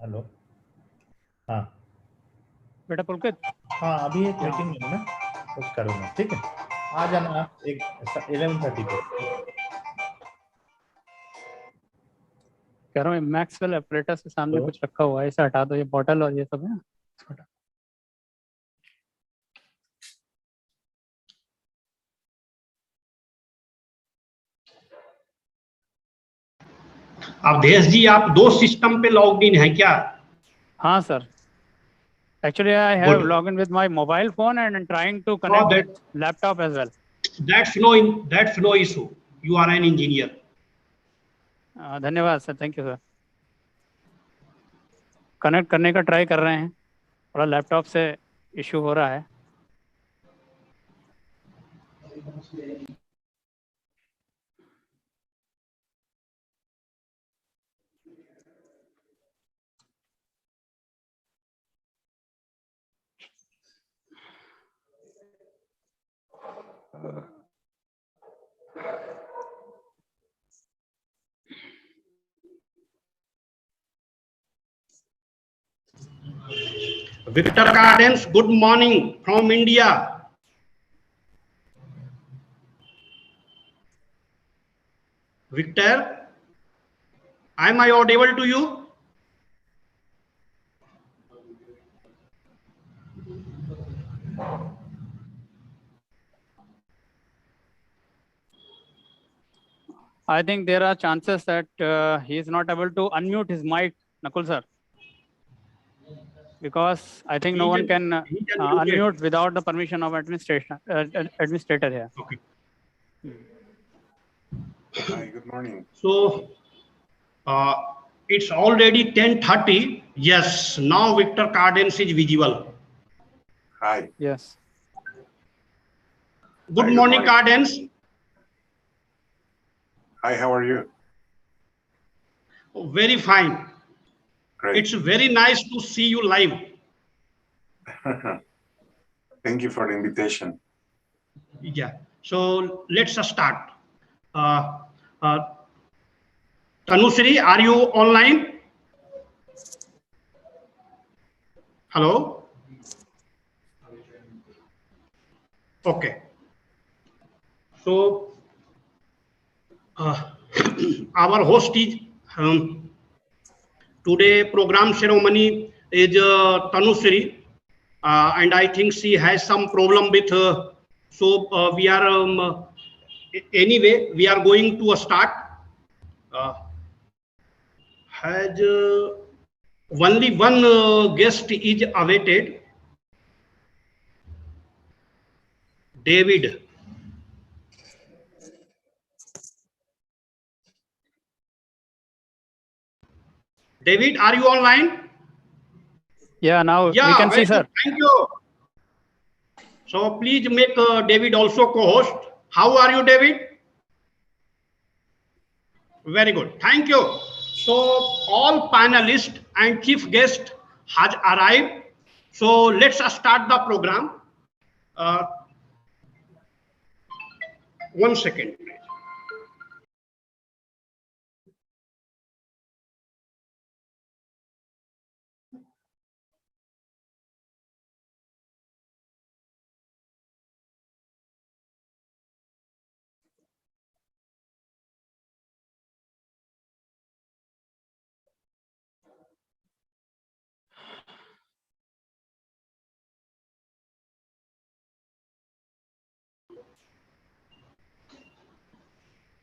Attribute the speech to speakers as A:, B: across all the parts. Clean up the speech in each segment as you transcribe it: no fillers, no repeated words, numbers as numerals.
A: Hello. हाँ
B: बेटा पुलकित,
A: हाँ, अभी एक मीटिंग में हूँ मैं, कुछ करूँगा। ठीक है, आ जाना आप 11:30 पे।
B: कह रहा हूँ मैक्सवेल ऑपरेटर्स के सामने कुछ रखा हुआ है, इसे हटा दो, ये बॉटल और ये सब है।
C: अवधेश जी, आप 2 सिस्टम पे लॉग्ड इन है क्या?
B: हाँ sir, actually I have logged in with my mobile phone and I'm trying to connect with laptop as well.
C: That's no issue. You are an engineer.
B: धन्यवाद sir, thank you sir. Connect करने का try कर रहे हैं, थोड़ा laptop से issue हो रहा है।
C: Victor Gardens, good morning from India. Victor, am I audible to you?
B: I think there are chances that he is not able to unmute his mic, Nakul sir, because I think no one can unmute without the permission of administrator here.
C: Okay.
D: Hi, good morning.
C: So, it's already 10:30. Yes, now Victor Gardens is visible.
D: Hi.
B: Yes.
C: Good morning, Gardens.
D: Hi, how are you?
C: Very fine.
D: Great.
C: It's very nice to see you live.
D: Thank you for the invitation.
C: Yeah. So let's start. Tanushree, are you online? Hello? Okay. So our host is today program ceremony is Tanushree, and I think she has some problem with so we are anyway we are going to start. Has only one guest is awaited. David. David, are you online?
B: Yeah, now we can see, sir.
C: Thank you. So please make David also co-host. How are you, David? Very good. Thank you. So all panelists and chief guest has arrived. So let's start the program. 1 second.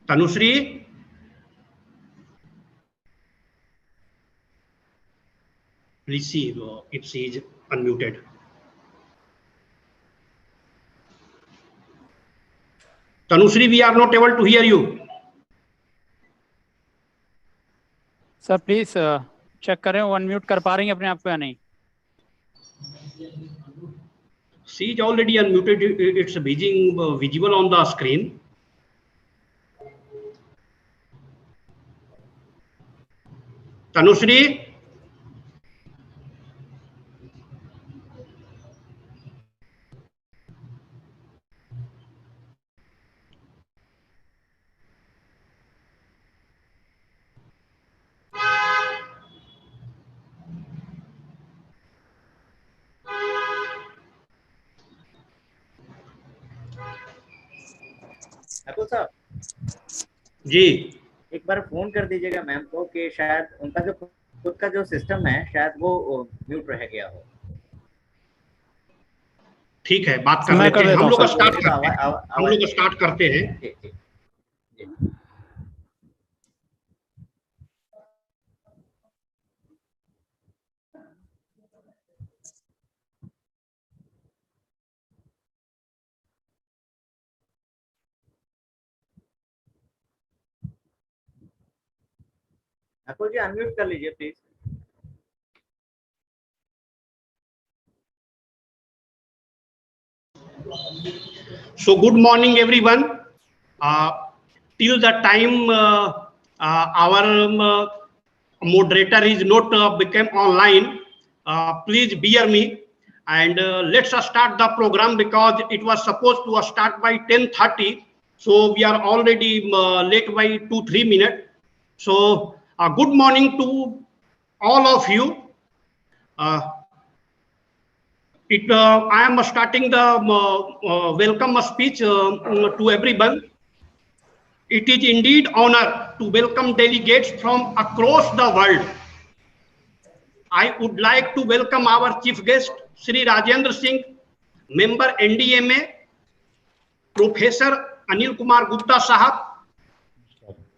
C: Tanushree, please see if she is unmuted. Tanushree, we are not able to hear you.
B: Sir please check करें वो unmute कर पा रही हैं अपने आप को या नहीं।
C: She is already unmuted. It's visible on the screen. Tanushree.
E: अकुल साहब
C: जी
E: एक बार फोन कर दीजिएगा मैम को कि शायद उनका जो खुद का जो सिस्टम है शायद वो म्यूट रह गया हो।
C: ठीक है, बात कर
B: मैं
C: लेते
B: कर
C: हैं।
B: देता
C: हम
B: हूँ
C: लोग
B: सर।
C: स्टार्ट करते हैं। हम लोग स्टार्ट करते हैं।
E: जी जी जी। अकुल जी अनम्यूट कर लीजिए please.
C: So good morning everyone. Till the time our moderator is not become online, please bear me, and let's start the program because it was supposed to start by 10:30. So we are already late by 2-3 minutes. So good morning to all of you. I am starting the welcome speech to everyone. It is indeed honor to welcome delegates from across the world. I would like to welcome our chief guest, Sri Rajendra Singh, member NDMA, Professor Anil Gupta Sahab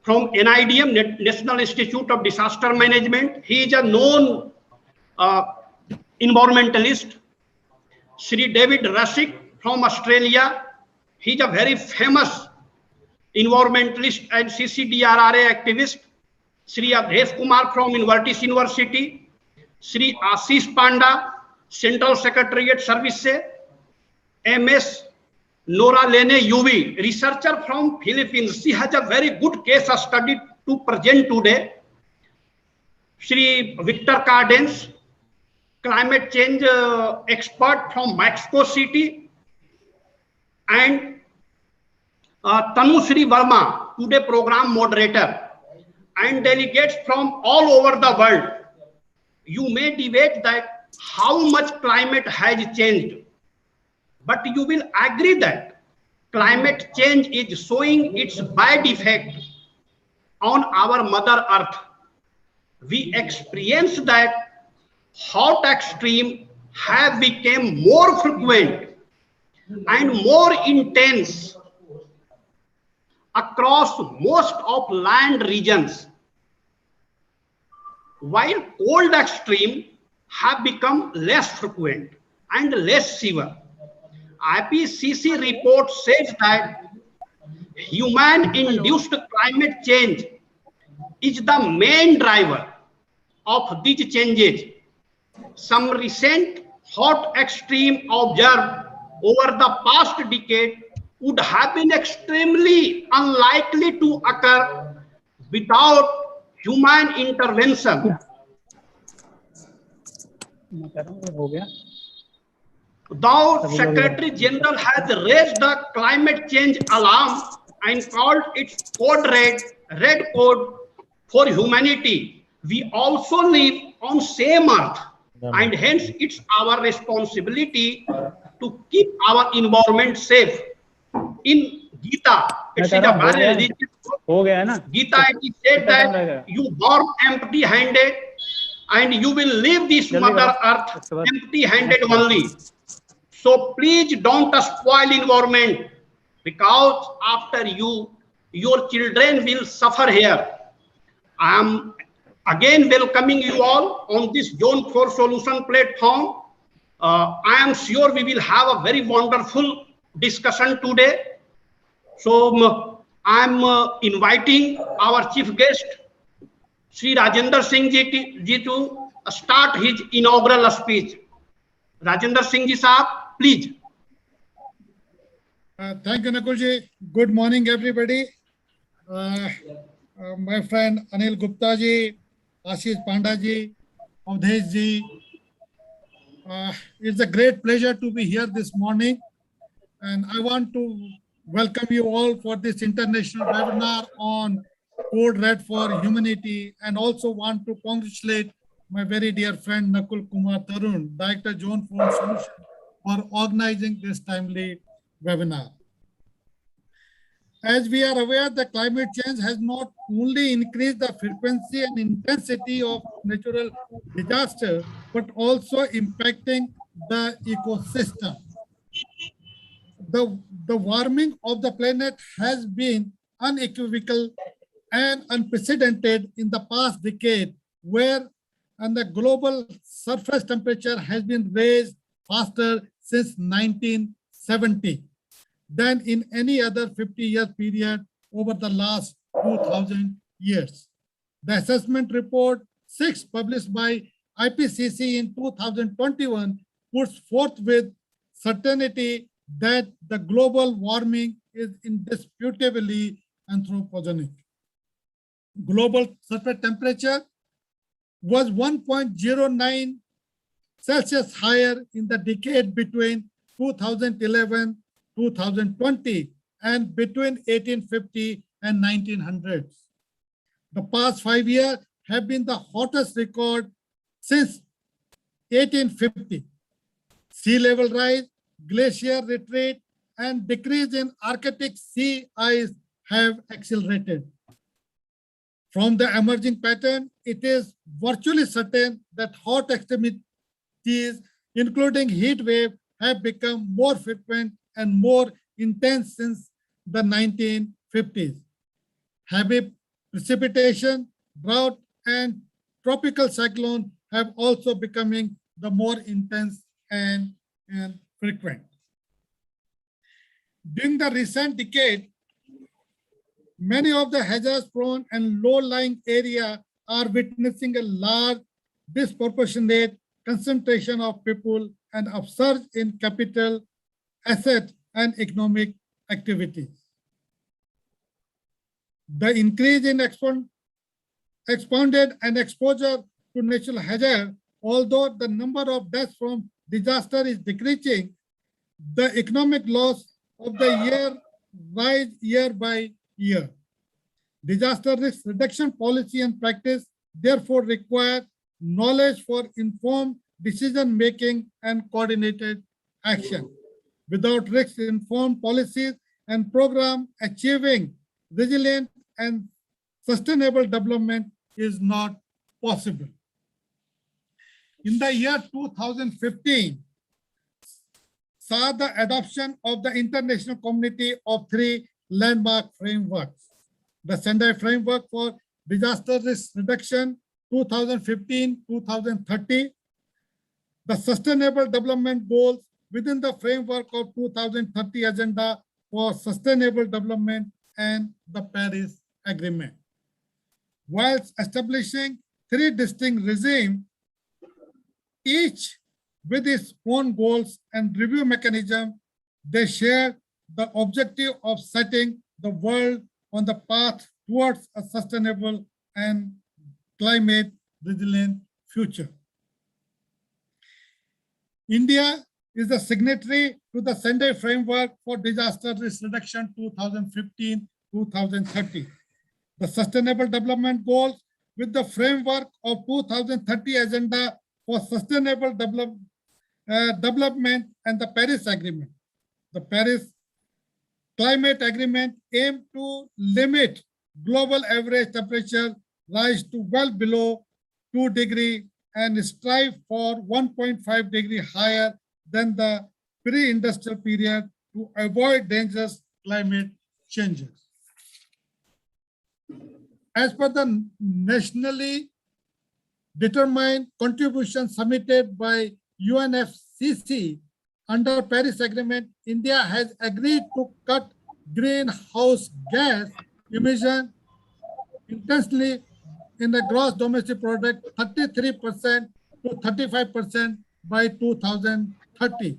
C: from NIDM, National Institute of Disaster Management. He is a known environmentalist. Sri David Russick from Australia. He is a very famous environmentalist and CCDRRA activist. Sri Adhesh Kumar from Invertis University. Sri Ashish Panda, Central Secretariat Services. MS Nora Lene UV, researcher from Philippines. She has a very good case study to present today. Sri Victor Cardens, climate change expert from Mexico City, and Tanu Sri Verma, today program moderator, and delegates from all over the world. You may debate that how much climate has changed, but you will agree that climate change is showing its bad effect on our Mother Earth. We experience that hot extreme have become more frequent and more intense across most of land regions, while cold extreme have become less frequent and less severe. IPCC report says that human-induced climate change is the main driver of these changes. Some recent hot extreme observed over the past decade would have been extremely unlikely to occur without human intervention. Though Secretary General has raised the climate change alarm and called its code red code for humanity, we also live on same earth, and hence it's our responsibility to keep our environment safe. In Gita, it's a very religious book. Gita, it is said that you born empty-handed and you will leave this Mother Earth empty-handed only. So please don't spoil environment, because after you, your children will suffer here. I am again welcoming you all on this Zone 4 Solution platform. I am sure we will have a very wonderful discussion today. So I am inviting our chief guest, Sri Rajendra Singh ji to start his inaugural speech. Rajendra Singh ji sahab, please.
F: Thank you, Nakulji. Good morning, everybody. My friend Anil Gupta ji, Ashish Panda ji, Adhesh ji. It's a great pleasure to be here this morning. And I want to welcome you all for this international webinar on Code Red for Humanity, and also want to congratulate my very dear friend Nakul Kumar Tarun, Director Zone 4 Solution, for organizing this timely webinar. As we are aware, the climate change has not only increased the frequency and intensity of natural disaster, but also impacting the ecosystem. The warming of the planet has been unequivocal and unprecedented in the past decade, where and the global surface temperature has been raised faster since 1970 than in any other 50-year period over the last 2,000 years. The assessment report 6 published by IPCC in 2021 puts forth with certainty that the global warming is indisputably anthropogenic. Global surface temperature was 1.09 Celsius higher in the decade between 2011-2020 and between 1850 and 1900s. The past 5 years have been the hottest record since 1850. Sea level rise, glacier retreat, and decrease in Arctic sea ice have accelerated. From the emerging pattern, it is virtually certain that hot extremities, including heat wave, have become more frequent and more intense since the 1950s. Heavy precipitation, drought, and tropical cyclone have also becoming the more intense and frequent. During the recent decade, many of the hazard-prone and low-lying areas are witnessing a large disproportionate concentration of people and upsurge in capital, asset, and economic activities. The increase in expounded and exposure to natural hazard, although the number of deaths from disaster is decreasing, the economic loss of the year rise year by year. Disaster risk reduction policy and practice therefore require knowledge for informed decision making and coordinated action. Without risk-informed policies and programs, achieving resilient and sustainable development is not possible. In the year 2015, saw the adoption of the international community of 3 landmark frameworks. The Sendai Framework for Disaster Risk Reduction 2015-2030, the Sustainable Development Goals within the framework of 2030 Agenda for Sustainable Development, and the Paris Agreement. Whilst establishing 3 distinct regimes, each with its own goals and review mechanism, they share the objective of setting the world on the path towards a sustainable and climate resilient future. India is the signatory to the Sendai Framework for Disaster Risk Reduction 2015-2030. The Sustainable Development Goals with the framework of 2030 Agenda for Sustainable Development and the Paris Agreement. The Paris Climate Agreement aims to limit global average temperature rise to well below 2 degrees and strive for 1.5 degrees higher than the pre-industrial period to avoid dangerous climate changes. As per the nationally determined contribution submitted by UNFCCC under Paris Agreement, India has agreed to cut greenhouse gas emission intensely in the gross domestic product 33% to 35% by 2030.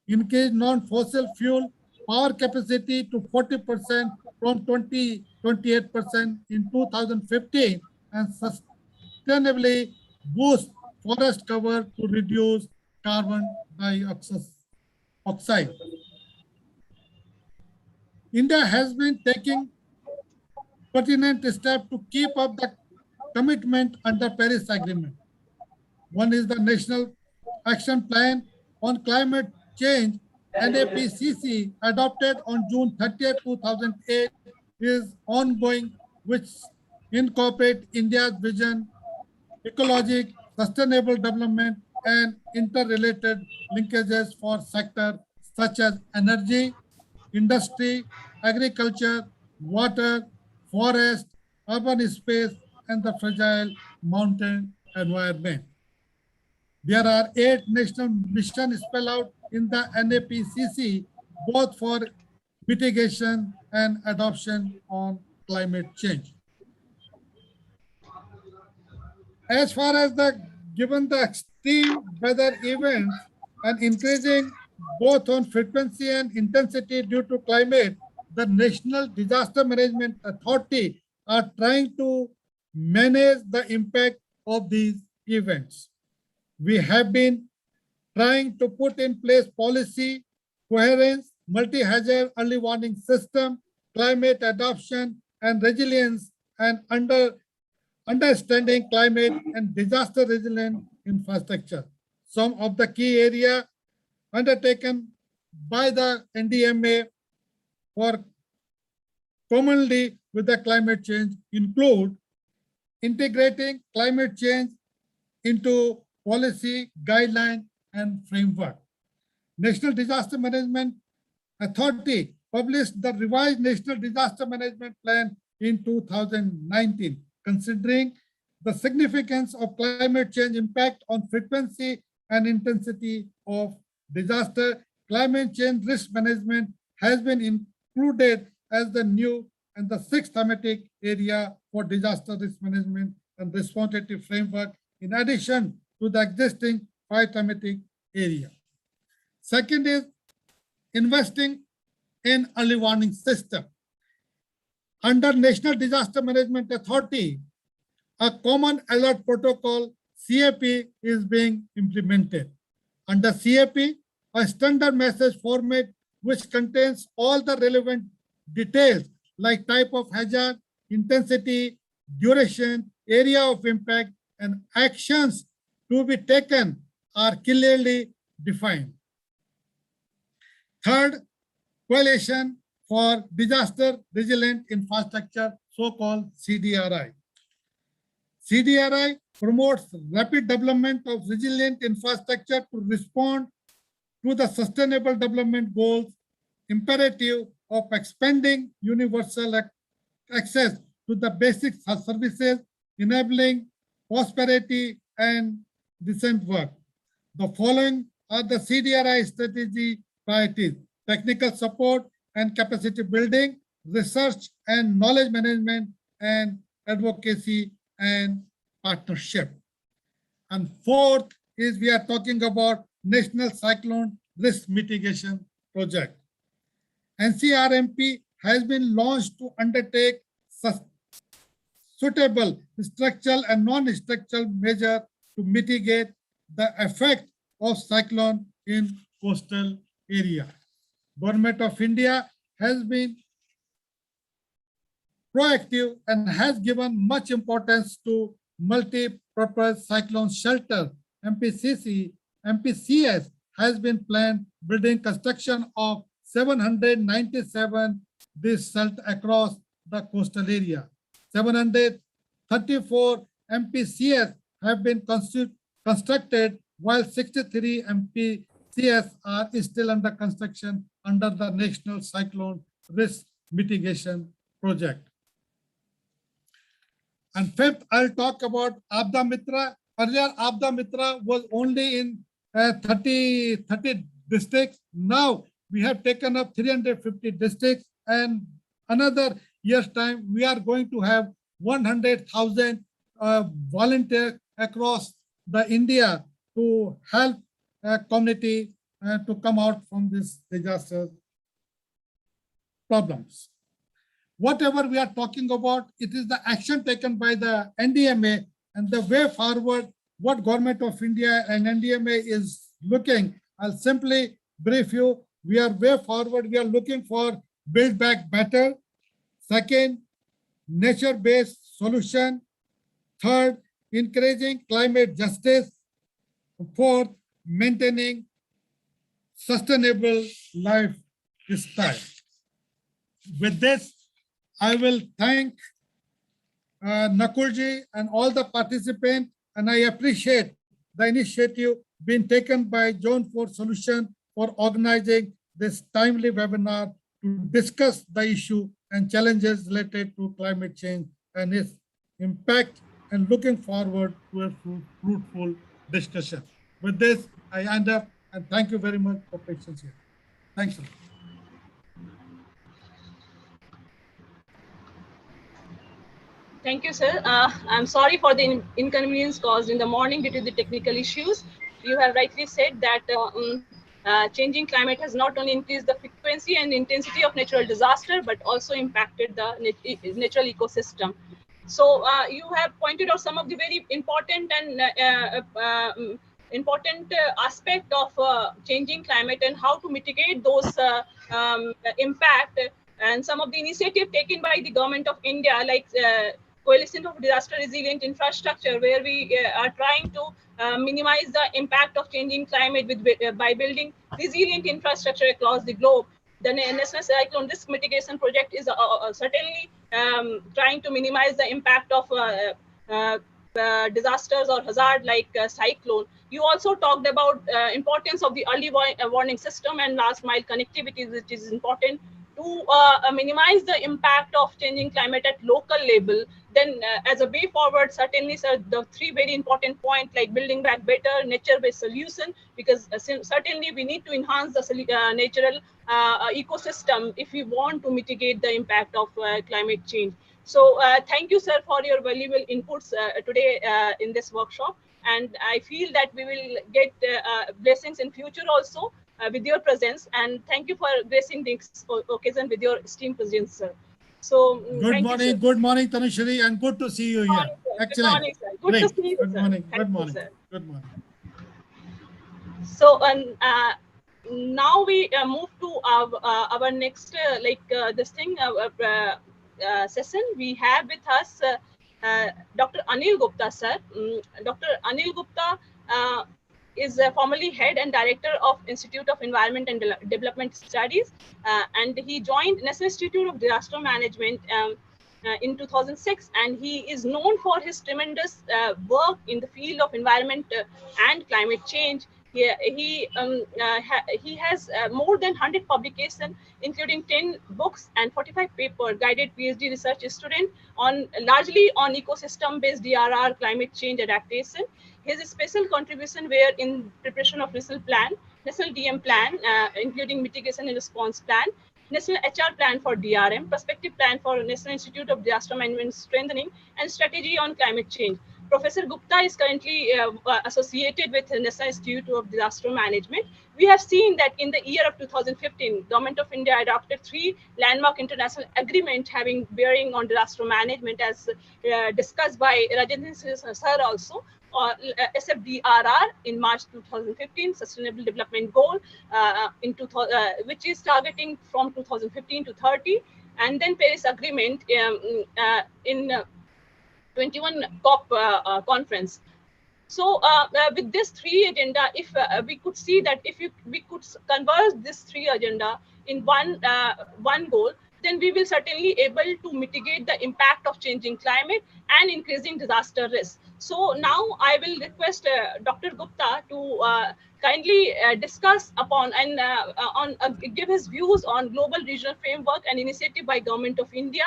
F: Increase non-fossil fuel power capacity to 40% from 28% in 2015 and sustainably boost forest cover to reduce carbon dioxide. India has been taking pertinent steps to keep up the commitment under Paris Agreement. One is the National Action Plan on Climate Change NAPCC adopted on June 30th, 2008 is ongoing, which incorporate India's vision, ecologic, sustainable development, and interrelated linkages for sectors such as energy, industry, agriculture, water, forest, urban space, and the fragile mountain environment. There are 8 national missions spelled out in the NAPCC, both for mitigation and adoption on climate change. As far as given the extreme weather events and increasing both on frequency and intensity due to climate, the National Disaster Management Authority are trying to manage the impact of these events. We have been trying to put in place policy, coherence, multi-hazard early warning system, climate adoption and resilience, and understanding climate and disaster resilient infrastructure. Some of the key areas undertaken by the NDMA for commonly with the climate change include integrating climate change into policy, guideline, and framework. National Disaster Management Authority published the revised National Disaster Management Plan in 2019, considering the significance of climate change impact on frequency and intensity of disaster. Climate change risk management has been included as the new and the 6th thematic area for disaster risk management and responsive framework, in addition to the existing 5 thematic area. Second is investing in early warning system. Under National Disaster Management Authority, a common alert protocol, CAP, is being implemented. Under CAP, a standard message format which contains all the relevant details like type of hazard, intensity, duration, area of impact, and actions to be taken are clearly defined. Third, Coalition for Disaster Resilient Infrastructure, so-called CDRI. CDRI promotes rapid development of resilient infrastructure to respond to the Sustainable Development Goals imperative of expanding universal access to the basic services, enabling prosperity and decent work. The following are the CDRI strategy priorities: technical support and capacity building, research and knowledge management, and advocacy and partnership. And fourth is we are talking about National Cyclone Risk Mitigation Project. NCRMP has been launched to undertake suitable structural and non-structural measures to mitigate the effect of cyclone in coastal area. Government of India has been proactive and has given much importance to multi-purpose cyclone shelter. MPCS has been planned building construction of 797 this shelter across the coastal area. 734 MPCS have been constructed, while 63 MPCS are still under construction under the National Cyclone Risk Mitigation Project. And fifth, I'll talk about Abda Mitra. Earlier, Abda Mitra was only in 30 districts. Now we have taken up 350 districts, and another year's time, we are going to have 100,000 volunteers across the India to help community to come out from this disaster problems. Whatever we are talking about, it is the action taken by the NDMA and the way forward, what Government of India and NDMA is looking. I'll simply brief you. We are way forward. We are looking for build back better. Second, nature-based solution. Third, encouraging climate justice. Fourth, maintaining sustainable lifestyle. With this, I will thank Nakulji and all the participants, and I appreciate the initiative being taken by Zone 4 Solution for organizing this timely webinar to discuss the issue and challenges related to climate change and its impact, and looking forward to a fruitful discussion. With this, I end up, and thank you very much for patience here. Thanks a lot.
G: Thank you, sir. I'm sorry for the inconvenience caused in the morning due to the technical issues. You have rightly said that changing climate has not only increased the frequency and intensity of natural disaster, but also impacted the natural ecosystem. So you have pointed out some of the very important and important aspect of changing climate and how to mitigate those impact, and some of the initiative taken by the government of India, like Coalition of Disaster Resilient Infrastructure, where we are trying to minimize the impact of changing climate by building resilient infrastructure across the globe. The National Cyclone Risk Mitigation Project is certainly trying to minimize the impact of disasters or hazard like cyclone. You also talked about importance of the early warning system and last mile connectivity, which is important to minimize the impact of changing climate at local level. Then as a way forward, certainly, sir, the three very important points like building back better, nature-based solution, because certainly we need to enhance the natural ecosystem if we want to mitigate the impact of climate change. So thank you, sir, for your valuable inputs today in this workshop. And I feel that we will get blessings in future also with your presence. And thank you for gracing the occasion with your esteemed presence, sir. So
F: good morning, Tanushree, and good to see you here. Excellent.
G: Good morning, sir. Good
F: Great.
G: to see you,
F: good
G: sir.
F: morning.
G: Thank
F: Good
G: you,
F: morning.
G: sir.
F: Good morning.
G: So now we move to our next session. We have with us Dr. Anil Gupta, sir. Dr. Anil Gupta is formerly head and director of Institute of Environment and Development Studies, and he joined National Institute of Disaster Management in 2006, and he is known for his tremendous work in the field of environment and climate change. He has more than 100 publications, including 10 books and 45 papers, guided PhD research student largely on ecosystem-based DRR, climate change adaptation. His special contribution were in preparation of National DM plan, including mitigation and response plan, National HR plan for DRM, prospective plan for National Institute of Disaster Management strengthening, and strategy on climate change. Professor Gupta is currently associated with the National Institute of Disaster Management. We have seen that in the year of 2015, Government of India adopted 3 landmark international agreements having bearing on disaster management, as discussed by Rajendra sir also. SFDRR in March 2015, Sustainable Development Goal, which is targeting from 2015 to 30, and then Paris Agreement in 21 COP conference. So with this 3 agenda, if we could see that if we could converge this 3 agenda in one goal, then we will certainly able to mitigate the impact of changing climate and increasing disaster risk. So now I will request Dr. Gupta to kindly discuss upon and give his views on global regional framework and initiative by Government of India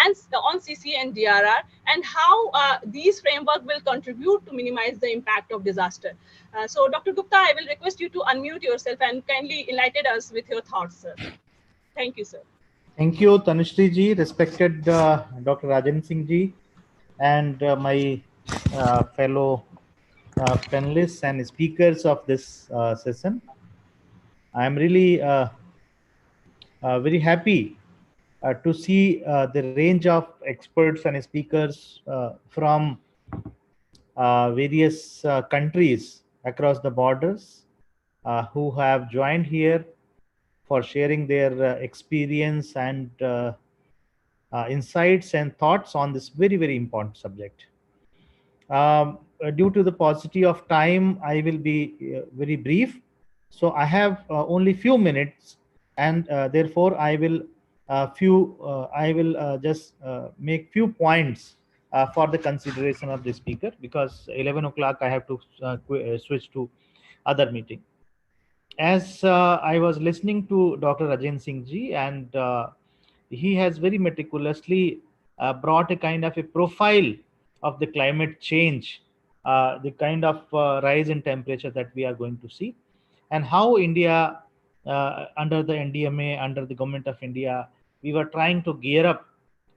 G: and on CC and DRR, and how these framework will contribute to minimize the impact of disaster. So Dr. Gupta, I will request you to unmute yourself and kindly enlighten us with your thoughts, sir. Thank you, sir.
A: Thank you, Tanushree ji, respected Dr. Rajan Singh ji, and my fellow panelists and speakers of this session. I am really very happy to see the range of experts and speakers from various countries across the borders who have joined here for sharing their experience and insights and thoughts on this very, very important subject. Due to the paucity of time, I will be very brief. So I have only few minutes, and therefore I will just make few points for the consideration of the speaker, because 11 o'clock I have to switch to other meeting. As I was listening to Dr. Rajan Singh ji, and he has very meticulously brought a kind of a profile of the climate change, the kind of rise in temperature that we are going to see, and how India, under the NDMA, under the government of India, we were trying to gear up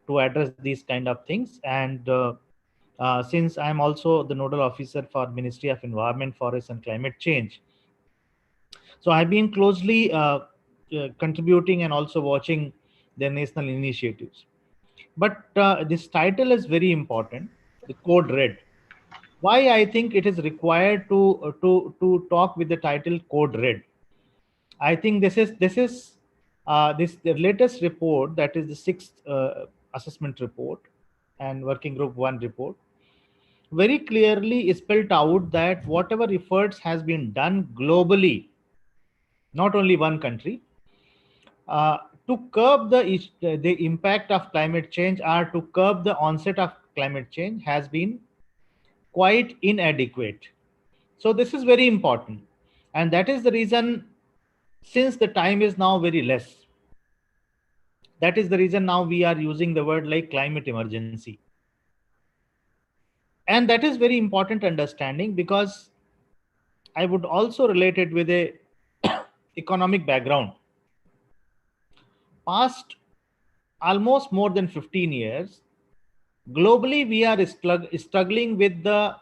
A: to address these kind of things. And since I am also the nodal officer for Ministry of Environment, Forest and Climate Change, so I've been closely contributing and also watching the national initiatives. But this title is very important, the Code Red. Why I think it is required to talk with the title Code Red? I think this the latest report, that is the sixth assessment report and working group 1 report, very clearly spelled out that whatever efforts has been done globally, not only one country, to curb the impact of climate change, or to curb the onset of climate change, has been quite inadequate. So this is very important, and that is the reason, since the time is now very less, that is the reason now we are using the word like climate emergency. And that is very important understanding, because I would also relate it with a economic background. Past almost more than 15 years, globally we are struggling with the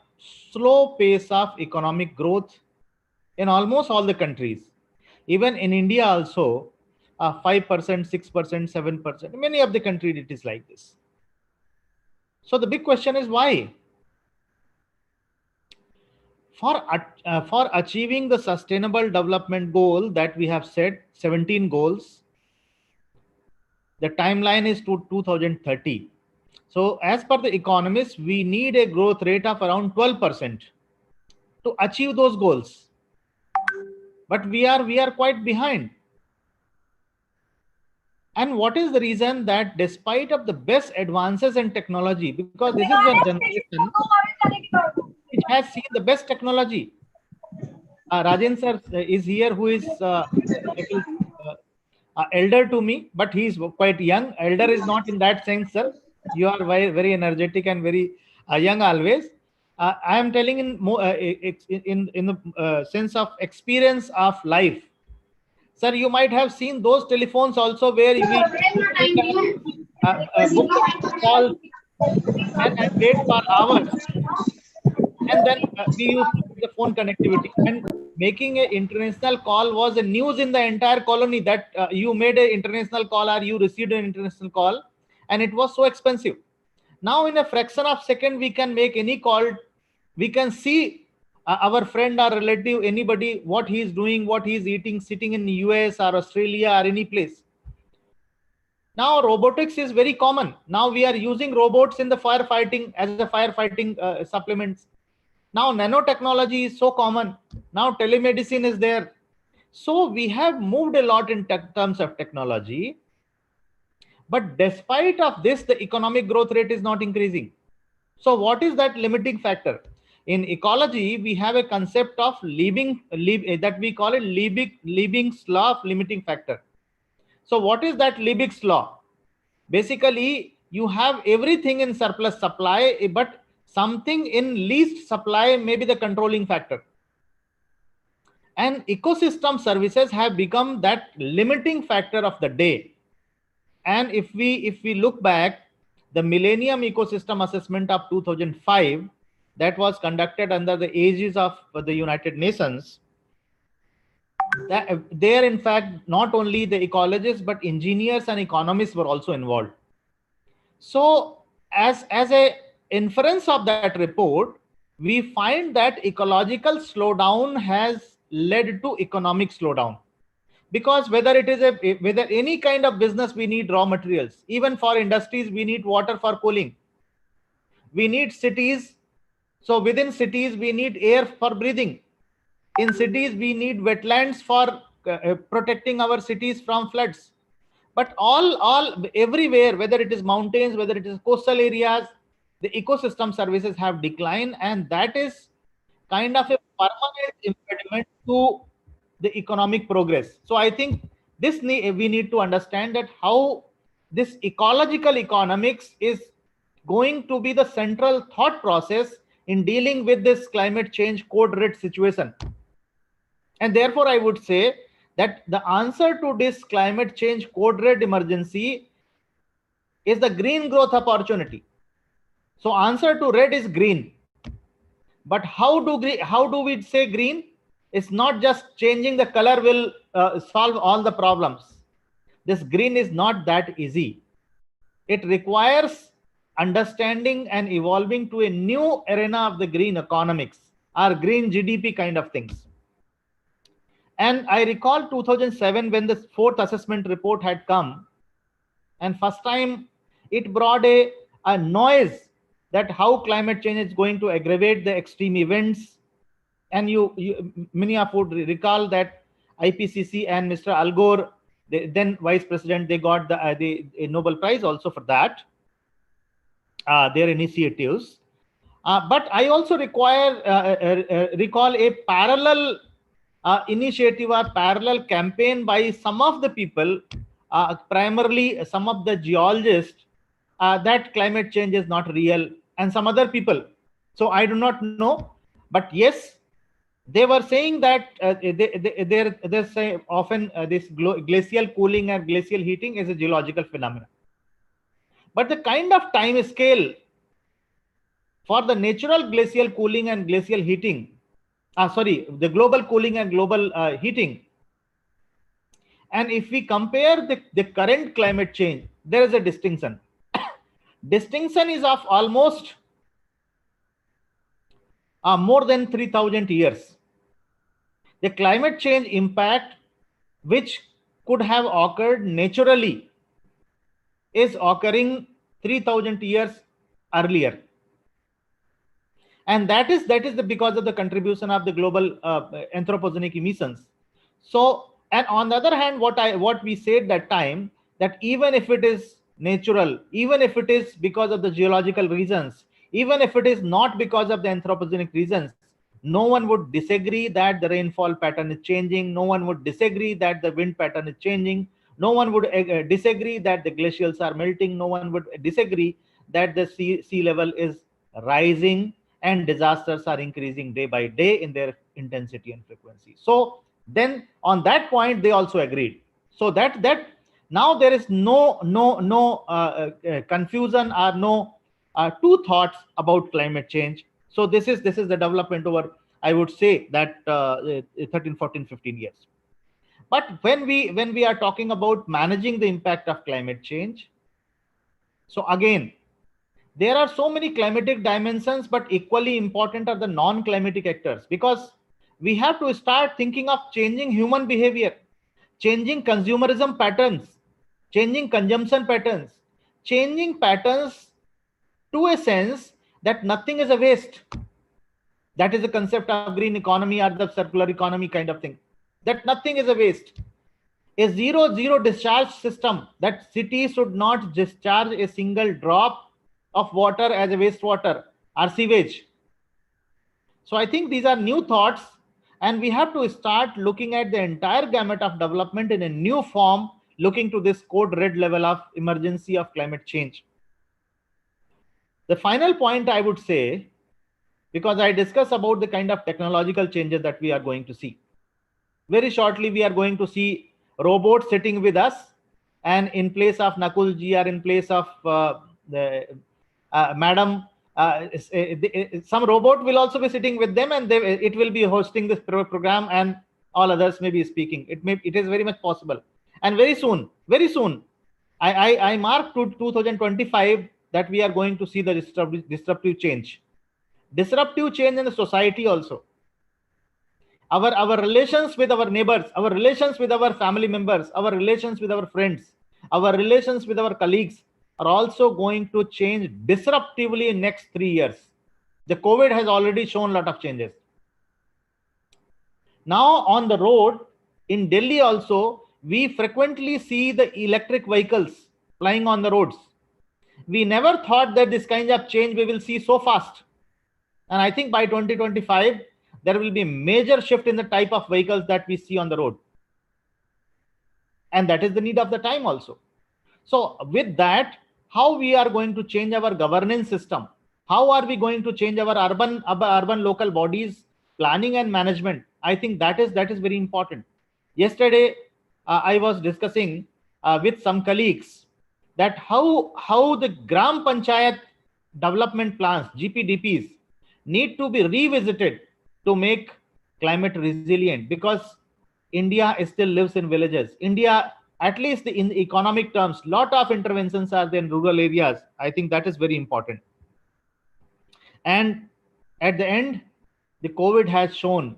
A: slow pace of economic growth in almost all the countries. Even in India also, 5%, 6%, 7%, many of the countries it is like this. So the big question is why? For achieving the sustainable development goal that we have set, 17 goals, the timeline is to 2030. So as per the economists, we need a growth rate of around 12% to achieve those goals. But we are quite behind. And what is the reason? That despite of the best advances in technology, because this is a generation which has seen the best technology. Rajan sir is here, who is little elder to me, but he is quite young. Elder is not in that sense, sir. You are very, very energetic and very young always. I am telling in the sense of experience of life. Sir, you might have seen those telephones also, where we book a call and wait for hours, and then we used to get the phone connectivity, and making an international call was a news in the entire colony, that you made an international call or you received an international call, and it was so expensive. Now in a fraction of second we can make any call. We can see our friend or relative, anybody, what he is doing, what he is eating, sitting in the US or Australia or any place. Now robotics is very common. Now we are using robots in the firefighting, as a firefighting supplements. Now nanotechnology is so common. Now telemedicine is there. So we have moved a lot in terms of technology. But despite of this, the economic growth rate is not increasing. So what is that limiting factor? In ecology, we have a concept of that we call it Liebig's law of limiting factor. So what is that Liebig's law? Basically, you have everything in surplus supply, but something in least supply may be the controlling factor. And ecosystem services have become that limiting factor of the day. And if we look back, the Millennium Ecosystem Assessment of 2005, that was conducted under the aegis of the United Nations, there in fact not only the ecologists but engineers and economists were also involved. So as a inference of that report, we find that ecological slowdown has led to economic slowdown. Because whether any kind of business, we need raw materials. Even for industries, we need water for cooling. We need cities. So within cities, we need air for breathing. In cities, we need wetlands for protecting our cities from floods. But everywhere, whether it is mountains, whether it is coastal areas, the ecosystem services have declined, and that is kind of a permanent impediment to the economic progress. So I think we need to understand that how this ecological economics is going to be the central thought process in dealing with this climate change code red situation. And therefore, I would say that the answer to this climate change code red emergency is the green growth opportunity. So answer to red is green. But how do we say green? It's not just changing the color will solve all the problems. This green is not that easy. It requires understanding and evolving to a new arena of the green economics or green GDP kind of things. And I recall 2007 when the fourth assessment report had come, and first time it brought a noise that how climate change is going to aggravate the extreme events. And many of you would recall that IPCC and Mr. Al Gore, the then vice president, they got the Nobel Prize also for that, their initiatives. But I also recall a parallel initiative or parallel campaign by some of the people, primarily some of the geologists, that climate change is not real, and some other people. So I do not know, but yes, they were saying that they say often this glacial cooling and glacial heating is a geological phenomenon. But the kind of time scale for the natural glacial cooling and glacial heating, the global cooling and global heating, and if we compare the current climate change, there is a distinction. Distinction is of almost more than 3,000 years. The climate change impact, which could have occurred naturally, is occurring 3,000 years earlier. And that is because of the contribution of the global anthropogenic emissions. So, and on the other hand, what we said that time, that even if it is natural, even if it is because of the geological reasons, even if it is not because of the anthropogenic reasons, no one would disagree that the rainfall pattern is changing. No one would disagree that the wind pattern is changing. No one would disagree that the glaciers are melting. No one would disagree that the sea level is rising and disasters are increasing day by day in their intensity and frequency. So then on that point, they also agreed. So that now there is no confusion or no two thoughts about climate change. So this is the development over, I would say, that 13, 14, 15 years. But when we are talking about managing the impact of climate change, so again, there are so many climatic dimensions, but equally important are the non-climatic actors, because we have to start thinking of changing human behavior, changing consumerism patterns, changing consumption patterns, changing patterns to a sense that nothing is a waste. That is the concept of green economy or the circular economy kind of thing, that nothing is a waste. A zero discharge system, that cities should not discharge a single drop of water as a wastewater or sewage. So I think these are new thoughts, and we have to start looking at the entire gamut of development in a new form, looking to this code red level of emergency of climate change. The final point I would say, because I discuss about the kind of technological changes that we are going to see. Very shortly, we are going to see robots sitting with us, and in place of Nakul ji or in place of Madam, some robot will also be sitting with them, and it will be hosting this program, and all others may be speaking. It is very much possible. And very soon, I mark to 2025 that we are going to see the disruptive change. Disruptive change in the society also. Our relations with our neighbors, our relations with our family members, our relations with our friends, our relations with our colleagues are also going to change disruptively in next 3 years. The COVID has already shown a lot of changes. Now on the road in Delhi also, we frequently see the electric vehicles flying on the roads. We never thought that this kind of change we will see so fast. And I think by 2025, there will be a major shift in the type of vehicles that we see on the road. And that is the need of the time also. So with that, how we are going to change our governance system? How are we going to change our urban local bodies, planning and management? I think that is very important. Yesterday, I was discussing with some colleagues that how the Gram Panchayat development plans, GPDPs, need to be revisited to make climate resilient, because India still lives in villages. India, at least in economic terms, lot of interventions are there in rural areas. I think that is very important. And at the end, the COVID has shown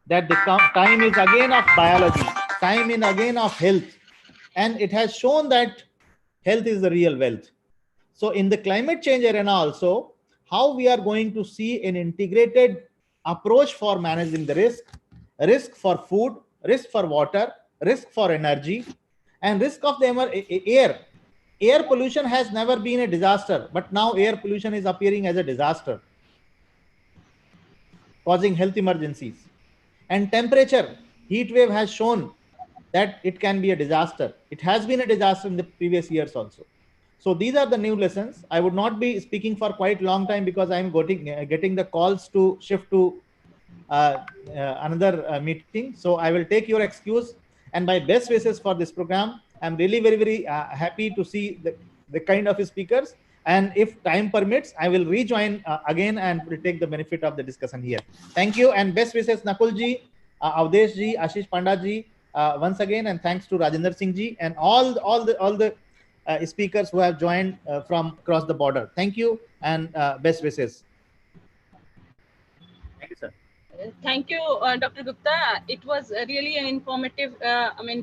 A: that the time is again of biology, time is again of health, and it has shown that health is the real wealth. So in the climate change arena also, how we are going to see an integrated approach for managing the risk for food, risk for water, risk for energy, and risk of the air. Air pollution has never been a disaster, but now air pollution is appearing as a disaster, causing health emergencies. And temperature, heat wave has shown that it can be a disaster. It has been a disaster in the previous years also. So these are the new lessons. I would not be speaking for quite a long time because I'm getting the calls to shift to another meeting. So I will take your excuse, and my best wishes for this program. I'm really very happy to see the kind of speakers. And if time permits, I will rejoin again and will take the benefit of the discussion here. Thank you, and best wishes Nakulji, Avdeshji, Ashish Pandaji, once again, and thanks to Rajendra Singh ji and all the speakers who have joined from across the border. Thank you, and best wishes.
E: Thank you, sir.
G: Thank you, Dr. Gupta. It was really an informative,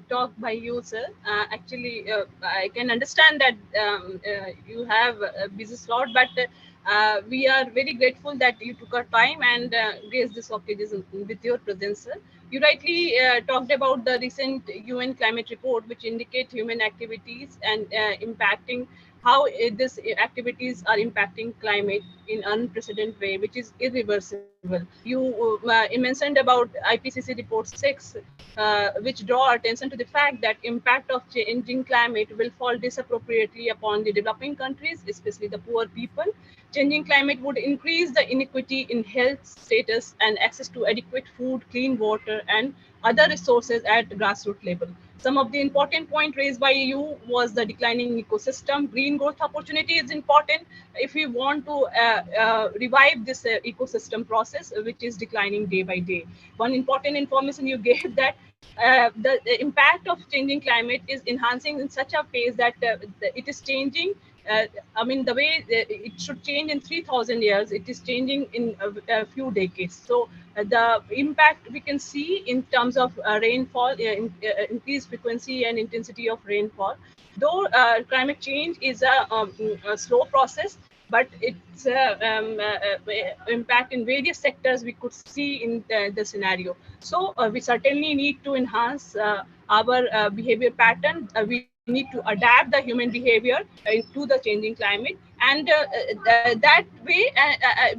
G: talk by you, sir. Actually, I can understand that you have a busy slot, but we are very grateful that you took our time and graced this occasion with your presence, sir. You rightly talked about the recent UN climate report, which indicate human activities and impacting how these activities are impacting climate in unprecedented way, which is irreversible. You mentioned about IPCC report 6, which draw attention to the fact that impact of changing climate will fall disproportionately upon the developing countries, especially the poor people. Changing climate would increase the inequity in health status and access to adequate food, clean water, and other resources at grassroots level. Some of the important points raised by you was the declining ecosystem. Green growth opportunity is important if we want to revive this ecosystem process, which is declining day by day. One important information you gave that the impact of changing climate is enhancing in such a pace that it is changing. The way it should change in 3,000 years, it is changing in a few decades. So the impact we can see in terms of rainfall, increased frequency and intensity of rainfall. Though climate change is a slow process, but its impact in various sectors we could see in the scenario. So we certainly need to enhance our behavior pattern. We need to adapt the human behavior to the changing climate, and that way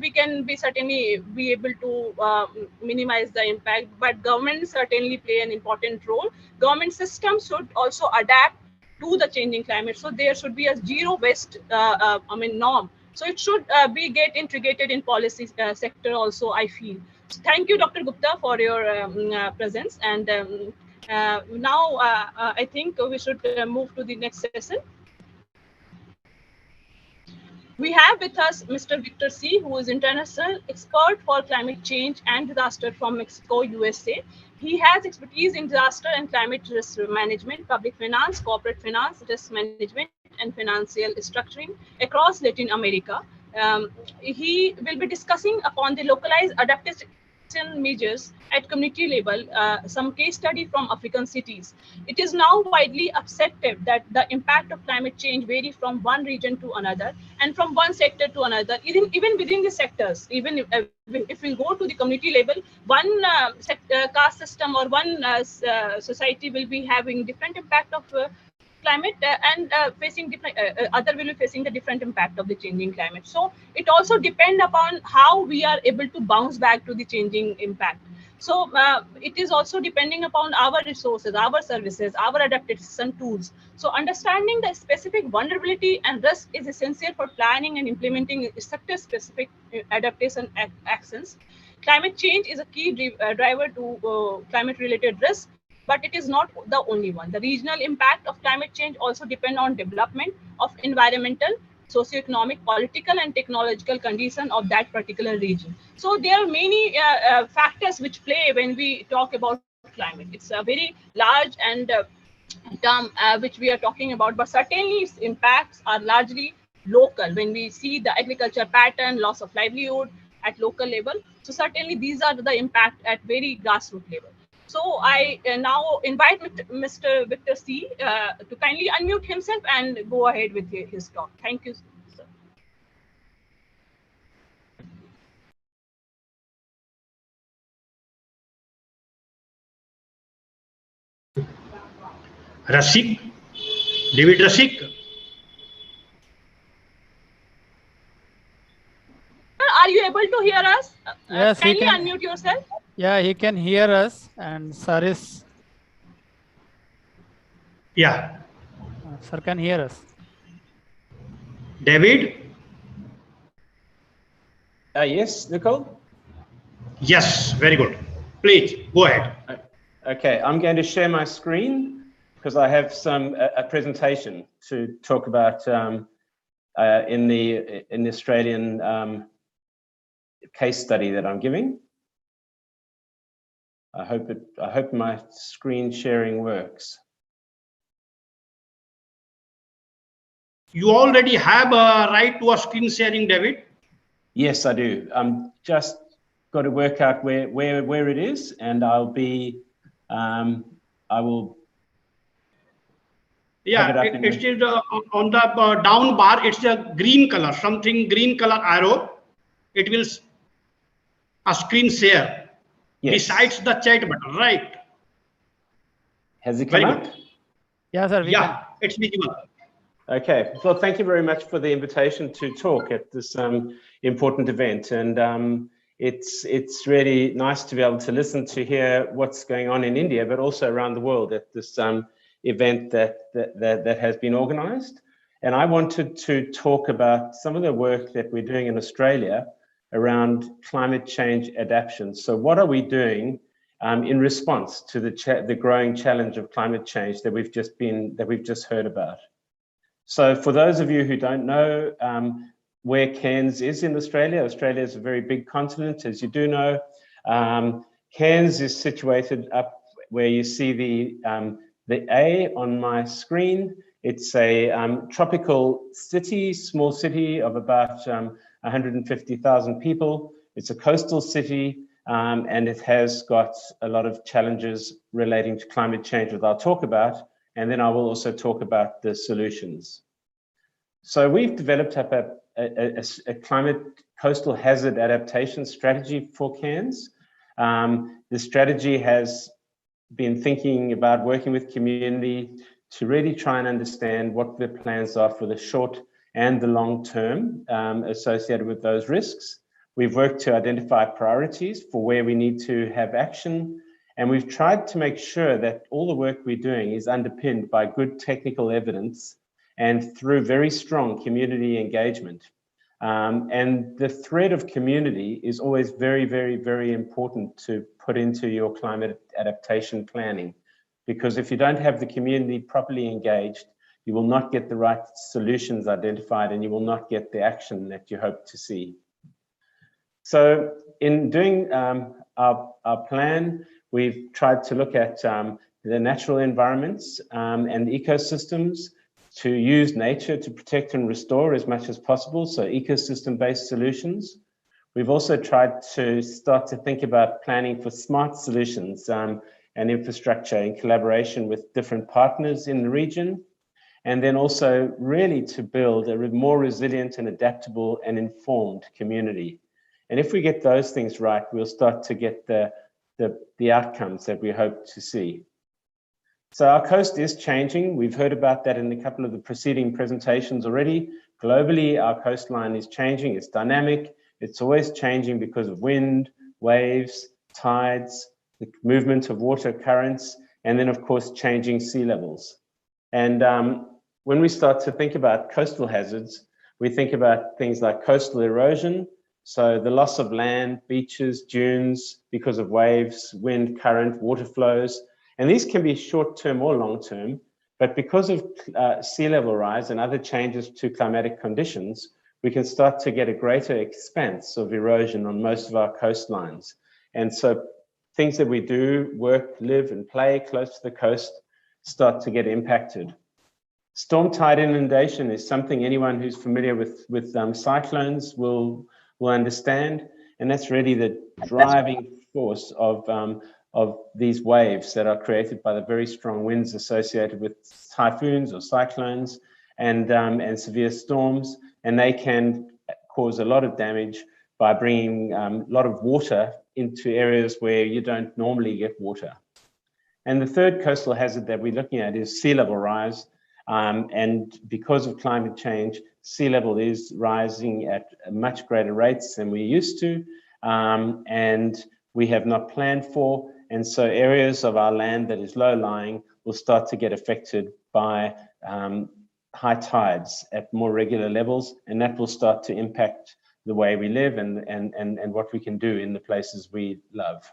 G: we can certainly be able to minimize the impact. But governments certainly play an important role. Government systems should also adapt to the changing climate. So there should be a zero waste norm. So it should get integrated in policy sector also, I feel. So thank you, Dr. Gupta, for your presence. And now I think we should move to the next session. We have with us Mr. Victor C., who is international expert for climate change and disaster from Mexico, USA. He has expertise in disaster and climate risk management, public finance, corporate finance, risk management, and financial structuring across Latin America. He will be discussing upon the localized measures at community level, some case study from African cities. It is now widely accepted that the impact of climate change vary from one region to another and from one sector to another, even within the sectors. Even if we go to the community level, one caste system or one society will be having different impact of climate and facing different other will be facing the different impact of the changing climate. So it also depend upon how we are able to bounce back to the changing impact. So it is also depending upon our resources, our services, our adaptation tools. So understanding the specific vulnerability and risk is essential for planning and implementing sector specific adaptation actions. Climate change is a key driver to climate related risk, but it is not the only one. The regional impact of climate change also depend on development of environmental, socioeconomic, political, and technological condition of that particular region. So there are many factors which play when we talk about climate. It's a very large and term which we are talking about, but certainly its impacts are largely local. When we see the agriculture pattern, loss of livelihood at local level, so certainly these are the impact at very grassroots level. So I now invite Mr. Victor C. To kindly unmute himself and go ahead with his talk. Thank you, sir.
C: Rasik, David Rasik.
G: Are you able to hear us?
B: Yes,
G: kindly unmute yourself.
B: Yeah, he can hear us, and sir is.
C: Yeah.
B: Sir can hear us.
C: David?
H: Yes, Nicole?
C: Yes, very good. Please, go ahead.
H: Okay, I'm going to share my screen because I have a presentation to talk about in the Australian case study that I'm giving. I hope my screen sharing works.
C: You already have a right to a screen sharing, David?
H: Yes, I do. I'm just got to work out where it is, and I'll be I will.
C: Yeah, it is on the down bar. It's a green color, something green color arrow. It will a screen share. Yes. Besides the chat button, right?
H: Has it come up?
C: Good.
B: Yeah, sir.
C: Yeah, it's visible.
H: Okay. Well, thank you very much for the invitation to talk at this important event, and it's really nice to be able to listen to hear what's going on in India, but also around the world at this event that has been organised. And I wanted to talk about some of the work that we're doing in Australia around climate change adaptation. So what are we doing in response to the growing challenge of climate change that we've just heard about? So for those of you who don't know where Cairns is in Australia, Australia is a very big continent, as you do know. Cairns is situated up where you see the A on my screen. It's a tropical city, small city of about 150,000 people. It's a coastal city, and it has got a lot of challenges relating to climate change that I'll talk about, and then I will also talk about the solutions. So we've developed up a climate coastal hazard adaptation strategy for Cairns. The strategy has been thinking about working with community to really try and understand what the plans are for the short and the long term associated with those risks. We've worked to identify priorities for where we need to have action, and we've tried to make sure that all the work we're doing is underpinned by good technical evidence and through very strong community engagement. And the thread of community is always very, very, very important to put into your climate adaptation planning, because if you don't have the community properly engaged, you will not get the right solutions identified and you will not get the action that you hope to see. So in doing our plan, we've tried to look at the natural environments and ecosystems, to use nature to protect and restore as much as possible, so ecosystem-based solutions. We've also tried to start to think about planning for smart solutions and infrastructure in collaboration with different partners in the region, and then also really to build a more resilient and adaptable and informed community. And if we get those things right, we'll start to get the outcomes that we hope to see. So our coast is changing. We've heard about that in a couple of the preceding presentations already. Globally, our coastline is changing. It's dynamic. It's always changing because of wind, waves, tides, the movement of water currents, and then of course, changing sea levels. And when we start to think about coastal hazards, we think about things like coastal erosion. So the loss of land, beaches, dunes, because of waves, wind, current, water flows. And these can be short-term or long-term, but because of sea level rise and other changes to climatic conditions, we can start to get a greater expanse of erosion on most of our coastlines. And so things that we do, work, live, and play close to the coast start to get impacted. Storm tide inundation is something anyone who's familiar with cyclones will understand, and that's really the driving force of these waves that are created by the very strong winds associated with typhoons or cyclones and severe storms, and they can cause a lot of damage by bringing a lot of water into areas where you don't normally get water. And the third coastal hazard that we're looking at is sea level rise. And because of climate change, sea level is rising at much greater rates than we used to, and we have not planned for. And so areas of our land that is low-lying will start to get affected by high tides at more regular levels, and that will start to impact the way we live and what we can do in the places we love.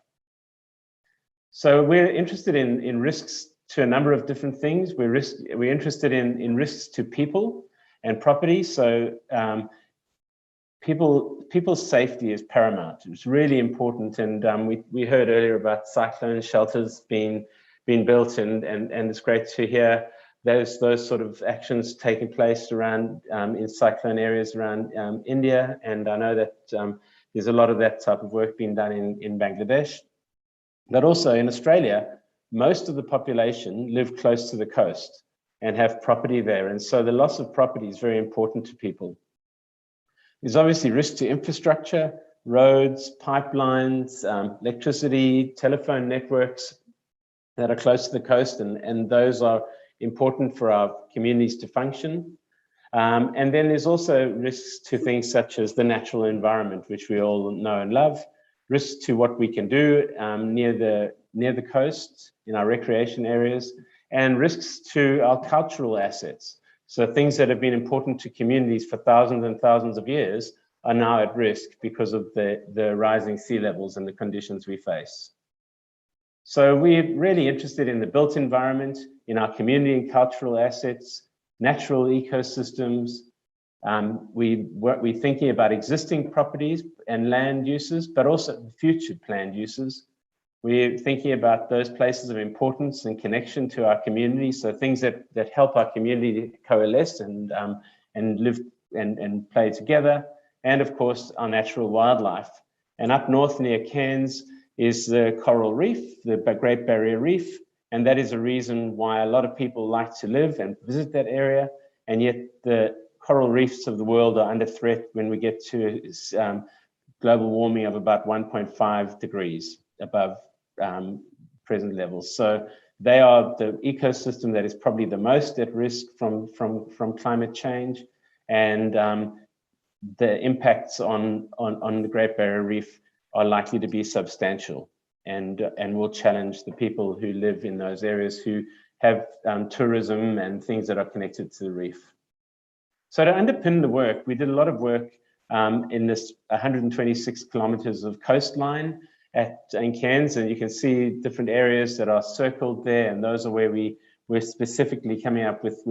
H: So we're interested in risks to a number of different things. We're interested in risks to people and property. So people's safety is paramount. It's really important. And we heard earlier about cyclone shelters being built, and it's great to hear those sort of actions taking place around in cyclone areas around India. And I know that there's a lot of that type of work being done in Bangladesh, but also in Australia. Most of the population live close to the coast and have property there. And so the loss of property is very important to people. There's obviously risk to infrastructure, roads, pipelines, electricity, telephone networks that are close to the coast, and those are important for our communities to function. And then there's also risks to things such as the natural environment, which we all know and love, risks to what we can do near the coast in our recreation areas, and risks to our cultural assets. So things that have been important to communities for thousands and thousands of years are now at risk because of the rising sea levels and the conditions we face. So we're really interested in the built environment, in our community and cultural assets, natural ecosystems. We're thinking about existing properties and land uses, but also future planned uses. We're thinking about those places of importance and connection to our community, so things that help our community coalesce and live and play together, and of course our natural wildlife. And up north near Cairns is the coral reef, the Great Barrier Reef, and that is a reason why a lot of people like to live and visit that area, and yet the coral reefs of the world are under threat when we get to global warming of about 1.5 degrees above present levels. So they are the ecosystem that is probably the most at risk from climate change, and the impacts on the Great Barrier Reef are likely to be substantial, and will challenge the people who live in those areas who have tourism and things that are connected to the reef. So to underpin the work, we did a lot of work in this 126 kilometers of coastline in Cairns, and you can see different areas that are circled there, and those are where we're specifically coming up with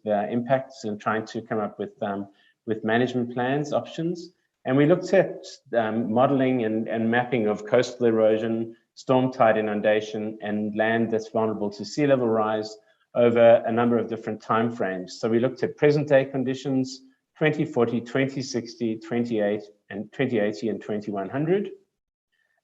H: impacts and trying to come up with management plans options. And we looked at modeling and mapping of coastal erosion, storm tide inundation, and land that's vulnerable to sea level rise over a number of different timeframes. So we looked at present day conditions, 2040, 2060, 2080, and 2100.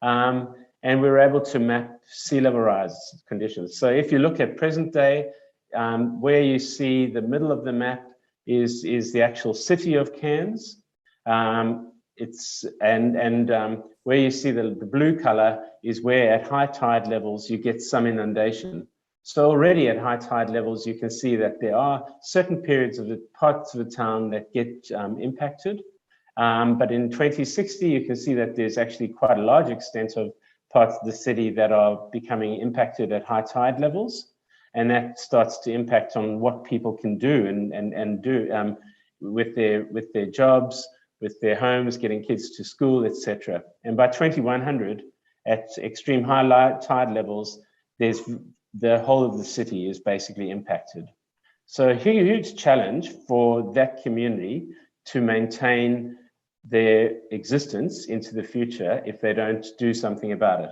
H: And we were able to map sea level rise conditions. So if you look at present day, where you see the middle of the map is the actual city of Cairns. Where you see the blue color is where at high tide levels you get some inundation. So already at high tide levels, you can see that there are certain periods of the parts of the town that get impacted. But in 2060, you can see that there's actually quite a large extent of parts of the city that are becoming impacted at high tide levels. And that starts to impact on what people can do and do with their jobs, with their homes, getting kids to school, etc. And by 2100, at extreme high tide levels, the whole of the city is basically impacted. So a huge challenge for that community to maintain their existence into the future if they don't do something about it.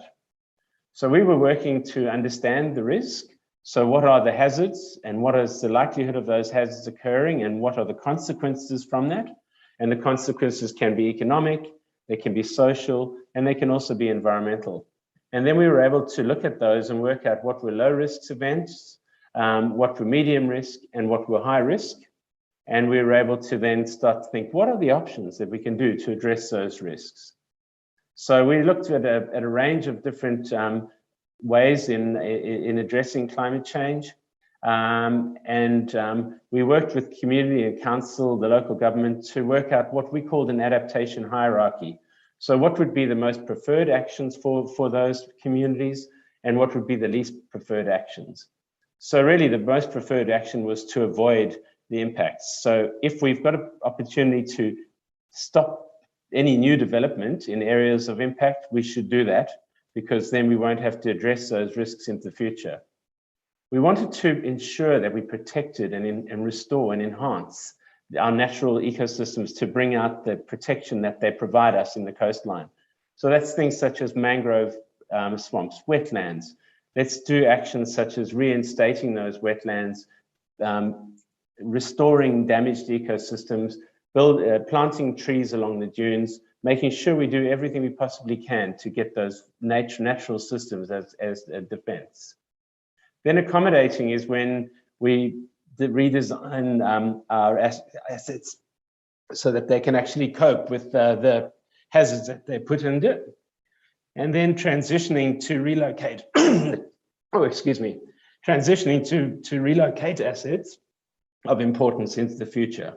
H: So we were working to understand the risk. So what are the hazards and what is the likelihood of those hazards occurring and what are the consequences from that? And the consequences can be economic, they can be social, and they can also be environmental. And then we were able to look at those and work out what were low risk events, what were medium risk, and what were high risk. And we were able to then start to think, what are the options that we can do to address those risks? So we looked at a range of different ways in addressing climate change. We worked with community and council, the local government, to work out what we called an adaptation hierarchy. So what would be the most preferred actions for those communities and what would be the least preferred actions? So really the most preferred action was to avoid the impacts. So if we've got an opportunity to stop any new development in areas of impact, we should do that because then we won't have to address those risks in the future. We wanted to ensure that we protected and restore and enhance our natural ecosystems to bring out the protection that they provide us in the coastline. So that's things such as mangrove swamps, wetlands. Let's do actions such as reinstating those wetlands, restoring damaged ecosystems, planting trees along the dunes, making sure we do everything we possibly can to get those natural systems as a defense. Then accommodating is when we redesign our assets so that they can actually cope with the hazards that they put under. And then transitioning to relocate, transitioning to relocate assets of importance into the future.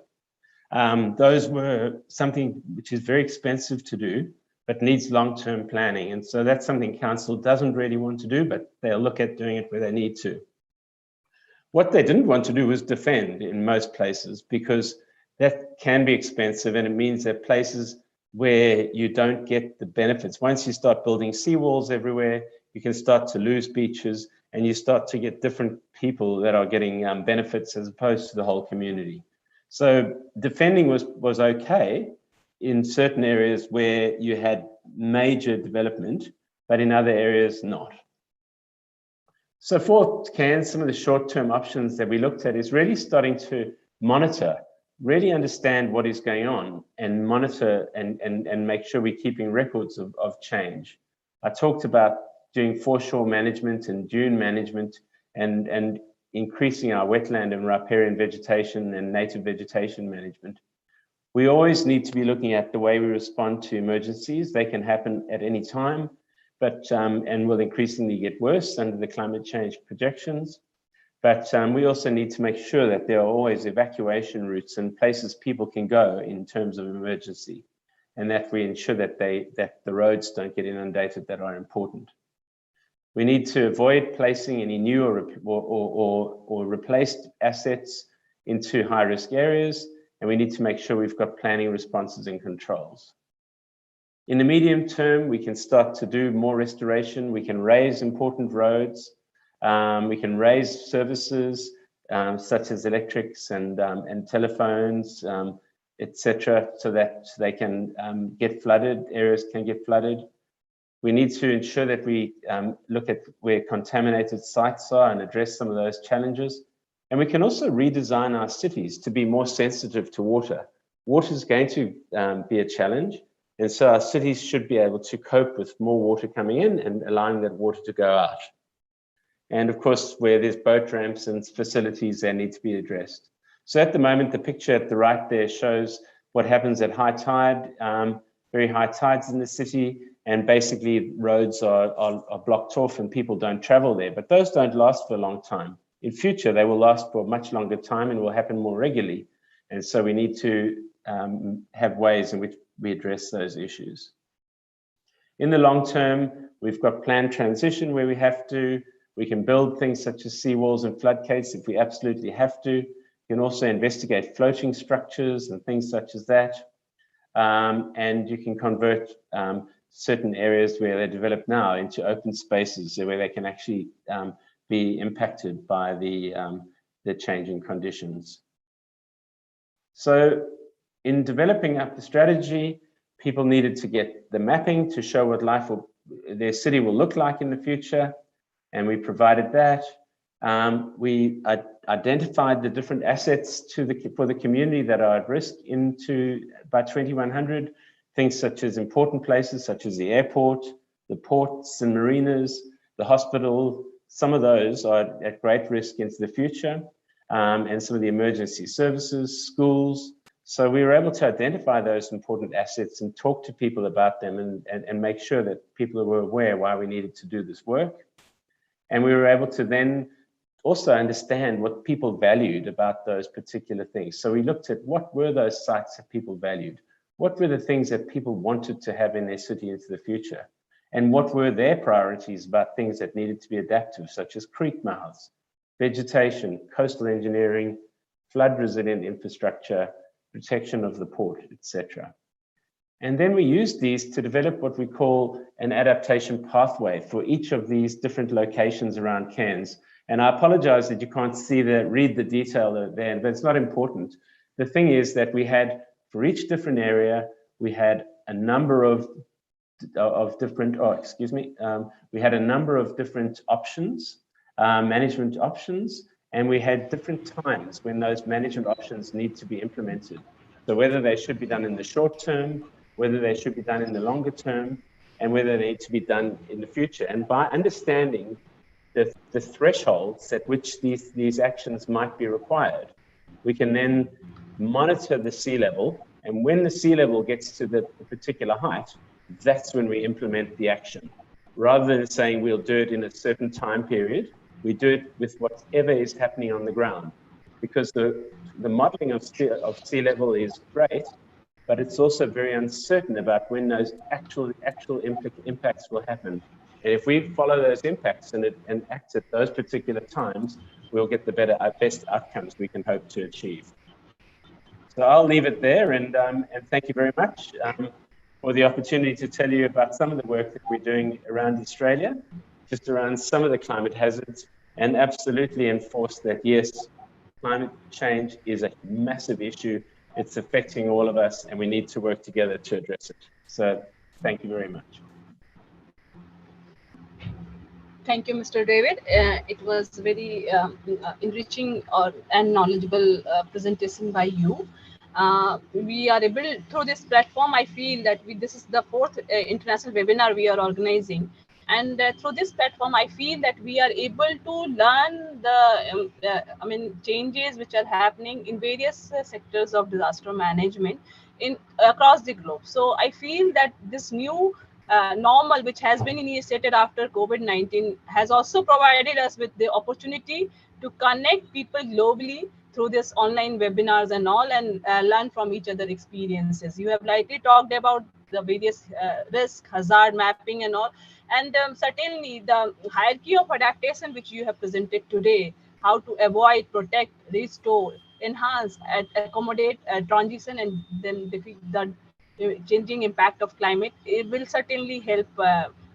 H: Those were something which is very expensive to do, but needs long-term planning. And so that's something council doesn't really want to do, but they'll look at doing it where they need to. What they didn't want to do was defend in most places because that can be expensive and it means that places where you don't get the benefits. Once you start building seawalls everywhere, you can start to lose beaches and you start to get different people that are getting benefits as opposed to the whole community. So defending was okay in certain areas where you had major development, but in other areas not. So for Cairns, some of the short-term options that we looked at is really starting to monitor, really understand what is going on and monitor and make sure we're keeping records of change. I talked about doing foreshore management and dune management and increasing our wetland and riparian vegetation and native vegetation management. We always need to be looking at the way we respond to emergencies. They can happen at any time, but and will increasingly get worse under the climate change projections. But we also need to make sure that there are always evacuation routes and places people can go in terms of emergency, and that we ensure that the roads don't get inundated that are important. We need to avoid placing any new or replaced assets into high-risk areas, and we need to make sure we've got planning responses and controls. In the medium term, we can start to do more restoration. We can raise important roads. We can raise services such as electrics and telephones, etc., so that they can get flooded, areas can get flooded. We need to ensure that we look at where contaminated sites are and address some of those challenges. And we can also redesign our cities to be more sensitive to water. water is going to be a challenge. And so our cities should be able to cope with more water coming in and allowing that water to go out. And of course, where there's boat ramps and facilities, they need to be addressed. So at the moment, the picture at the right there shows what happens at high tide, very high tides in the city, and basically roads are blocked off and people don't travel there. But those don't last for a long time. In future, they will last for a much longer time and will happen more regularly. And so we need to have ways in which we address those issues. In the long term, we've got planned transition where we can build things such as seawalls and floodgates if we absolutely have to. You can also investigate floating structures and things such as that. And you can convert certain areas where they're developed now into open spaces where they can actually be impacted by the changing conditions. So in developing up the strategy, people needed to get the mapping to show what their city will look like in the future, and we provided that. We identified the different assets for the community that are at risk by 2100, things such as important places such as the airport, the ports and marinas, the hospital. Some of those are at great risk into the future, and some of the emergency services, schools. So we were able to identify those important assets and talk to people about them and make sure that people were aware why we needed to do this work. And we were able to then also understand what people valued about those particular things. So we looked at what were those sites that people valued? What were the things that people wanted to have in their city into the future? And what were their priorities about things that needed to be adaptive, such as creek mouths, vegetation, coastal engineering, flood resilient infrastructure, protection of the port, etc. And then we used these to develop what we call an adaptation pathway for each of these different locations around Cairns. And I apologize that you can't read the detail there, but it's not important. The thing is that we had, for each different area, we had a number of different options, management options, and we had different times when those management options need to be implemented. So whether they should be done in the short term, whether they should be done in the longer term, and whether they need to be done in the future. And by understanding the thresholds at which these actions might be required, we can then monitor the sea level. And when the sea level gets to the particular height, that's when we implement the action. Rather than saying we'll do it in a certain time period, we do it with whatever is happening on the ground. Because the modeling of sea level is great, but it's also very uncertain about when those actual impacts will happen. And if we follow those impacts and act at those particular times, we'll get the best outcomes we can hope to achieve. So I'll leave it there, and thank you very much for the opportunity to tell you about some of the work that we're doing around Australia, just around some of the climate hazards, and absolutely enforce that, yes, climate change is a massive issue. It's affecting all of us, and we need to work together to address it. So thank you very much.
G: Thank you, Mr. David. It was very enriching and knowledgeable presentation by you. We are able, through this platform, I feel that this is the fourth international webinar we are organizing. And through this platform, I feel that we are able to learn the changes which are happening in various sectors of disaster management across the globe. So I feel that this new normal, which has been initiated after COVID-19, has also provided us with the opportunity to connect people globally through this online webinars and all, and learn from each other experiences. You have lightly talked about the various risk, hazard mapping and all. And certainly the hierarchy of adaptation which you have presented today, how to avoid, protect, restore, enhance, accommodate, transition, and then defeat the changing impact of climate, it will certainly help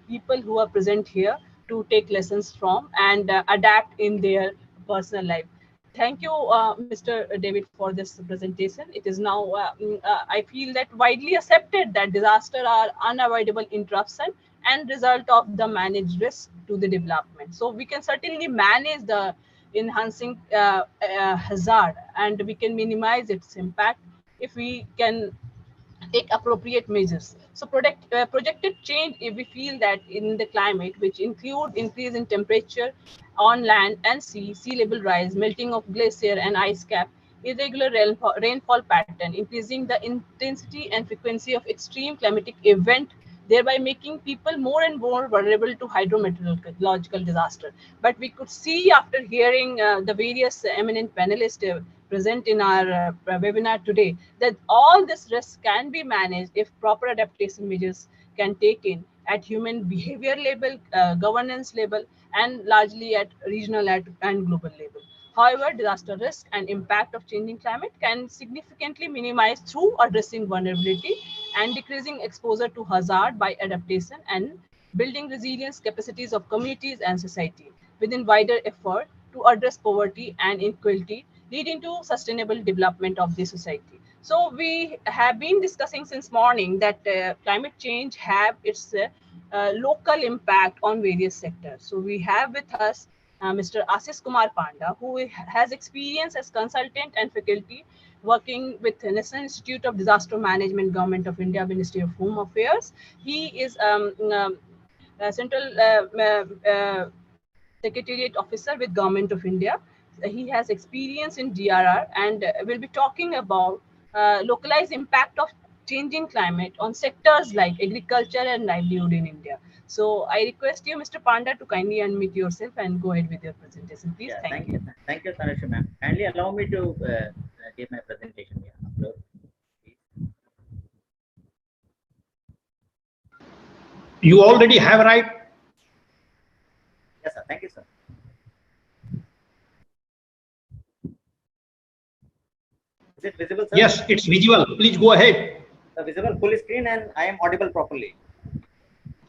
G: people who are present here to take lessons from and adapt in their personal life. Thank you, Mr. David, for this presentation. It is now, I feel that widely accepted that disasters are unavoidable interruption and result of the managed risk to the development. So we can certainly manage the enhancing hazard, and we can minimize its impact if we can take appropriate measures. So projected change, if we feel that in the climate, which include increase in temperature on land and sea level rise, melting of glacier and ice cap, irregular rainfall pattern, increasing the intensity and frequency of extreme climatic event, thereby making people more and more vulnerable to hydrometeorological disaster. But we could see after hearing the various eminent panelists present in our webinar today that all this risk can be managed if proper adaptation measures can take in at human behavior level, governance level, and largely at regional and global level. However, disaster risk and impact of changing climate can significantly minimize through addressing vulnerability and decreasing exposure to hazard by adaptation and building resilience capacities of communities and society within wider effort to address poverty and inequality, leading to sustainable development of the society. So we have been discussing since morning that climate change have its local impact on various sectors. So we have with us Mr. Ashish Kumar Panda, who has experience as consultant and faculty working with the National Institute of Disaster Management, Government of India, Ministry of Home Affairs. He is Central Secretariat Officer with Government of India. He has experience in DRR and will be talking about localized impact of changing climate on sectors like agriculture and livelihood in India. So I request you, Mr. Panda, to kindly unmute yourself and go ahead with your presentation, please.
E: Yeah,
G: thank you.
E: Thank you, Tanushree ma'am. Kindly allow me to give my presentation here. Upload, please.
C: You already have, right?
E: Yes, sir. Thank you, sir. Is it visible, sir?
C: Yes, it's visual. Please go ahead.
E: Visible full screen, and I am audible properly.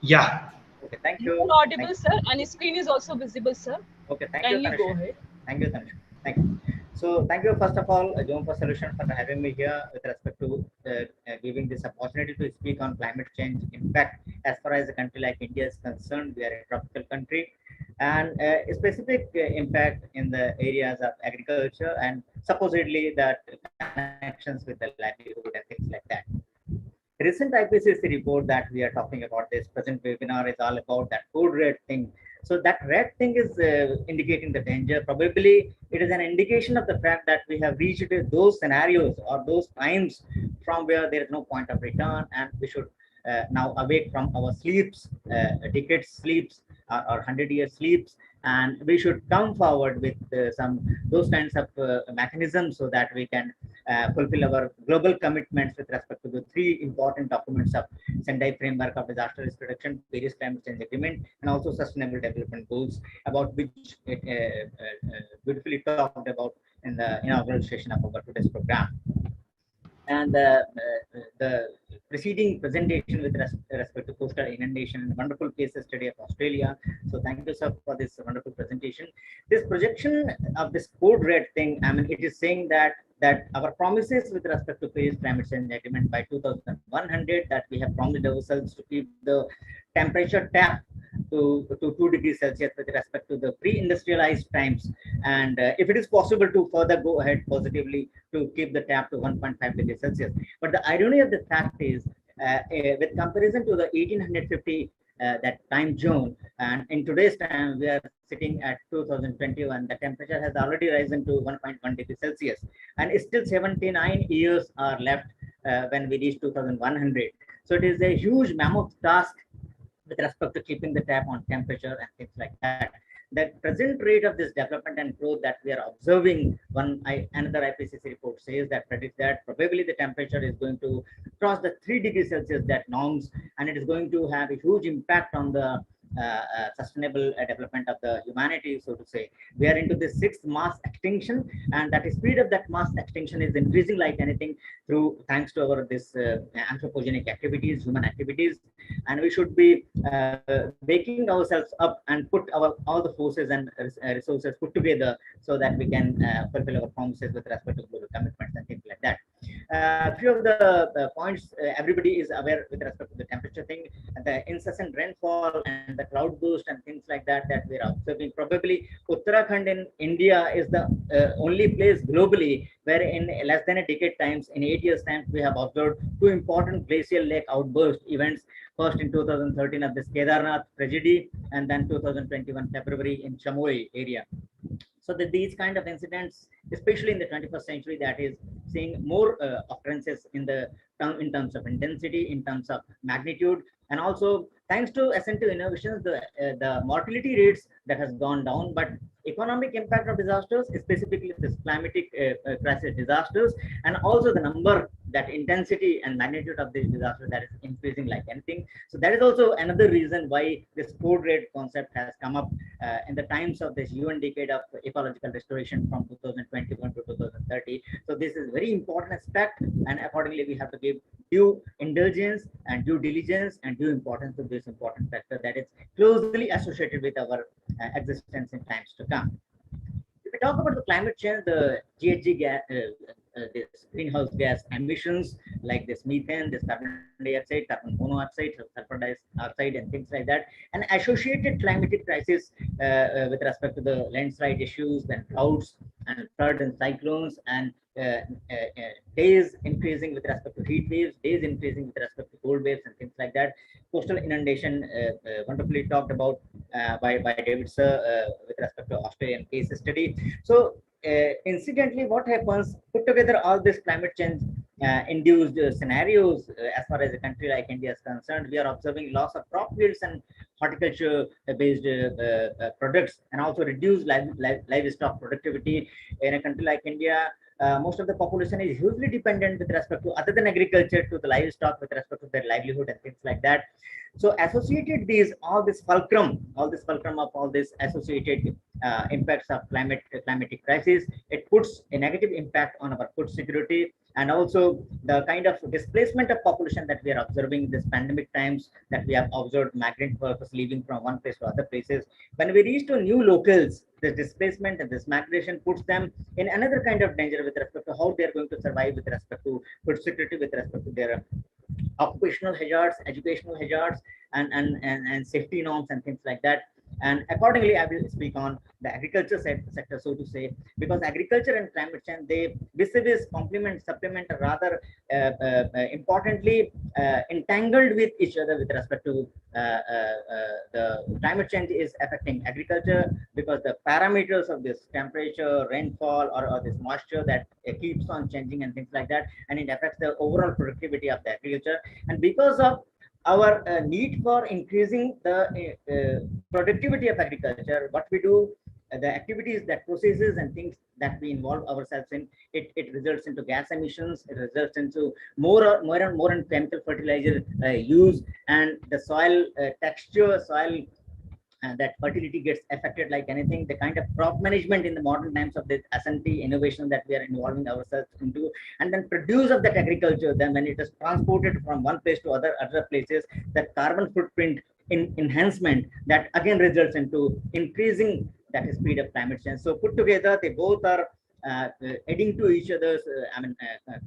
C: Yeah.
E: Okay, thank
G: You
E: you.
G: are audible, sir, and your screen is also visible, sir.
E: Okay, thank
G: Kindly
E: you,
G: go
E: Tanushree.
G: ahead.
E: Thank you, Tanushree. Thank you. So thank you first of all, Jompa Solution, for having me here with respect to giving this opportunity to speak on climate change impact. As far as a country like India is concerned, we are a tropical country, and a specific impact in the areas of agriculture and supposedly that connections with the livelihood and things like that. Recent IPCC report that we are talking about, this present webinar is all about that code red thing. So that red thing is indicating the danger. Probably it is an indication of the fact that we have reached those scenarios or those times from where there is no point of return, and we should now awake from our sleeps, decades sleeps or 100-year sleeps, and we should come forward with some those kinds of mechanisms so that we can fulfill our global commitments with respect to the three important documents of Sendai Framework of Disaster Risk Reduction, Paris Climate Change Agreement, and also Sustainable Development Goals, about which it beautifully talked about in the inaugural session of our today's program. And the preceding presentation with respect to coastal inundation, wonderful case study of Australia. So thank you, sir, for this wonderful presentation. This projection of this code red thing, I mean, it is saying that our promises with respect to Paris Climate Change Agreement by 2100, that we have promised ourselves to keep the temperature tap to 2 degrees Celsius with respect to the pre-industrialized times, and if it is possible to further go ahead positively to keep the tap to 1.5 degrees Celsius. But the irony of the fact is, with comparison to the 1850 that time zone, and in today's time we are sitting at 2021, the temperature has already risen to 1.1 degrees Celsius, and still 79 years are left when we reach 2100. So it is a huge mammoth task with respect to keeping the tap on temperature and things like that. The present rate of this development and growth that we are observing, another IPCC report says that predicts that probably the temperature is going to cross the 3 degrees Celsius that norms, and it is going to have a huge impact on the sustainable development of the humanity, so to say. We are into the 6th mass extinction, and that speed of that mass extinction is increasing like anything through thanks to our this anthropogenic activities, human activities, and we should be waking ourselves up and put all the forces and resources put together so that we can fulfill our promises with respect to global commitments and things like that. Few of the points everybody is aware with respect to the temperature thing, the incessant rainfall and the cloud burst and things like that that we are observing. Probably Uttarakhand in India is the only place globally where in less than a decade times, in 8 years time, we have observed two important glacial lake outburst events. First in 2013 of this Kedarnath tragedy, and then 2021 February in Chamoi area. So that these kind of incidents, especially in the 21st century, that is seeing more occurrences in terms of intensity, in terms of magnitude, and also thanks to essential innovations, the mortality rates that has gone down, but economic impact of disasters, specifically this climatic crisis disasters, and also the number, that intensity and magnitude of this disaster, that is increasing like anything. So that is also another reason why this code red concept has come up in the times of this UN decade of ecological restoration from 2021 to 2030. So this is very important aspect, and accordingly we have to give due indulgence and due diligence and due importance to this important factor that is closely associated with our existence in times to come. If we talk about the climate change, the GHG gas, this greenhouse gas emissions like this methane, this carbon dioxide, carbon monoxide, sulfur dioxide, and things like that, and associated climatic crisis with respect to the landslide issues, then droughts and flood and cyclones, and days increasing with respect to heat waves, days increasing with respect to cold waves, and things like that. Coastal inundation, wonderfully talked about by David Sir with respect to Australian case study. So incidentally, what happens, put together all this climate change induced scenarios, as far as a country like India is concerned, we are observing loss of crop yields and horticulture based products, and also reduced livestock productivity. In a country like India, most of the population is hugely dependent with respect to, other than agriculture, to the livestock with respect to their livelihood and things like that. So associated all this fulcrum of all this associated impacts of climatic crisis, it puts a negative impact on our food security, and also the kind of displacement of population that we are observing this pandemic times, that we have observed migrant workers leaving from one place to other places. When we reach to new locals, this displacement and this migration puts them in another kind of danger with respect to how they are going to survive with respect to food security, with respect to their occupational hazards, educational hazards, and safety norms and things like that. And accordingly, I will speak on the agriculture sector, so to say, because agriculture and climate change, they vis-a-vis complement, supplement, or rather importantly entangled with each other with respect to the climate change is affecting agriculture, because the parameters of this temperature, rainfall, or this moisture that keeps on changing and things like that, and it affects the overall productivity of the agriculture. And because of our need for increasing the productivity of agriculture, what we do, the activities, that processes and things that we involve ourselves in, it results into gas emissions, it results into more and more chemical fertilizer use, and the soil texture, soil that fertility gets affected like anything. The kind of crop management in the modern times of this S&T innovation that we are involving ourselves into, and then produce of that agriculture, then when it is transported from one place to other places, that carbon footprint enhancement, that again results into increasing that speed of climate change. So put together, they both are adding to each other's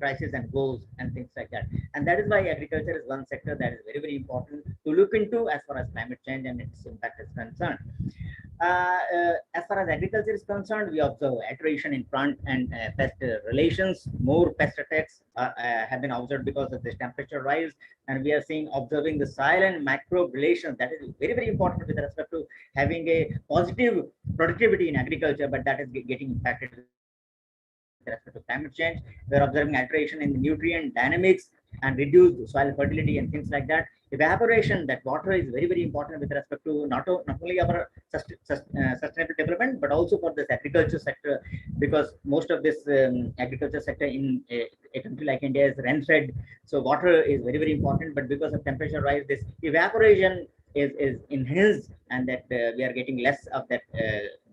E: crisis and goals and things like that. And that is why agriculture is one sector that is very, very important to look into as far as climate change and its impact is concerned. As far as agriculture is concerned, we observe alteration in plant and pest relations. More pest attacks have been observed because of this temperature rise, and we are observing the soil and microbe relations. That is very, very important with respect to having a positive productivity in agriculture, but that is getting impacted with respect to climate change. We are observing alteration in the nutrient dynamics and reduced soil fertility and things like that. Evaporation, that water is very, very important with respect to not only our sustainable development, but also for this agriculture sector, because most of this agriculture sector in a country like India is rain-fed. So water is very, very important, but because of temperature rise, this evaporation is enhanced, and that we are getting less of that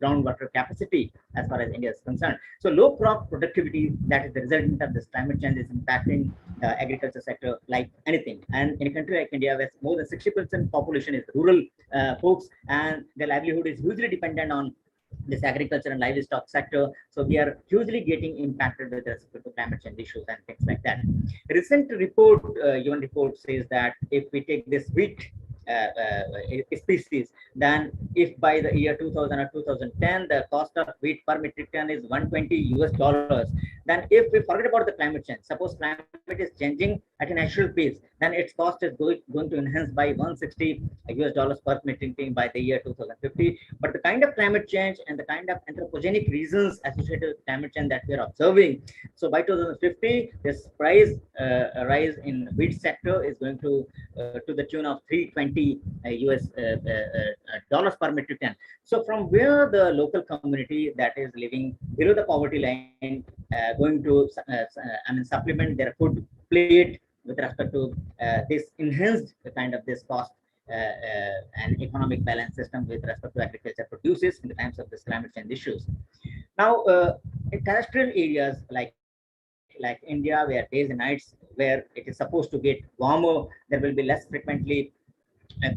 E: groundwater capacity as far as India is concerned. So low crop productivity, that is the resultant of this climate change, is impacting agriculture sector like anything. And in a country like India, where more than 60% population is rural folks, and their livelihood is hugely dependent on this agriculture and livestock sector. So we are hugely getting impacted with respect to climate change issues and things like that. Recent report, UN report says that if we take this wheat species, then if by the year 2000 or 2010 the cost of wheat per metric ton is $120, then if we forget about the climate change, suppose climate is changing at a natural pace, then its cost is going to enhance by $160 per metric ton by the year 2050. But the kind of climate change and the kind of anthropogenic reasons associated with climate change that we are observing, so by 2050 this price rise in wheat sector is going to the tune of $320 dollars per metric ton. So from where the local community that is living below the poverty line going to supplement their food plate with respect to this enhanced kind of this cost and economic balance system with respect to agriculture produces in the times of this climate change issues. Now, in terrestrial areas like India, where days and nights, where it is supposed to get warmer, there will be less frequently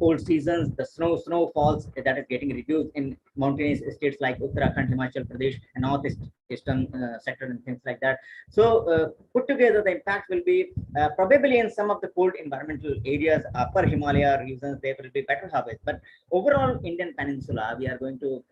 E: cold seasons, the snowfalls that is getting reduced in mountainous states like Uttarakhand, Himachal Pradesh, and northeastern sector and things like that. So put together, the impact will be probably in some of the cold environmental areas, upper Himalaya regions, there will be better harvest. But overall, Indian Peninsula, we are going to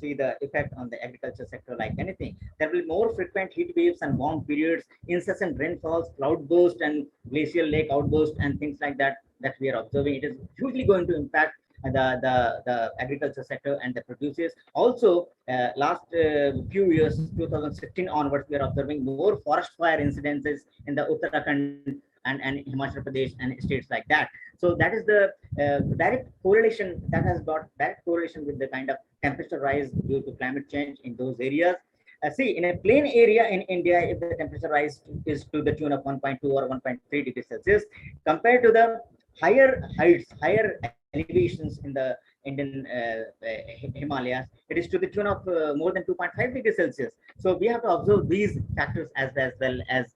E: see the effect on the agriculture sector like anything. There will be more frequent heat waves and warm periods, incessant rainfalls, cloudburst and glacial lake outburst, and things like that we are observing. It is hugely going to impact the agriculture sector and the producers. Also, last few years, 2016 onwards, we are observing more forest fire incidences in the Uttarakhand and Himachal Pradesh and states like that. So that is the direct correlation that has got direct correlation with the kind of temperature rise due to climate change in those areas. See, in a plain area in India, if the temperature rise is to the tune of 1.2 or 1.3 degrees Celsius, compared to the higher heights, higher elevations in the Indian Himalayas, it is to the tune of more than 2.5 degrees Celsius. So we have to observe these factors as well as,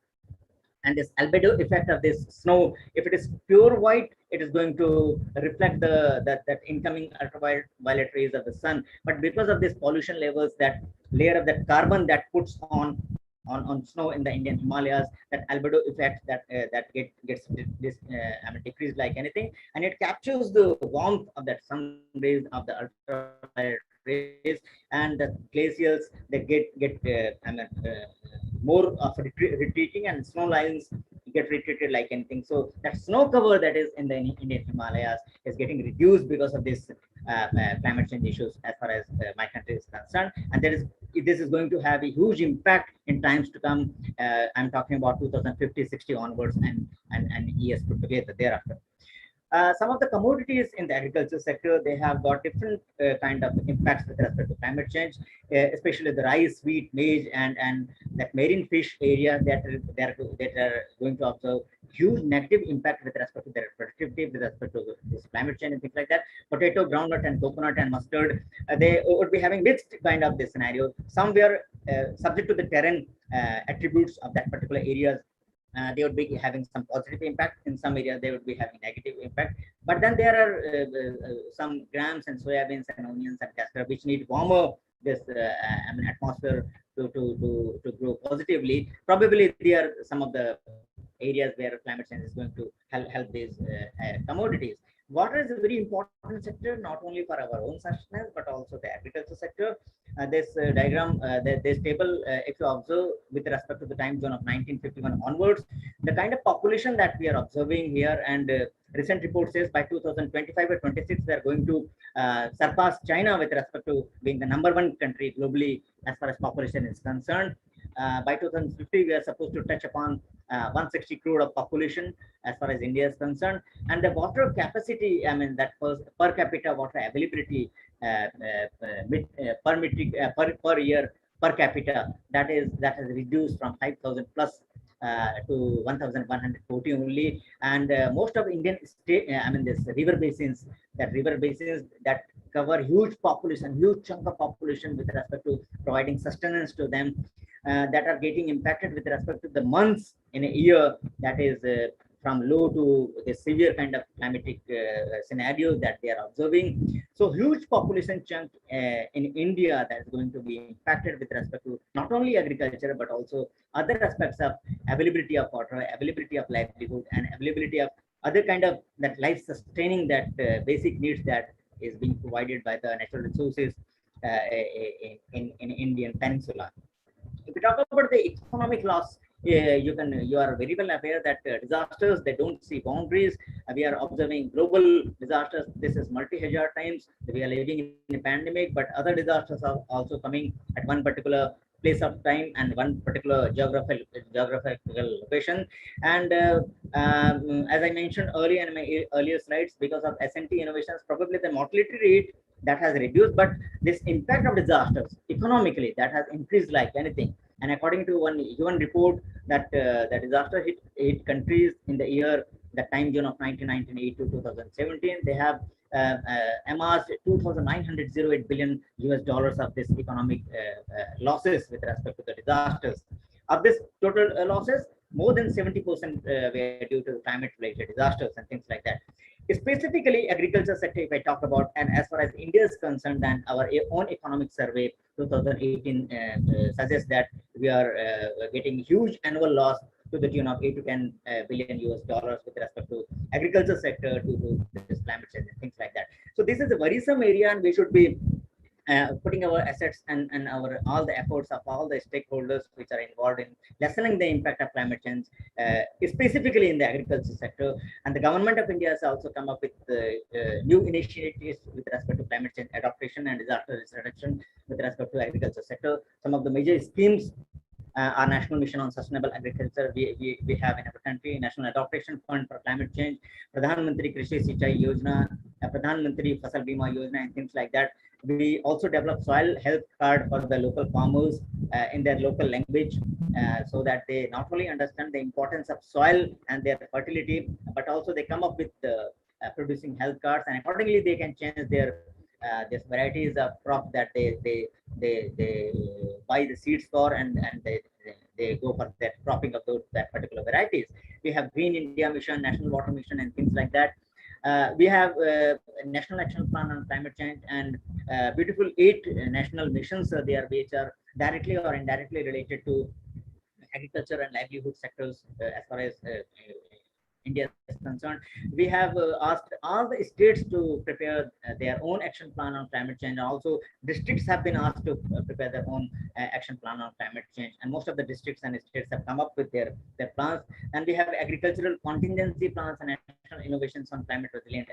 E: and this albedo effect of this snow. If it is pure white, it is going to reflect that incoming ultraviolet rays of the sun. But because of this pollution levels, that layer of that carbon that puts on snow in the Indian Himalayas, that albedo effect that gets decreased like anything, and it captures the warmth of that sun rays of the ultraviolet rays, and the glaciers they get more of retreating, and snow lines get retreated like anything. So that snow cover that is in the Indian Himalayas is getting reduced because of this climate change issues as far as my country is concerned, and this is going to have a huge impact in times to come. I'm talking about 2050, 60 onwards, and years put together thereafter. Some of the commodities in the agriculture sector, they have got different kind of impacts with respect to climate change, especially the rice, wheat, maize, and that marine fish area that are going to observe huge negative impact with respect to their productivity, with respect to this climate change and things like that. Potato, groundnut, and coconut and mustard, they would be having mixed kind of this scenario. Some were subject to the terrain attributes of that particular areas. They would be having some positive impact. In some areas, they would be having negative impact. But then there are some grams and soybeans and onions and castor which need warmer this atmosphere to grow positively. Probably they are some of the areas where climate change is going to help these commodities. Water is a very important sector, not only for our own sustenance, but also the agriculture sector. This diagram, this table, if you observe with respect to the time zone of 1951 onwards, the kind of population that we are observing here, and recent report says by 2025 or 26, we are going to surpass China with respect to being the #1 country globally as far as population is concerned. By 2050, we are supposed to touch upon 160 crore of population as far as India is concerned, and the water capacity, that per capita water availability per year per capita, that has reduced from 5,000 plus to 1,140 only. And most of Indian state, this river basins that cover huge population, huge chunk of population with respect to providing sustenance to them, that are getting impacted with respect to the months in a year, that is from low to the severe kind of climatic scenarios that they are observing. So huge population chunk in India that is going to be impacted with respect to not only agriculture, but also other aspects of availability of water, availability of livelihood, and availability of other kind of that life sustaining that basic needs that is being provided by the natural resources in Indian peninsula. If we talk about the economic loss, you are very well aware that disasters, they don't see boundaries. We are observing global disasters. This is multi-hazard times. We are living in a pandemic, but other disasters are also coming at one particular place of time and one particular geographical location. And as I mentioned earlier in my earlier slides, because of S&T innovations, probably the mortality rate that has reduced, but this impact of disasters economically that has increased like anything. And according to one UN report that the disaster hit countries in the year, the time zone of 1998 to 2017, they have amassed 2,908 billion US dollars of this economic losses with respect to the disasters. Of this total losses, more than 70% were due to climate related disasters and things like that. Specifically agriculture sector, if I talk about, and as far as India is concerned, then our own economic survey 2018 suggests that we are getting huge annual loss to the tune of 8 to 10 billion US dollars with respect to agriculture sector due to this climate change and things like that. So this is a worrisome area, and we should be putting our assets and our all the efforts of all the stakeholders which are involved in lessening the impact of climate change, specifically in the agriculture sector. And the government of India has also come up with new initiatives with respect to climate change adaptation and disaster risk reduction with respect to agriculture sector. Some of the major schemes our National Mission on Sustainable Agriculture, we have in our country, National Adaptation Fund for Climate Change, Pradhan Mantri Krishi Sinchai Yojana, Pradhan Mantri Fasal Bima Yojana, and things like that. We also develop soil health card for the local farmers in their local language, so that they not only understand the importance of soil and their fertility, but also they come up with producing health cards, and accordingly they can change their these varieties of crop that they buy the seeds for, and they go for that cropping of that particular varieties. We have Green India Mission, National Water Mission, and things like that. We have a National Action Plan on Climate Change, and beautiful 8 national missions there, which are directly or indirectly related to agriculture and livelihood sectors as far as India is concerned. We have asked all the states to prepare their own action plan on climate change. Also, districts have been asked to prepare their own action plan on climate change. And most of the districts and states have come up with their plans. And we have agricultural contingency plans and national innovations on climate resilient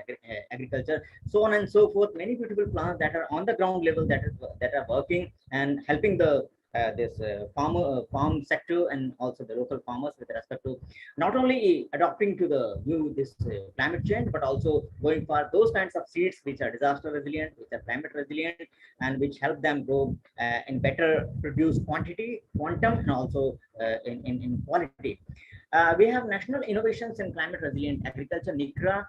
E: agriculture, so on and so forth. Many beautiful plans that are on the ground level that are working and helping the this farm sector and also the local farmers with respect to not only adapting to the new climate change, but also going for those kinds of seeds which are disaster resilient, which are climate resilient, and which help them grow in better produce quantity, quantum, and also in quality. We have national innovations in climate resilient agriculture, NICRA.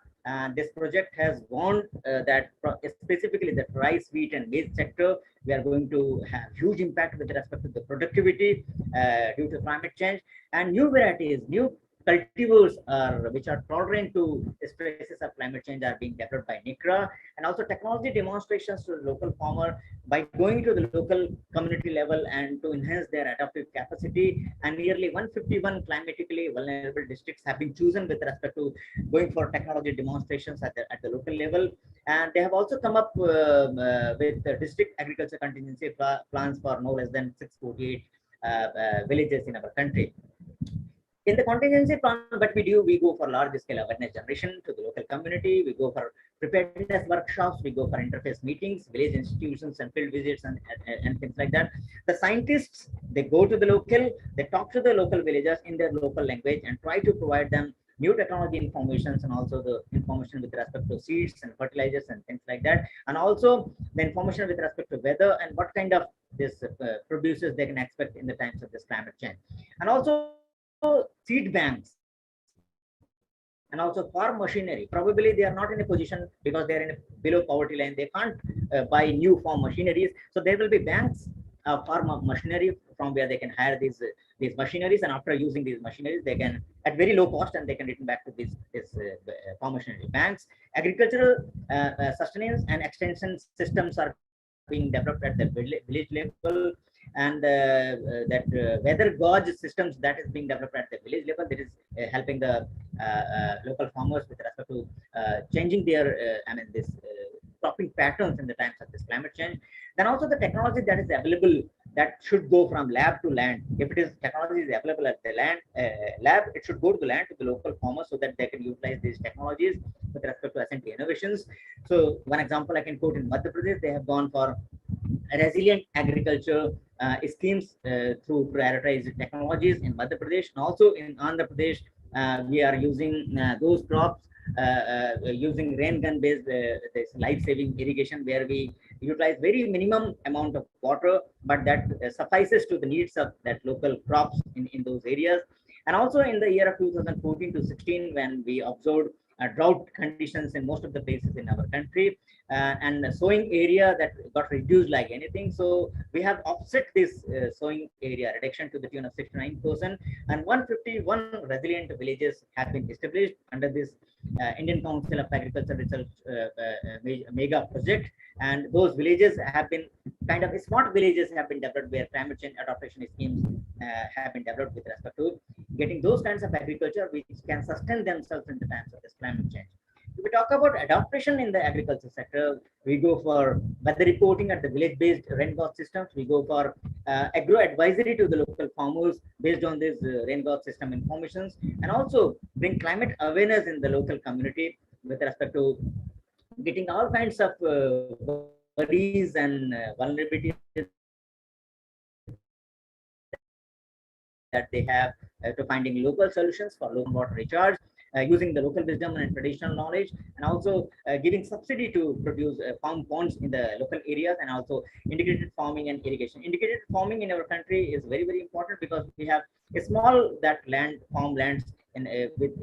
E: This project has warned that specifically the rice, wheat, and maize sector, we are going to have huge impact with respect to the productivity due to climate change, and new varieties, new cultivars which are tolerant to stresses of climate change are being developed by NICRA, and also technology demonstrations to the local farmer by going to the local community level and to enhance their adaptive capacity. And nearly 151 climatically vulnerable districts have been chosen with respect to going for technology demonstrations at the local level. And they have also come up with the district agriculture contingency plans for no less than 648 villages in our country. In the contingency plan, what we do, we go for large scale awareness generation to the local community. We go for preparedness workshops. We go for interface meetings, village institutions, and field visits, and things like that. The scientists, they go to the local, they talk to the local villagers in their local language and try to provide them new technology informations, and also the information with respect to seeds and fertilizers and things like that. And also the information with respect to weather and what kind of this produces they can expect in the times of this climate change. And also seed banks, and also farm machinery. Probably they are not in a position because they are in below poverty line. They can't buy new farm machineries. So there will be banks farm machinery from where they can hire these machineries, and after using these machineries, they can at very low cost, and they can return back to this farm machinery. Banks, agricultural sustenance and extension systems are being developed at the village level, and that weather gauge systems that is being developed at the village level, that is helping the local farmers with respect to changing their this cropping patterns in the times of this climate change. Then also the technology that is available, that should go from lab to land. If it is technology is available at the land lab, it should go to the land, to the local farmers, so that they can utilize these technologies with respect to S&T innovations. So one example I can quote: in Madhya Pradesh, they have gone for resilient agriculture schemes through prioritized technologies in Madhya Pradesh, and also in Andhra Pradesh. We are using those crops using rain gun based this life-saving irrigation, where we utilize very minimum amount of water, but that suffices to the needs of that local crops in those areas. And also in the year of 2014 to 16, when we observed drought conditions in most of the places in our country, and the sowing area that got reduced like anything. So we have offset this sowing area reduction to the tune of 69%, and 151 resilient villages have been established under this Indian Council of Agriculture Research mega project. And those villages have been kind of smart villages have been developed, where climate change adaptation schemes have been developed with respect to getting those kinds of agriculture which can sustain themselves in the times of this climate change. If we talk about adaptation in the agriculture sector, we go for weather reporting at the village-based rain gauge systems. We go for agro advisory to the local farmers based on this rain gauge system informations, and also bring climate awareness in the local community with respect to getting all kinds of worries and vulnerabilities that they have to finding local solutions for low water recharge, using the local wisdom and traditional knowledge, and also giving subsidy to produce farm ponds in the local areas, and also integrated farming and irrigation. Integrated farming in our country is very, very important, because we have a small farmlands in with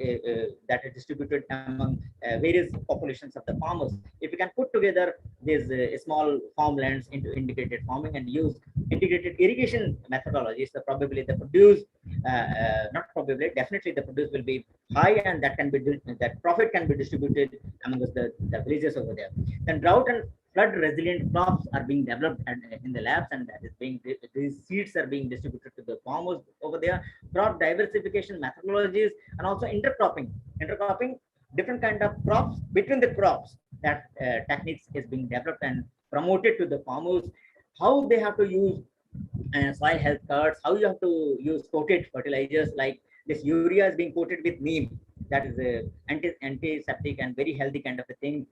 E: that is distributed among various populations of the farmers. If we can put together these small farmlands into integrated farming and use integrated irrigation methodologies, the probably the produce not probably, definitely the produce will be high, and that can be that profit can be distributed among the villages over there. Then drought and flood resilient crops are being developed in the labs, and that is being, these seeds are being distributed to the farmers over there. Crop diversification methodologies, and also intercropping different kind of crops between the crops, that techniques is being developed and promoted to the farmers. How they have to use soil health cards, how you have to use coated fertilizers, like this urea is being coated with neem, that is a antiseptic and very healthy kind of a thing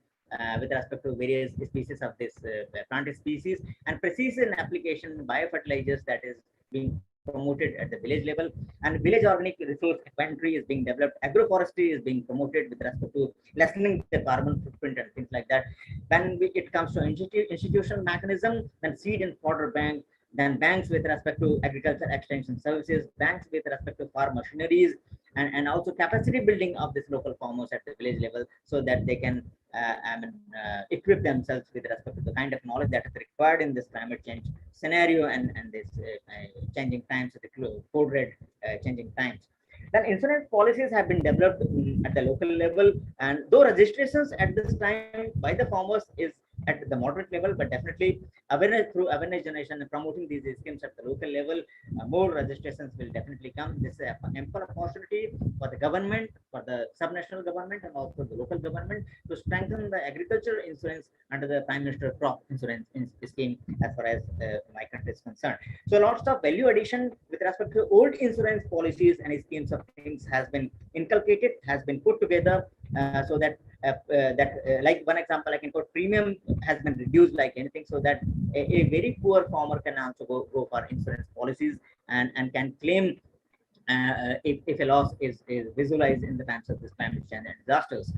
E: with respect to various species of this plant species. And precision application biofertilizers, that is being promoted at the village level. And village organic resource inventory is being developed. Agroforestry is being promoted with respect to lessening the carbon footprint and things like that. When it comes to institutional mechanism, then seed and fodder bank, then banks with respect to agriculture extension services, banks with respect to farm machineries, and also capacity building of this local farmers at the village level, so that they can equip themselves with respect to the kind of knowledge that is required in this climate change scenario, and this changing times, the code red changing times. Then insurance policies have been developed at the local level, and though registrations at this time by the farmers is at the moderate level, but definitely awareness through awareness generation and promoting these schemes at the local level, more registrations will definitely come. This is an ample opportunity for the government, for the subnational government, and also the local government to strengthen the agricultural insurance under the Prime Minister Crop Insurance scheme, as far as my country is concerned. So lots of value addition with respect to old insurance policies and schemes of things has been inculcated, has been put together, so that like one example I can quote, premium has been reduced like anything, so that a very poor farmer can also go for insurance policies and can claim if a loss is visualized in the times of this climate change and disasters.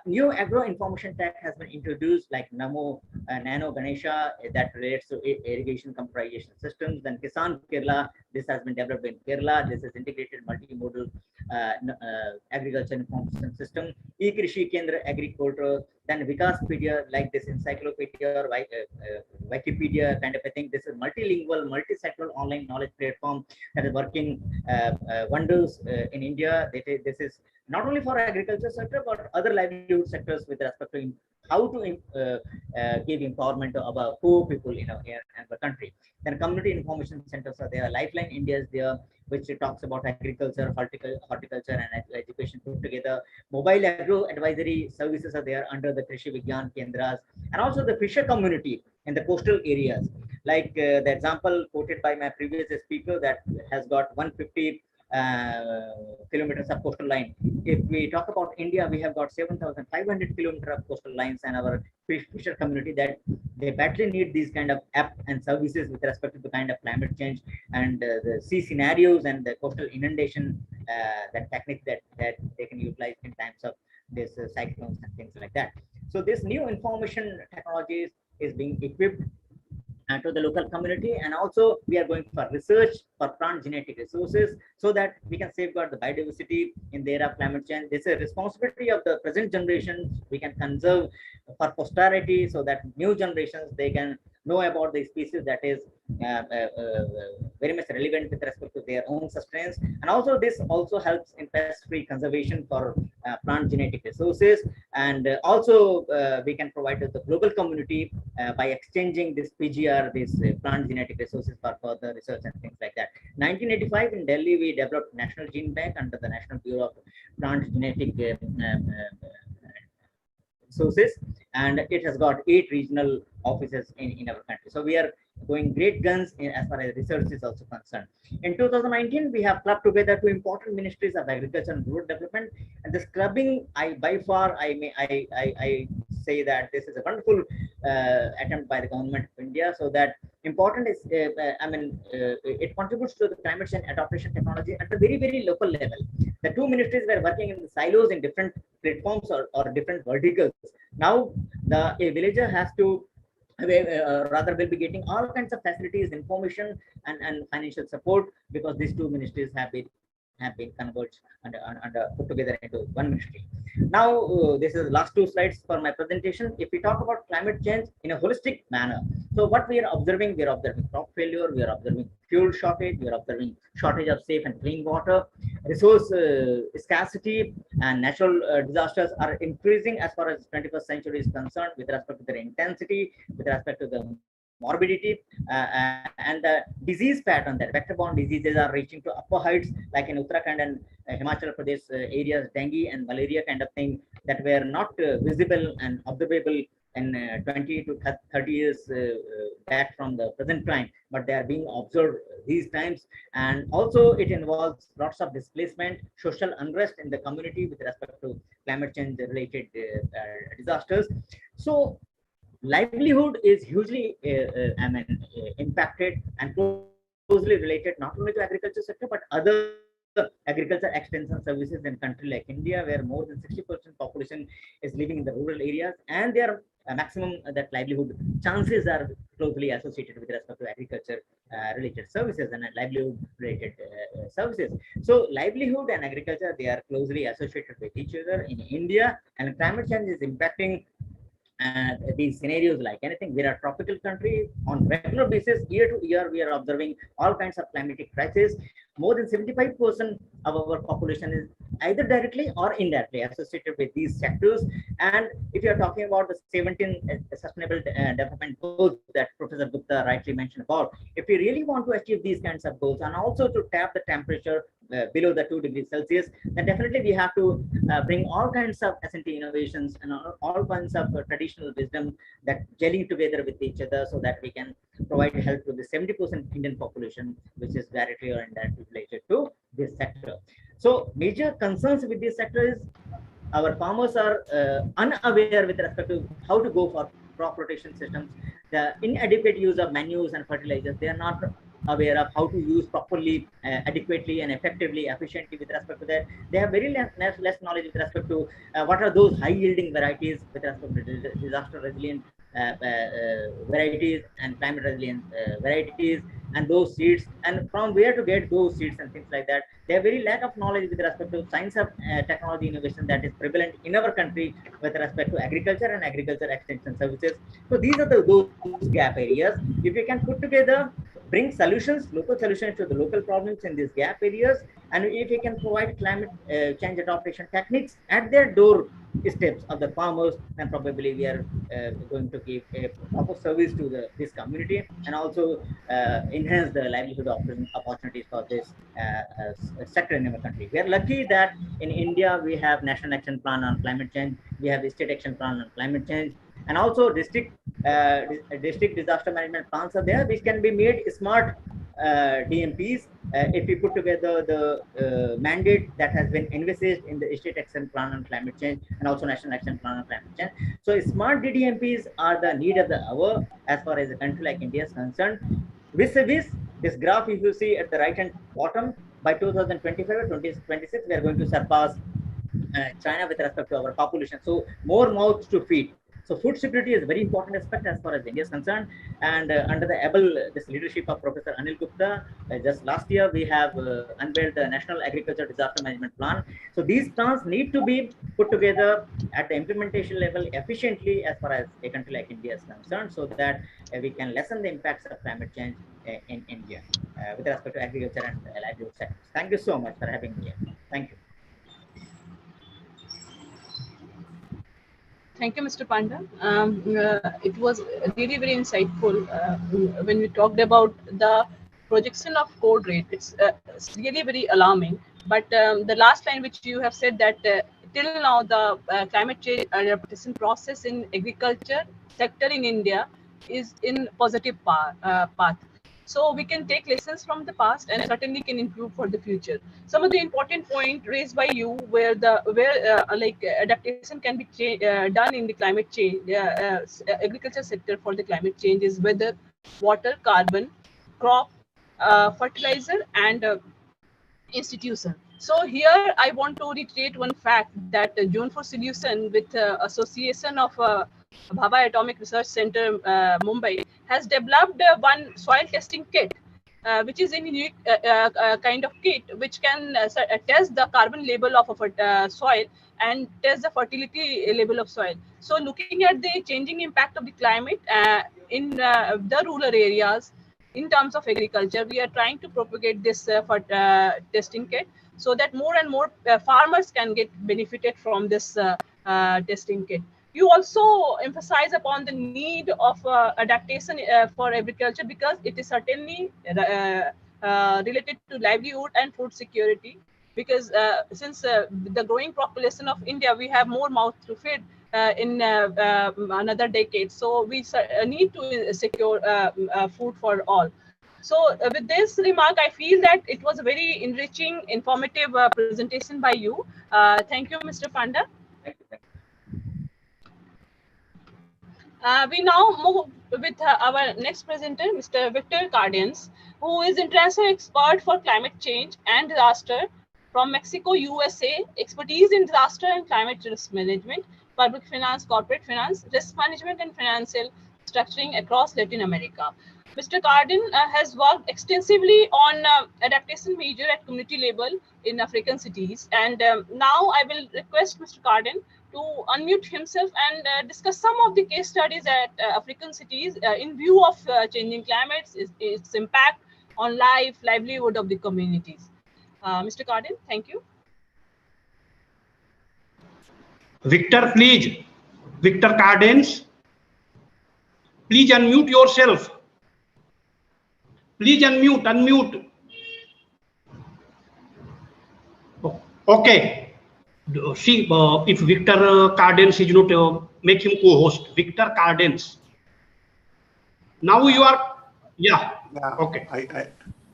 E: New agro information tech has been introduced, like Nano Ganesha, that relates to irrigation computerization systems. Then Kisan Kerala, this has been developed in Kerala. This is integrated multimodal agriculture information system. E-Krishi Kendra Agriculture then Wikaspedia, like this encyclopedia or Wikipedia kind of a thing. This is multilingual, multi-sectoral online knowledge platform that is working wonders in India. This is not only for agriculture sector, but other livelihood sectors with respect to how to give empowerment to our poor people in the country. Then community information centers are there. Lifeline India is there, which talks about agriculture, horticulture, and education put together. Mobile agro advisory services are there under the Krishi Vigyan Kendras, and also the fisher community in the coastal areas. Like the example quoted by my previous speaker that has got 150 kilometers of coastal line. If we talk about India, we have got 7,500 kilometers of coastal lines, and our fisher community that they badly need these kind of app and services with respect to the kind of climate change and the sea scenarios and the coastal inundation, that technique that they can utilize in times of this cyclones and things like that. So this new information technologies is being equipped to the local community, and also we are going for research for plant genetic resources so that we can safeguard the biodiversity in the era of climate change. This is a responsibility of the present generation. We can conserve for posterity so that new generations, they can know about the species that is very much relevant with respect to their own sustenance. And also this also helps in pest-free conservation for plant genetic resources. And also we can provide to the global community by exchanging this PGR, this plant genetic resources for further research and things like that. 1985 in Delhi, we developed National Gene Bank under the National Bureau of Plant Genetic Resources, and it has got 8 regional offices in our country. So we are going great guns as far as research is also concerned. In 2019, we have clubbed together 2 important ministries of agriculture and rural development. And this clubbing, I say that this is a wonderful attempt by the government of India. So that important is, it contributes to the climate change adaptation technology at a very, very local level. The 2 ministries were working in the silos in different platforms or different verticals. Now, a villager has to rather will be getting all kinds of facilities, information, and financial support, because these 2 ministries have been converged and put together into one ministry. Now, this is the last 2 slides for my presentation. If we talk about climate change in a holistic manner, so what we are observing crop failure, we are observing fuel shortage, we are observing shortage of safe and clean water, resource scarcity, and natural disasters are increasing as far as 21st century is concerned with respect to their intensity, with respect to the morbidity, and the disease pattern, that vector-borne diseases are reaching to upper heights, like in Uttarakhand and Himachal Pradesh areas, dengue and malaria kind of thing that were not visible and observable in 20 to 30 years back from the present time, but they are being observed these times. And also it involves lots of displacement, social unrest in the community with respect to climate change related disasters. So livelihood is hugely impacted and closely related not only to agriculture sector but other agriculture extension services in a country like India, where more than 60% population is living in the rural areas, and their maximum that livelihood chances are closely associated with respect to agriculture related services and livelihood related services. So livelihood and agriculture, they are closely associated with each other in India, and climate change is impacting these scenarios like anything. We are a tropical country. On regular basis, year to year, we are observing all kinds of climatic crises. More than 75% of our population is either directly or indirectly associated with these sectors. And if you are talking about the 17 sustainable development goals that Professor Gupta rightly mentioned about, if we really want to achieve these kinds of goals and also to tap the temperature below the 2 degrees Celsius, then definitely we have to bring all kinds of S&T innovations and all kinds of traditional wisdom that gelling together with each other, so that we can provide help to the 70% Indian population, which is directly or indirectly related to this sector. So major concerns with this sector is our farmers are unaware with respect to how to go for crop rotation systems, the inadequate use of manures and fertilizers. They are not aware of how to use properly, adequately and effectively, efficiently with respect to that. They have very less knowledge with respect to what are those high yielding varieties with respect to disaster resilient varieties and climate resilient varieties and those seeds, and from where to get those seeds and things like that. They have very lack of knowledge with respect to science of technology innovation that is prevalent in our country with respect to agriculture and agriculture extension services. So these are those gap areas. If we can put together, bring solutions, local solutions to the local problems in these gap areas, and if we can provide climate change adaptation techniques at their door steps of the farmers, then probably we are going to give a proper service to this community, and also enhance the livelihood opportunities for this sector in our country. We are lucky that in India we have National Action Plan on Climate Change, we have the State Action Plan on Climate Change, and also district disaster management plans are there, which can be made smart DMPs if we put together the mandate that has been envisaged in the State Action Plan on Climate Change and also National Action Plan on Climate Change. So smart DDMPs are the need of the hour as far as a country like India is concerned. Vis-a-vis this graph, if you see at the right hand bottom, by 2025 or 2026, we are going to surpass China with respect to our population. So more mouths to feed. So food security is a very important aspect as far as India is concerned. And under the able this leadership of Professor Anil Gupta, just last year we have unveiled the National Agriculture Disaster Management Plan. So these plans need to be put together at the implementation level efficiently as far as a country like India is concerned, so that we can lessen the impacts of climate change in India with respect to agriculture and livelihood sectors. Thank you so much for having me here. Thank you.
G: Thank you, Mr. Panda. It was really very insightful when we talked about the projection of code rate. It's really very alarming. But the last line which you have said that till now the climate change adaptation process in agriculture sector in India is in positive path. So we can take lessons from the past and certainly can improve for the future. Some of the important point raised by you where adaptation can be done in the climate change agriculture sector for the climate change is weather, water, carbon, crop, fertilizer, and institution. So here I want to reiterate one fact that Zone for Solution with association of Bhabha Atomic Research Center, Mumbai, has developed one soil testing kit, which is a unique kind of kit which can test the carbon level of a soil and test the fertility level of soil. So looking at the changing impact of the climate in the rural areas, in terms of agriculture, we are trying to propagate this testing kit so that more and more farmers can get benefited from this testing kit. You also emphasize upon the need of adaptation for agriculture because it is certainly related to livelihood and food security. Because since the growing population of India, we have more mouth to feed in another decade. So we need to secure food for all. So with this remark, I feel that it was a very enriching, informative presentation by you. Thank you, Mr. Panda.
E: Thank you.
G: We now move with our next presenter, Mr. Victor Cairns, who is international expert for climate change and disaster from Mexico, USA, expertise in disaster and climate risk management, public finance, corporate finance, risk management, and financial structuring across Latin America. Mr. Cairns has worked extensively on adaptation measure at community level in African cities. And now I will request Mr. Cairns to unmute himself and discuss some of the case studies at African cities in view of changing climates, its impact on livelihood of the communities. Mr. Cairns, thank you.
C: Victor, please. Victor Cairns, please unmute yourself. Please unmute. Okay. See, if Victor Cairns is not, make him co-host. Victor Cairns. Now you are, yeah. Okay.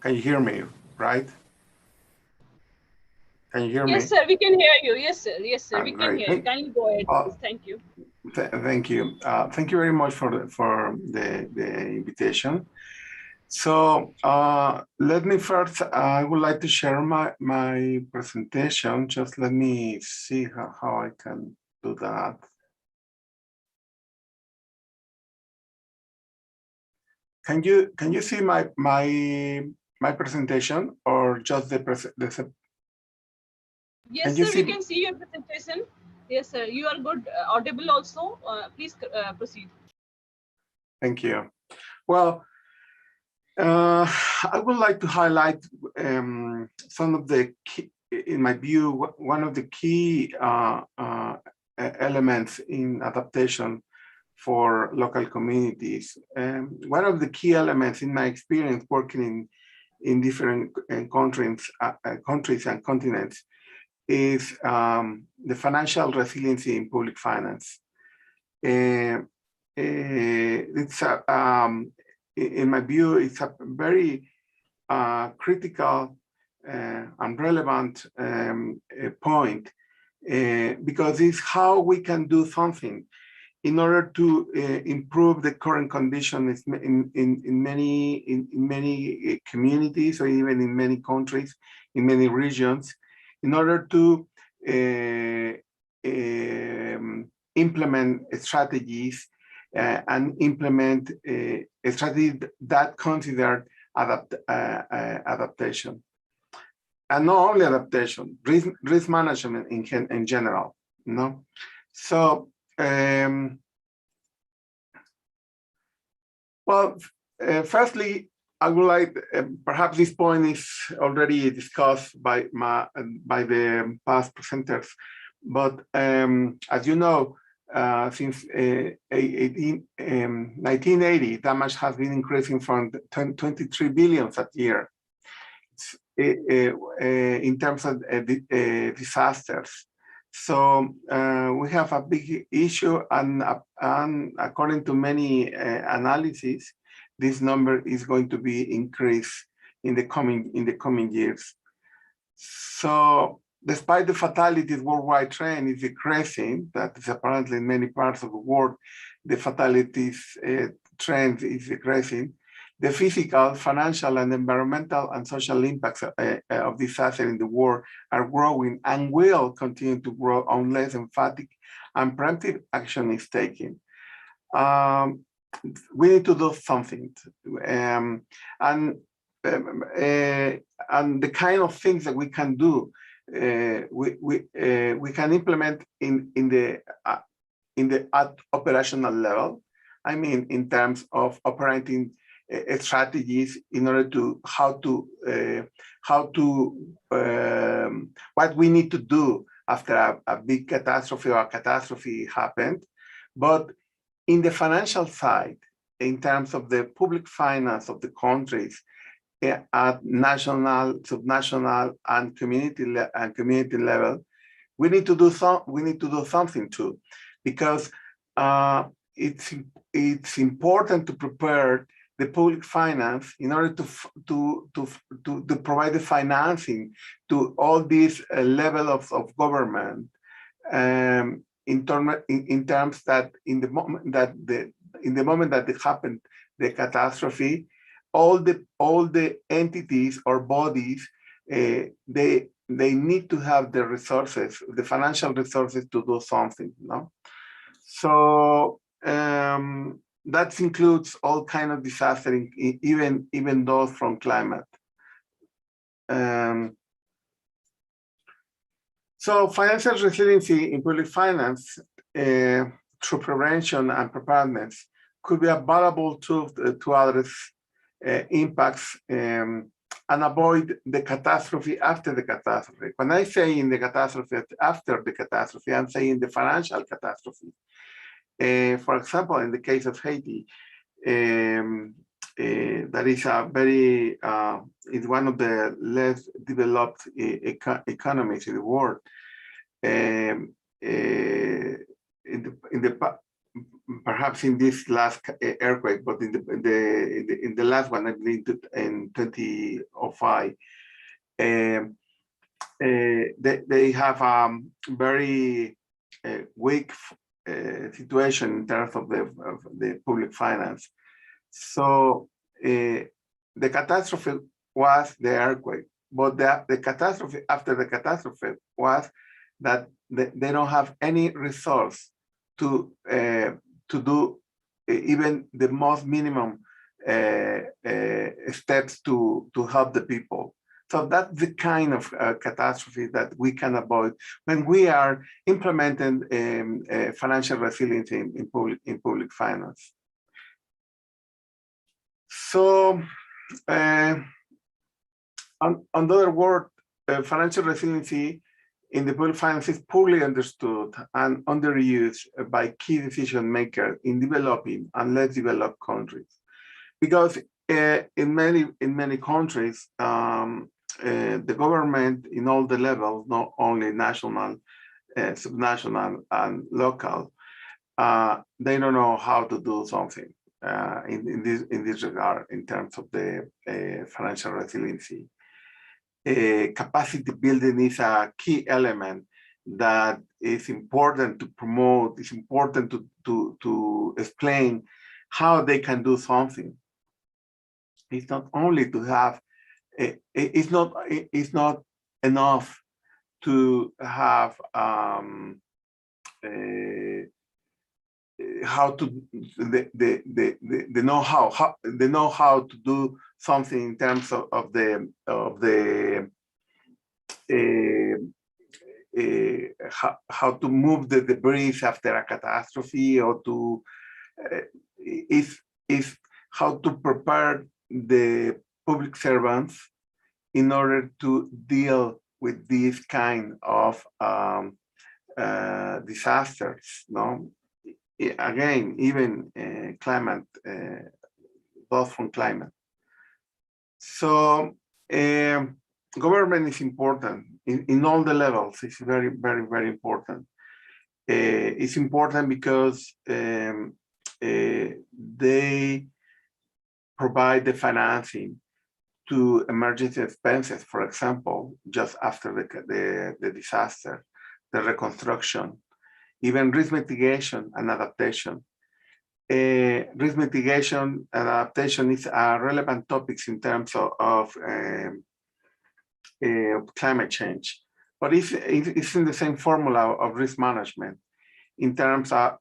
D: Can you hear me, right? Can you hear me?
G: Yes, sir, we can hear you. Yes, sir. Yes, sir, we can hear you. Can you go ahead, please? Thank you.
D: Thank you. Thank you very much for the invitation. So let me first, I would like to share my presentation. Just let me see how I can do that. can you see my presentation or just the
G: Yes, sir, we can see your presentation. Yes, sir, you are good, audible also. Please proceed.
D: Thank you. Well, I would like to highlight some of the key, in my view, one of the key elements in adaptation for local communities. One of the key elements in my experience working in different countries and continents is the financial resiliency in public finance. It's in my view, it's a very critical and relevant point because it's how we can do something in order to improve the current conditions in many communities or even in many countries, in many regions, in order to implement strategies and implement a strategy that considered adaptation. And not only adaptation, risk management in general, you know? So, firstly, I would like, perhaps this point is already discussed by the past presenters, but as you know, since 1980, damage has been increasing from 23 billion a year in terms of disasters. So we have a big issue, and according to many analyses, this number is going to be increased in the coming years. So despite the fatalities worldwide trend is decreasing, that is apparently in many parts of the world, the fatalities trend is decreasing, the physical, financial, and environmental and social impacts of disaster in the world are growing and will continue to grow unless emphatic and preemptive action is taken. We need to do something, and the kind of things that we can do, we can implement in the operational level. I mean, in terms of operating strategies in order to what we need to do after a big catastrophe or a catastrophe happened, but in the financial side, in terms of the public finance of the countries at national, subnational, and community level, we need to do something too, because it's important to prepare the public finance in order to provide the financing to all these level of government, in terms that in the moment that it happened, the catastrophe, all the entities or bodies, they need to have the resources, the financial resources to do something, no? So that includes all kind of disaster, even those from climate. So financial resiliency in public finance through prevention and preparedness could be a valuable tool to address impacts and avoid the catastrophe after the catastrophe. When I say in the catastrophe after the catastrophe, I'm saying the financial catastrophe. For example, in the case of Haiti, that is a very, it's one of the less developed economies in the world. Perhaps in this last earthquake, but in the last one, I believe in 2005, they have a very weak situation in terms of the public finance. So the catastrophe was the earthquake, but the catastrophe after the catastrophe was that they don't have any resource to do even the most minimum steps to help the people. So that's the kind of catastrophe that we can avoid when we are implementing financial resilience in public finance. So, on other word, financial resiliency in the public finance is poorly understood and underused by key decision makers in developing and less developed countries, because in many countries, the government in all the levels, not only national, subnational, and local, they don't know how to do something in this regard in terms of the financial resiliency. Capacity building is a key element that is important to promote. It's important to explain how they can do something. It's not only to have. It's not enough to have how to the know-how to do something in terms of how to move the debris after a catastrophe, or to is how to prepare the public servants in order to deal with this kind of disasters. No, again, even climate, both from climate. So government is important in all the levels. It's very, very, very important. It's important because they provide the financing to emergency expenses, for example, just after the disaster, the reconstruction, even risk mitigation and adaptation. Risk mitigation and adaptation is relevant topics in terms of climate change, but it's in the same formula of risk management in terms of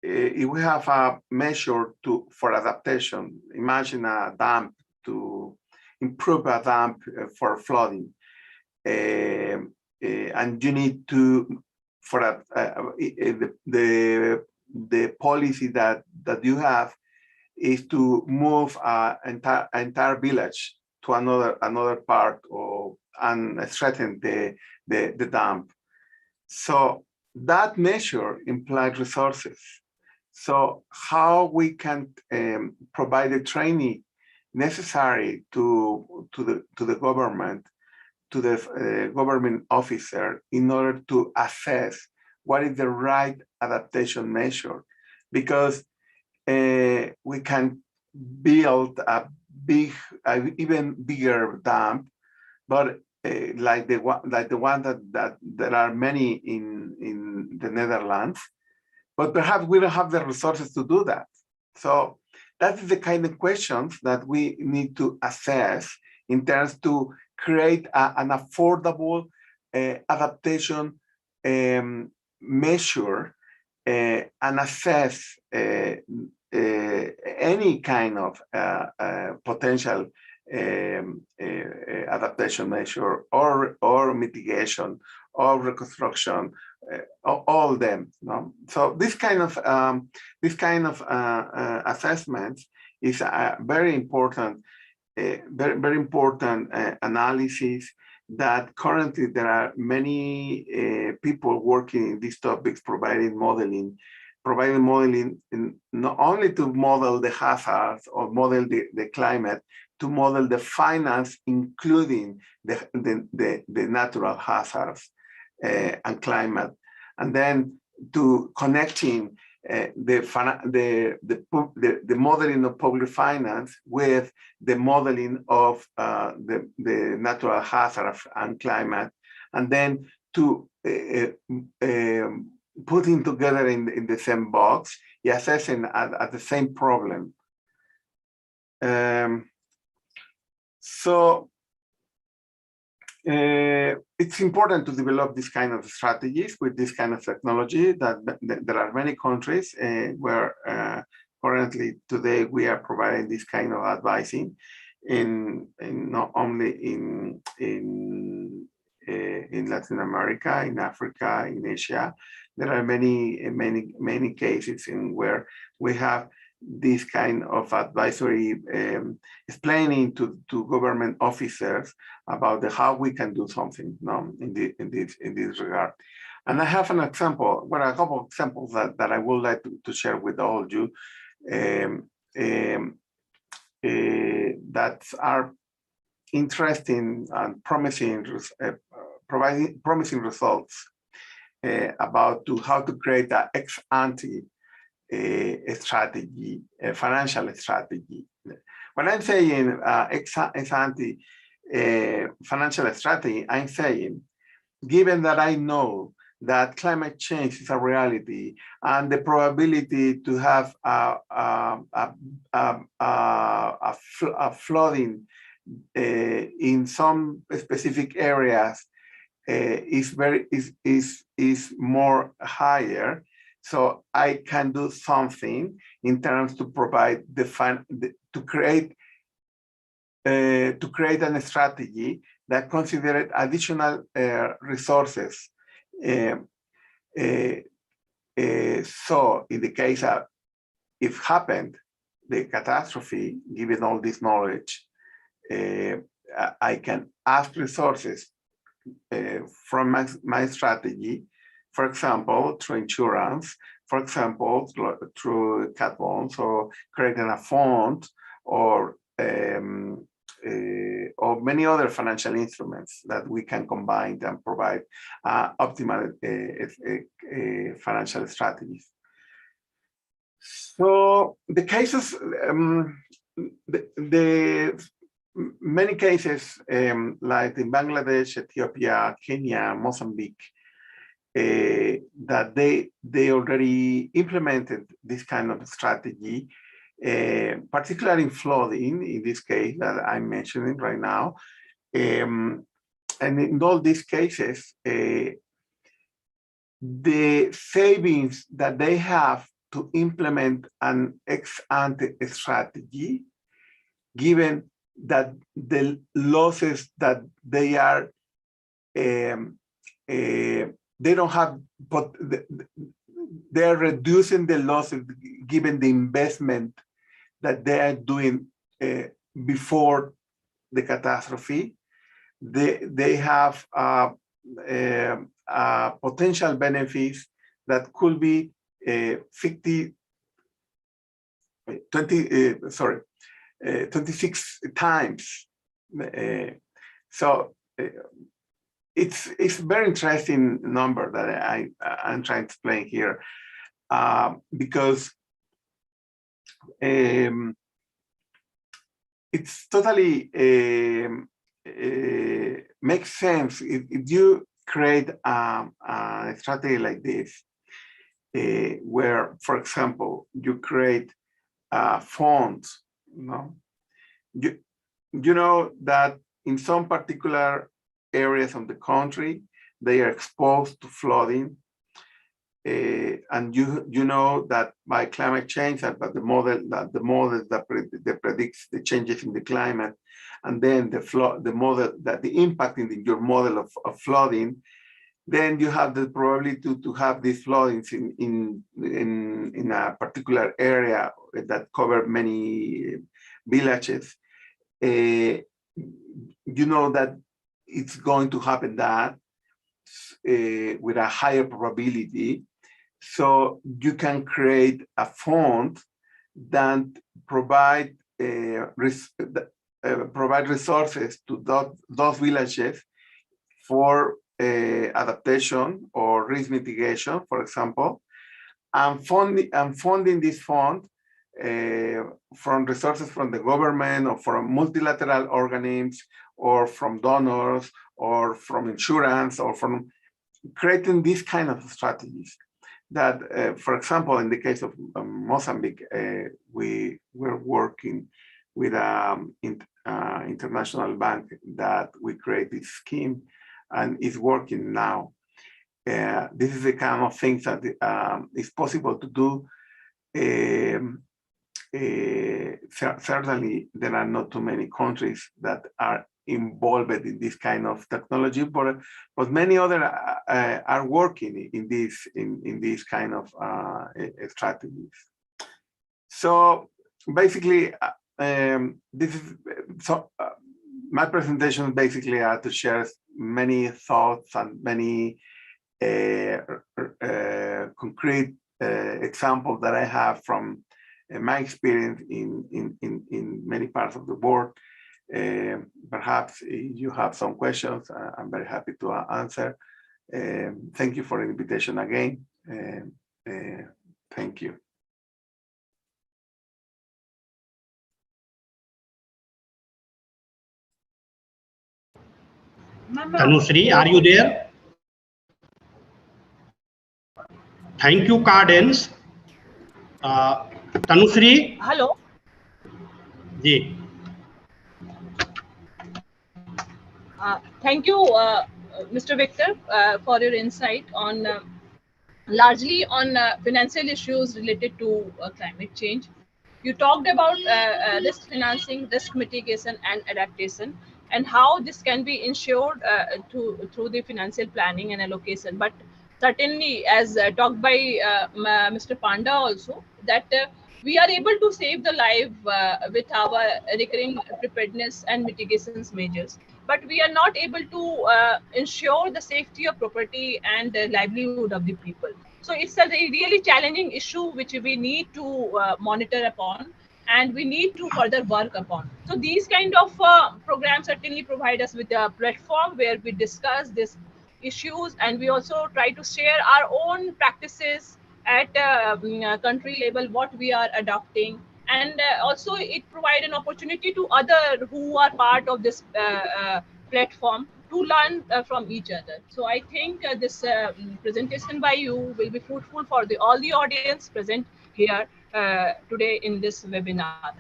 D: if we have a measure for adaptation. Imagine a dam, to improve a dam for flooding, and you need to, for the policy that you have is to move an entire village to another part, and strengthen the dam. So that measure implies resources. So how we can provide the training necessary to the government, to the government officer, in order to assess what is the right adaptation measure, because we can build a even bigger dam, but like the one that there are many in the Netherlands, but perhaps we don't have the resources to do that. So that is the kind of questions that we need to assess in terms to create an affordable adaptation measure, and assess any kind of potential adaptation measure or mitigation or reconstruction, all them. No? So this kind of assessment is a very important, very important analysis that currently there are many people working in these topics, providing modeling in not only to model the hazards or model the climate, to model the finance, including the natural hazards and climate, and then to connecting the modeling of public finance with the modeling of the natural hazards and climate, and then to putting together in the same box, assessing at the same problem. So it's important to develop this kind of strategies with this kind of technology. That there are many countries where currently today we are providing this kind of advising in not only in Latin America, in Africa, in Asia. There are many cases in where we have this kind of advisory explaining to government officers about how we can do something in this regard. And I have an example, well, a couple of examples that I would like to share with all of you that are interesting and promising, providing promising results about how to create an ex-ante strategy, a financial strategy. When I'm saying ex-ante financial strategy, I'm saying, given that I know that climate change is a reality and the probability to have a flooding in some specific areas is more higher, so I can do something in terms to provide to create a strategy that considered additional resources. So in the case of if happened the catastrophe, given all this knowledge, I can ask resources from my strategy, for example, through insurance, for example, through cat bonds, or creating a fund, or many other financial instruments that we can combine and provide optimal financial strategies. So the cases, many cases like in Bangladesh, Ethiopia, Kenya, Mozambique, that they already implemented this kind of strategy, particularly in flooding, in this case that I'm mentioning right now. And in all these cases, the savings that they have to implement an ex-ante strategy, given that the losses that they are, they don't have, but they're reducing the losses given the investment that they are doing before the catastrophe. They have potential benefits that could be 26 times. So it's very interesting number that I'm trying to explain here, because it's totally makes sense if you create a strategy like this, where, for example, you create funds. You know that in some particular areas of the country, they are exposed to flooding, and you know that by climate change, but the model that predicts the changes in the climate, and then the model that the impact in your model of flooding, then you have the probability to have these floodings in a particular area that cover many villages. You know that it's going to happen that with a higher probability. So you can create a fund that provide resources to those villages for adaptation or risk mitigation, for example, and funding this fund from resources from the government or from multilateral organisms or from donors or from insurance or from creating these kind of strategies that, for example, in the case of Mozambique, we were working with an international bank that we created this scheme and is working now. This is the kind of things that is possible to do certainly there are not too many countries that are involved in this kind of technology, but many other are working in this kind of strategies. So basically, this is my presentation basically are to share many thoughts and many concrete examples that I have from my experience in many parts of the world. Perhaps you have some questions, I'm very happy to answer. Thank you for the invitation again. Thank you.
C: Tanushree, are you there? Thank you, Cairns. Tanushree?
G: Hello.
C: Ji.
G: Thank you, Mr. Victor, for your insight on largely on financial issues related to climate change. You talked about risk financing, risk mitigation, and adaptation, and how this can be ensured through the financial planning and allocation. But certainly, as talked by Mr. Panda also, that we are able to save the life with our recurring preparedness and mitigations measures, but we are not able to ensure the safety of property and the livelihood of the people. So it's a really challenging issue which we need to monitor upon, and we need to further work upon. So these kind of programs certainly provide us with a platform where we discuss these issues, and we also try to share our own practices at country level, what we are adopting. And also it provide an opportunity to other who are part of this platform to learn from each other. So I think this presentation by you will be fruitful for all the audience present here today in this webinar.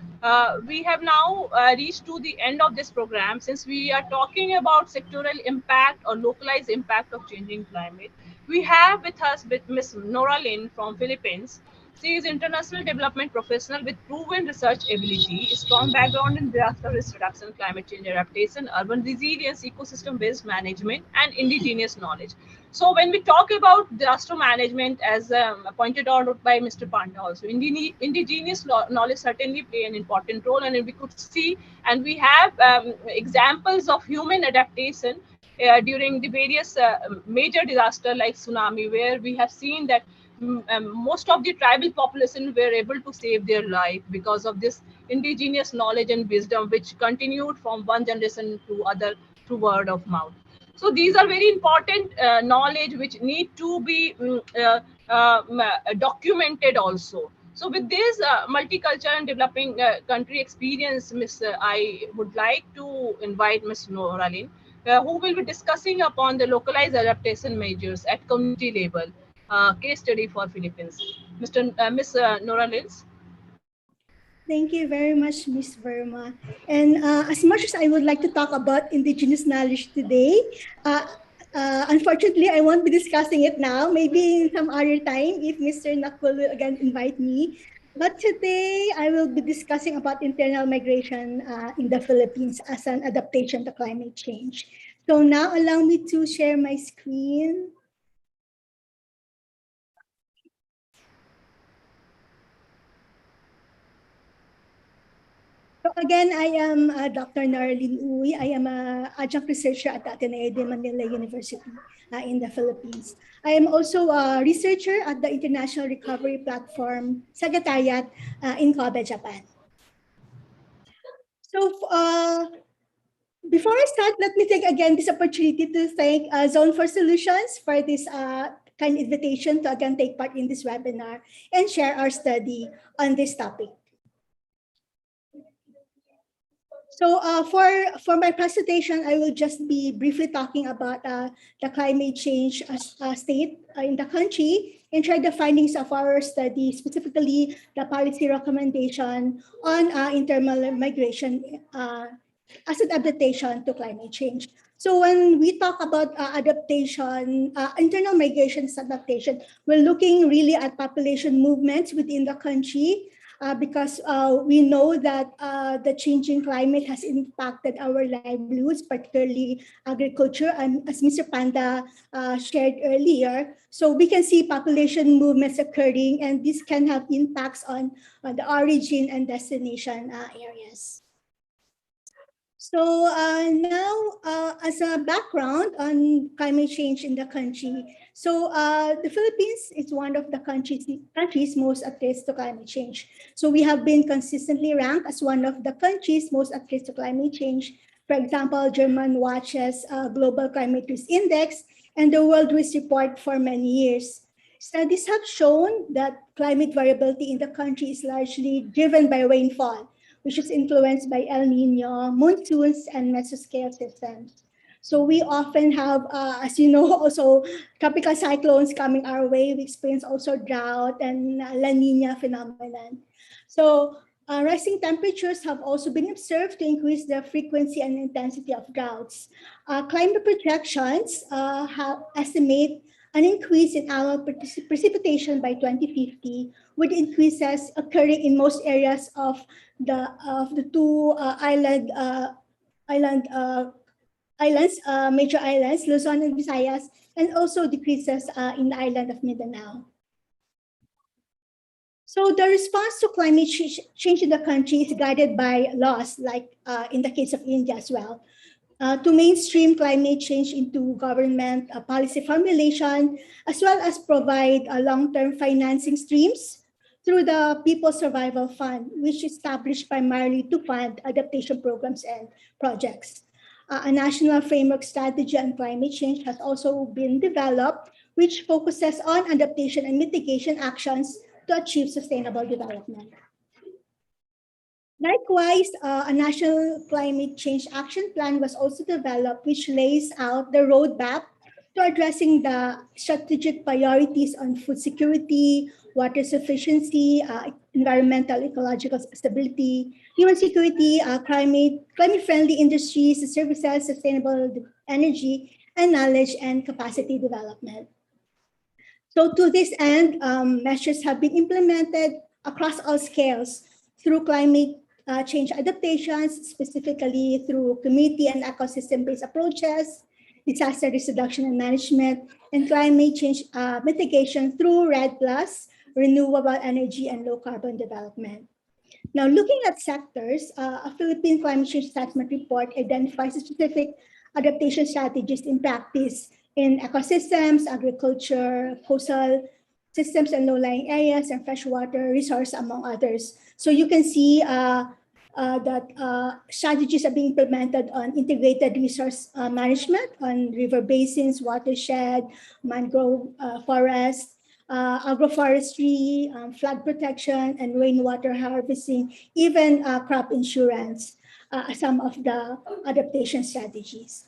G: We have now reached to the end of this program. Since we are talking about sectoral impact or localized impact of changing climate, we have with us Ms. Nora Lin from Philippines. She is international development professional with proven research ability, strong background in disaster risk reduction, climate change adaptation, urban resilience, ecosystem-based management, and indigenous knowledge. So when we talk about disaster management, as pointed out by Mr. Panda also, indigenous knowledge certainly play an important role, and we could see, and we have examples of human adaptation during the various major disaster like tsunami, where we have seen that most of the tribal population were able to save their life because of this indigenous knowledge and wisdom, which continued from one generation to other through word of mouth. So these are very important knowledge which need to be documented also. So with this multicultural and developing country experience, I would like to invite Ms. Nora Lin, who will be discussing upon the localized adaptation measures at community level. Case study for Philippines. Ms. Nora Lin.
I: Thank you very much, Ms. Verma. And as much as I would like to talk about indigenous knowledge today, unfortunately, I won't be discussing it now. Maybe in some other time, if Mr. Nakul will again invite me. But today, I will be discussing about internal migration in the Philippines as an adaptation to climate change. So now allow me to share my screen. So again, I am Dr. Narlene Uy. I am an adjunct researcher at the Ateneo de Manila University in the Philippines. I am also a researcher at the International Recovery Platform Secretariat in Kobe, Japan. So before I start, let me take again this opportunity to thank Zone for Solutions for this kind invitation to again take part in this webinar and share our study on this topic. So for my presentation, I will just be briefly talking about the climate change state in the country and share the findings of our study, specifically the policy recommendation on internal migration as an adaptation to climate change. So when we talk about adaptation, internal migration as adaptation, we're looking really at population movements within the country, because we know that the changing climate has impacted our livelihoods, particularly agriculture, and as Mr. Panda shared earlier. So we can see population movements occurring, and this can have impacts on the origin and destination areas. So now, as a background on climate change in the country, so the Philippines is one of the countries most at risk to climate change. So we have been consistently ranked as one of the countries most at risk to climate change. For example, German Watch's Global Climate Risk Index and the World Risk Report for many years. Studies have shown that climate variability in the country is largely driven by rainfall, which is influenced by El Nino, monsoons, and mesoscale systems. So we often have, as you know, also tropical cyclones coming our way. We experience also drought and La Nina phenomenon. So rising temperatures have also been observed to increase the frequency and intensity of droughts. Climate projections estimate an increase in annual precipitation by 2050, with increases occurring in most areas of the two major islands, Luzon and Visayas, and also decreases in the island of Mindanao. So the response to climate change in the country is guided by laws, like in the case of India as well. To mainstream climate change into government policy formulation, as well as provide long-term financing streams through the People's Survival Fund, which is established primarily to fund adaptation programs and projects. A national framework strategy on climate change has also been developed, which focuses on adaptation and mitigation actions to achieve sustainable development. Likewise, a national climate change action plan was also developed, which lays out the roadmap to addressing the strategic priorities on food security, water sufficiency, environmental ecological stability, human security, climate-friendly industries, services, sustainable energy, and knowledge and capacity development. So to this end, measures have been implemented across all scales through climate change adaptations, specifically through community and ecosystem-based approaches, disaster risk reduction and management, and climate change mitigation through REDD+, renewable energy and low carbon development. Now, looking at sectors, a Philippine Climate Change Assessment Report identifies specific adaptation strategies in practice in ecosystems, agriculture, coastal systems and low-lying areas, and freshwater resource, among others. So you can see that strategies are being implemented on integrated resource management, on river basins, watershed, mangrove forests, agroforestry, flood protection, and rainwater harvesting, even crop insurance, some of the adaptation strategies.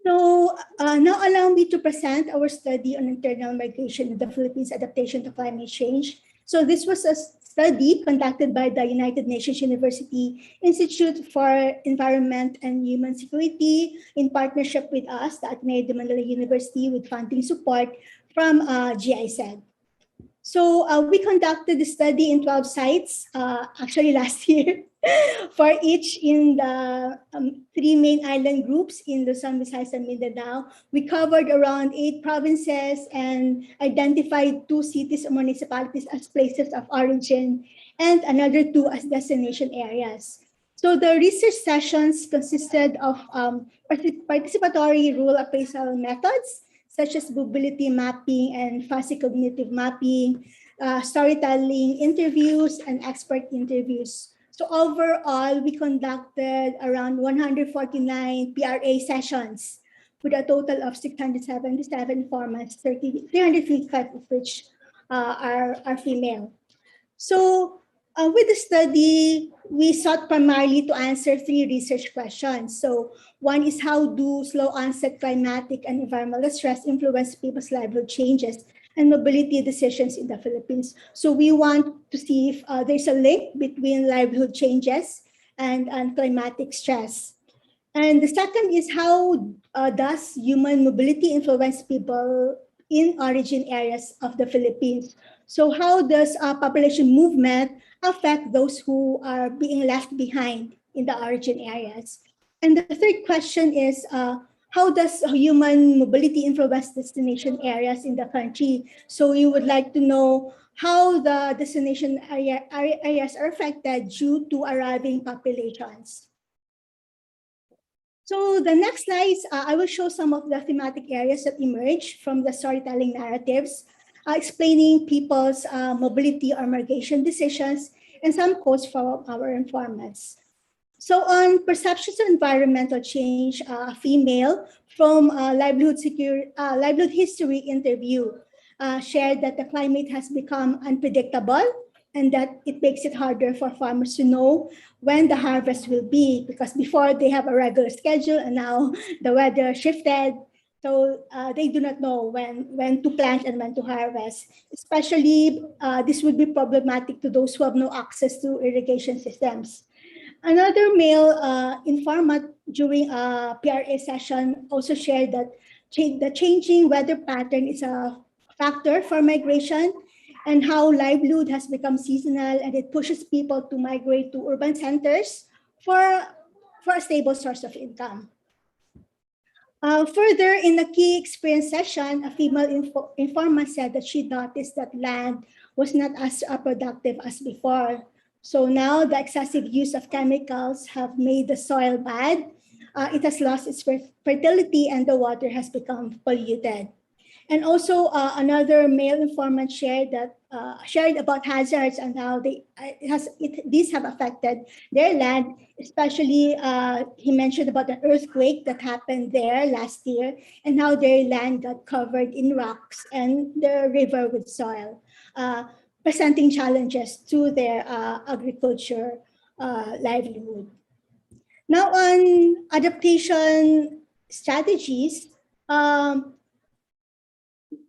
I: So now allow me to present our study on internal migration in the Philippines adaptation to climate change. So this was a study conducted by the United Nations University Institute for Environment and Human Security in partnership with us, the Ateneo de Manila University, with funding support from GIZ. So we conducted the study in 12 sites, actually last year, for each in the 3 main island groups in Luzon, Visayas, and Mindanao. We covered around 8 provinces and identified 2 cities or municipalities as places of origin and another 2 as destination areas. So the research sessions consisted of participatory rural appraisal methods, such as mobility mapping and fuzzy cognitive mapping, storytelling interviews, and expert interviews. So overall, we conducted around 149 PRA sessions with a total of 677 formats, 355 of which are female. So with the study, we sought primarily to answer 3 research questions. So one is, how do slow onset climatic and environmental stress influence people's livelihood changes and mobility decisions in the Philippines? So we want to see if there's a link between livelihood changes and climatic stress. And the second is, how does human mobility influence people in origin areas of the Philippines? So how does population movement affect those who are being left behind in the origin areas? And the third question is, how does human mobility influence destination areas in the country? So we would like to know how the destination areas are affected due to arriving populations. So the next slides, I will show some of the thematic areas that emerge from the storytelling narratives, explaining people's mobility or migration decisions, and some quotes from our informants. So on perceptions of environmental change, a female from livelihood history interview shared that the climate has become unpredictable and that it makes it harder for farmers to know when the harvest will be, because before they have a regular schedule and now the weather shifted. So they do not know when to plant and when to harvest. Especially, this would be problematic to those who have no access to irrigation systems. Another male informant during a PRA session also shared that the changing weather pattern is a factor for migration, and how livelihood has become seasonal and it pushes people to migrate to urban centers for a stable source of income. Further, in a key experience session, a female informant said that she noticed that land was not as productive as before. So now the excessive use of chemicals have made the soil bad. It has lost its fertility and the water has become polluted. And also another male informant shared about hazards and how these have affected their land. Especially, he mentioned about an earthquake that happened there last year and how their land got covered in rocks and the river with soil, presenting challenges to their agriculture livelihood. Now on adaptation strategies,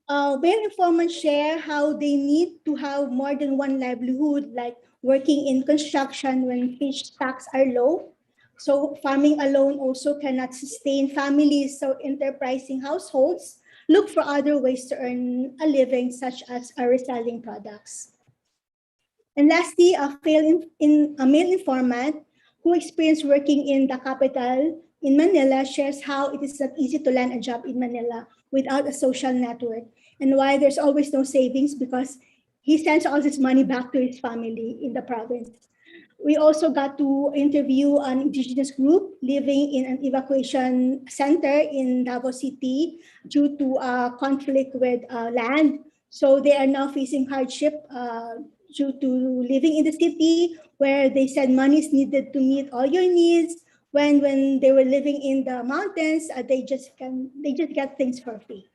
I: where informants share how they need to have more than one livelihood, like working in construction when fish stocks are low. So farming alone also cannot sustain families, so enterprising households look for other ways to earn a living, such as reselling products. And lastly, a male informant who experienced working in the capital in Manila shares how it is not easy to land a job in Manila without a social network, and why there's always no savings because he sends all his money back to his family in the province. We also got to interview an indigenous group living in an evacuation center in Davao City due to a conflict with land. So they are now facing hardship due to living in the city, where they said money is needed to meet all your needs. When they were living in the mountains, they just get things for free.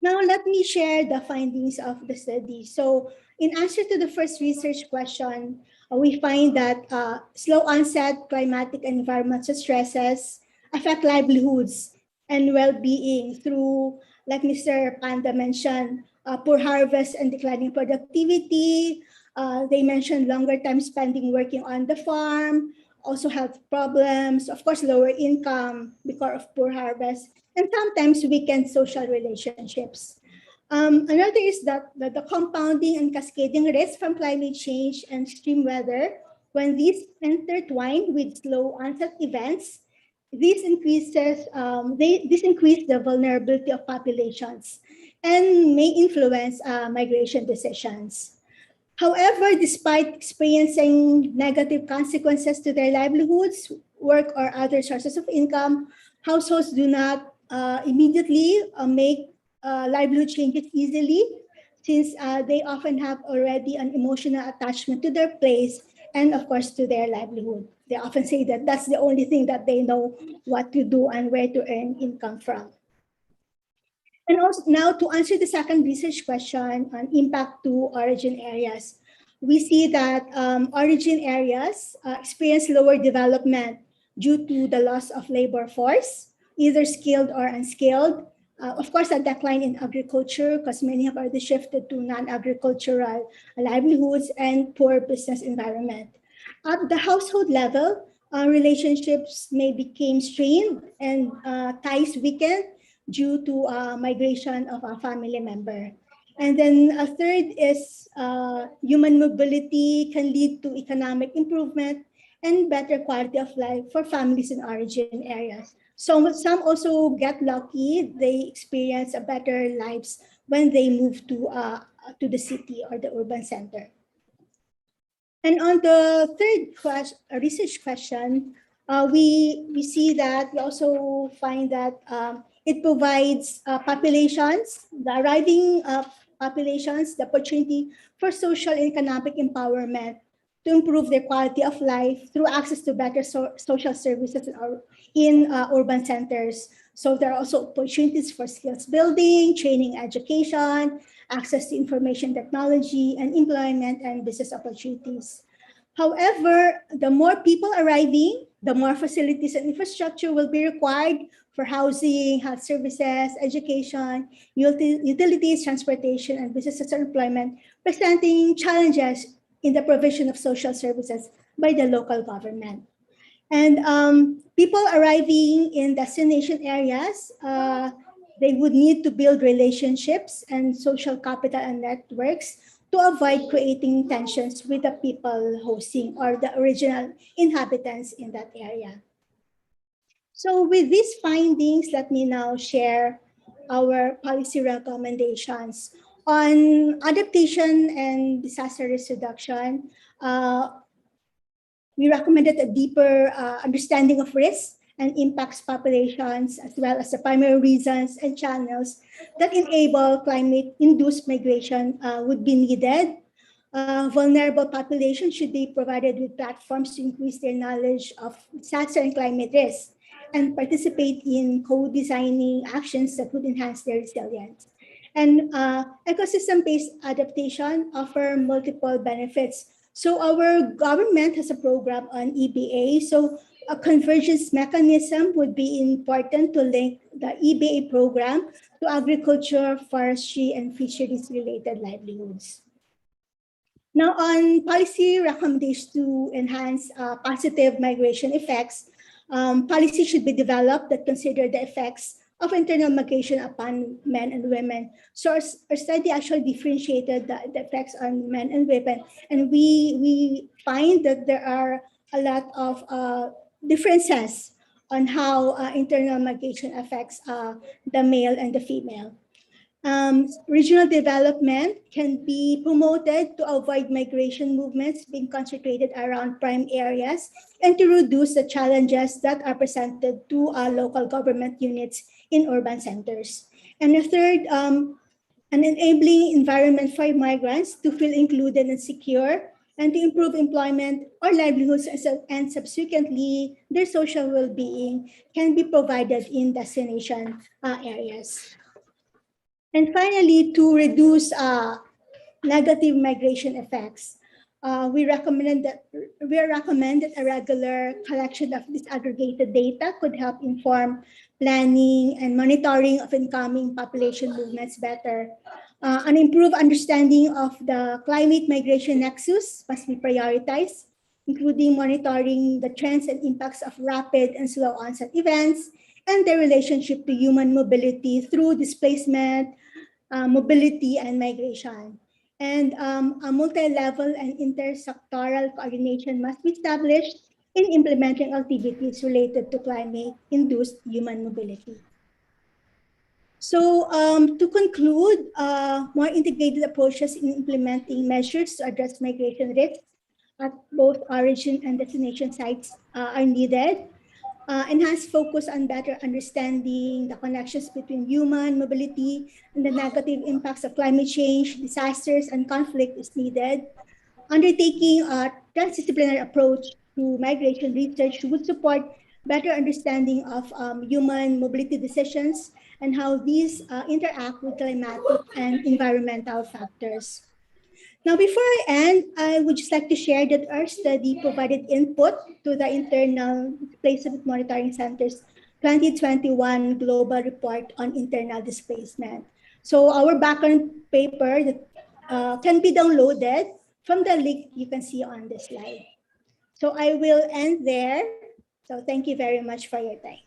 I: Now let me share the findings of the study. So in answer to the first research question, we find that slow onset climatic and environmental stresses affect livelihoods and well-being through, like Mr. Panda mentioned, poor harvest and declining productivity. They mentioned longer time spending working on the farm, also health problems, of course, lower income because of poor harvest, and sometimes weakened social relationships. Another is that the compounding and cascading risks from climate change and extreme weather, when these intertwine with slow onset events, this increase the vulnerability of populations and may influence migration decisions. However, despite experiencing negative consequences to their livelihoods, work, or other sources of income, households do not immediately make livelihood changes easily, since they often have already an emotional attachment to their place and, of course, to their livelihood. They often say that that's the only thing that they know what to do and where to earn income from. And also now to answer the second research question on impact to origin areas, we see that origin areas experience lower development due to the loss of labor force, either skilled or unskilled. Of course, a decline in agriculture, because many have already shifted to non-agricultural livelihoods, and poor business environment. At the household level, relationships may become strained and ties weakened due to migration of a family member. And then a third is human mobility can lead to economic improvement and better quality of life for families in origin areas. So some also get lucky; they experience a better lives when they move to the city or the urban center. And on the third research question, we see that we also find that it provides populations, the arriving populations, the opportunity for social and economic empowerment to improve their quality of life through access to better social services in urban centers. So there are also opportunities for skills building, training, education, access to information technology, and employment and business opportunities. However, the more people arriving, the more facilities and infrastructure will be required for housing, health services, education, utilities, transportation, and business and employment, presenting challenges in the provision of social services by the local government. And people arriving in destination areas, they would need to build relationships and social capital and networks to avoid creating tensions with the people hosting or the original inhabitants in that area. So with these findings, let me now share our policy recommendations. On adaptation and disaster risk reduction, we recommended a deeper understanding of risks and impacts populations, as well as the primary reasons and channels that enable climate-induced migration would be needed. Vulnerable populations should be provided with platforms to increase their knowledge of disaster and climate risk and participate in co-designing actions that would enhance their resilience. And ecosystem-based adaptation offer multiple benefits. So our government has a program on EBA. So a convergence mechanism would be important to link the EBA program to agriculture, forestry, and fisheries-related livelihoods. Now, on policy recommendations to enhance positive migration effects, policy should be developed that consider the effects of internal migration upon men and women. So our study actually differentiated the effects on men and women, and we find that there are a lot of differences on how internal migration affects the male and the female. Regional development can be promoted to avoid migration movements being concentrated around prime areas and to reduce the challenges that are presented to local government units in urban centers. And the third, an enabling environment for migrants to feel included and secure and to improve employment or livelihoods and subsequently their social well-being can be provided in destination areas. And finally, to reduce negative migration effects, we recommend that a regular collection of disaggregated data could help inform planning and monitoring of incoming population movements better. An improved understanding of the climate migration nexus must be prioritized, including monitoring the trends and impacts of rapid and slow onset events and their relationship to human mobility through displacement, mobility, and migration. And a multi-level and intersectoral coordination must be established in implementing activities related to climate-induced human mobility. So to conclude, more integrated approaches in implementing measures to address migration risks at both origin and destination sites are needed. Enhanced focus on better understanding the connections between human mobility and the negative impacts of climate change, disasters, and conflict is needed. Undertaking a transdisciplinary approach to migration research would support better understanding of human mobility decisions and how these interact with climatic and environmental factors. Now, before I end, I would just like to share that our study provided input to the Internal Displacement Monitoring Center's 2021 Global Report on Internal Displacement. So our background paper that can be downloaded from the link you can see on the slide. So I will end there. So thank you very much for your time.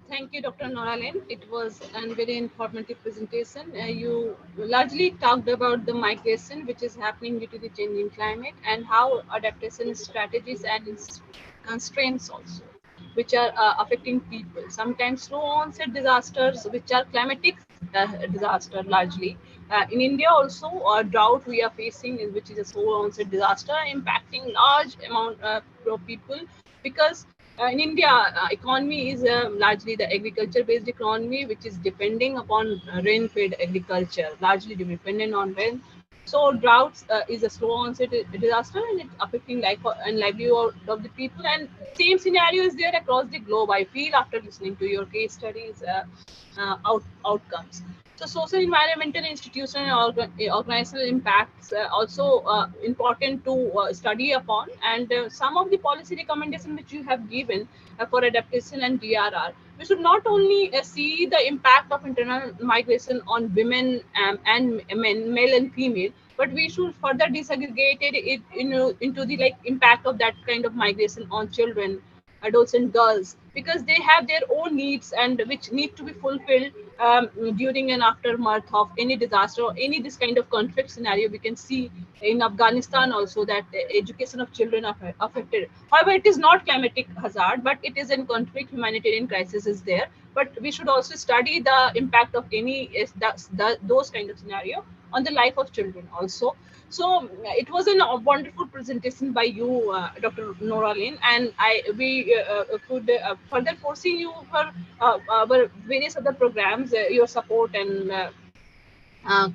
G: Thank you, Dr. Noraline. It was a very informative presentation. You largely talked about the migration which is happening due to the changing climate and how adaptation strategies and constraints also, which are affecting people. Sometimes slow onset disasters, which are climatic disaster largely. In India also, drought we are facing, which is a slow onset disaster impacting large amount of people because in India, economy is largely the agriculture-based economy, which is depending upon rain-fed agriculture, largely dependent on rain. So droughts is a slow onset disaster, and it's affecting life and livelihood of the people. And same scenario is there across the globe. I feel after listening to your case studies outcomes. So social, environmental, institutional, and organizational impacts also important to study upon. And some of the policy recommendations which you have given for adaptation and DRR, we should not only see the impact of internal migration on women and men, male and female, but we should further disaggregate it into the like impact of that kind of migration on children, adults and girls, because they have their own needs and which need to be fulfilled during and aftermath of any disaster or any this kind of conflict scenario. We can see in Afghanistan also that the education of children are affected. However, it is not climatic hazard, but it is in conflict, humanitarian crisis is there. But we should also study the impact of any those kind of scenario on the life of children also. So it was a wonderful presentation by you, Dr. Noraline, and we could further foresee you for our various other programs, your support and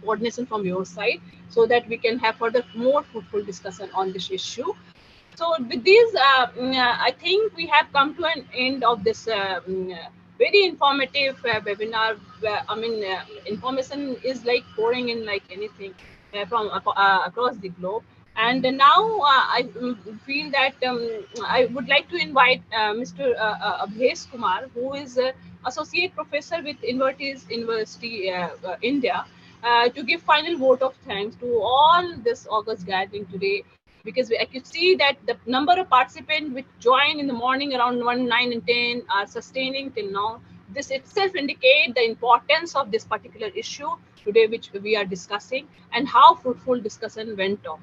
G: coordination from your side, so that we can have further more fruitful discussion on this issue. So with these, I think we have come to an end of this very informative webinar. Information is like pouring in like anything from across the globe. And now I feel that I would like to invite Mr. Abhesh Kumar, who is Associate Professor with Invertis University, India, to give final vote of thanks to all this August gathering today, because I could see that the number of participants which joined in the morning around 1, 9 and 10 are sustaining till now. This itself indicates the importance of this particular issue today, which we are discussing, and how fruitful discussion went on.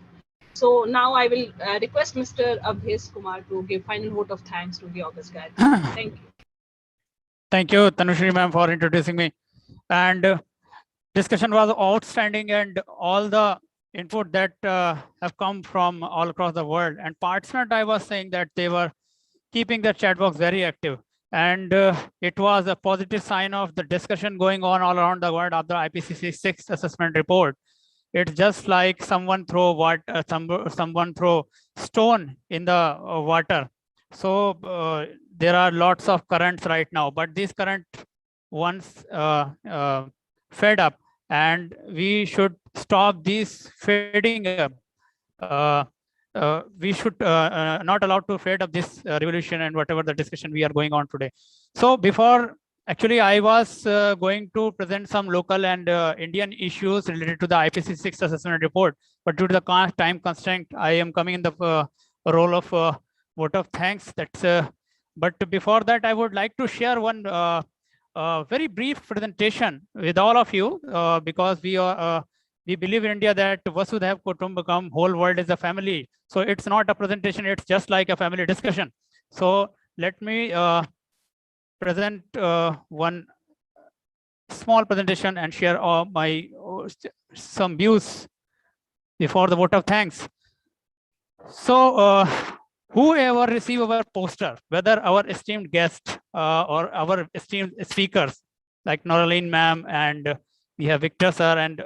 G: So now I will request Mr. Abhesh Kumar to give final vote of thanks to the August gathering. Thank you.
B: Thank you, Tanushree ma'am, for introducing me. And discussion was outstanding, and all the input that have come from all across the world. And participant, I was saying that they were keeping the chat box very active. And it was a positive sign of the discussion going on all around the world of the IPCC 6th assessment report. It's just like someone throw someone throw stone in the water. So there are lots of currents right now, but these current once fed up, and we should stop these fading up. We should not allow to fade up this revolution and whatever the discussion we are going on today. So before, actually, I was going to present some local and Indian issues related to the IPCC 6th assessment report, but due to the time constraint, I am coming in the role of vote of thanks. But before that, I would like to share one very brief presentation with all of you, because we believe in India that Vasudhaiv Kutumbakam, whole world is a family. So it's not a presentation, it's just like a family discussion. So let me present one small presentation and share all my some views before the vote of thanks. So whoever receive our poster, whether our esteemed guest or our esteemed speakers like Noraline ma'am, and we have Victor sir and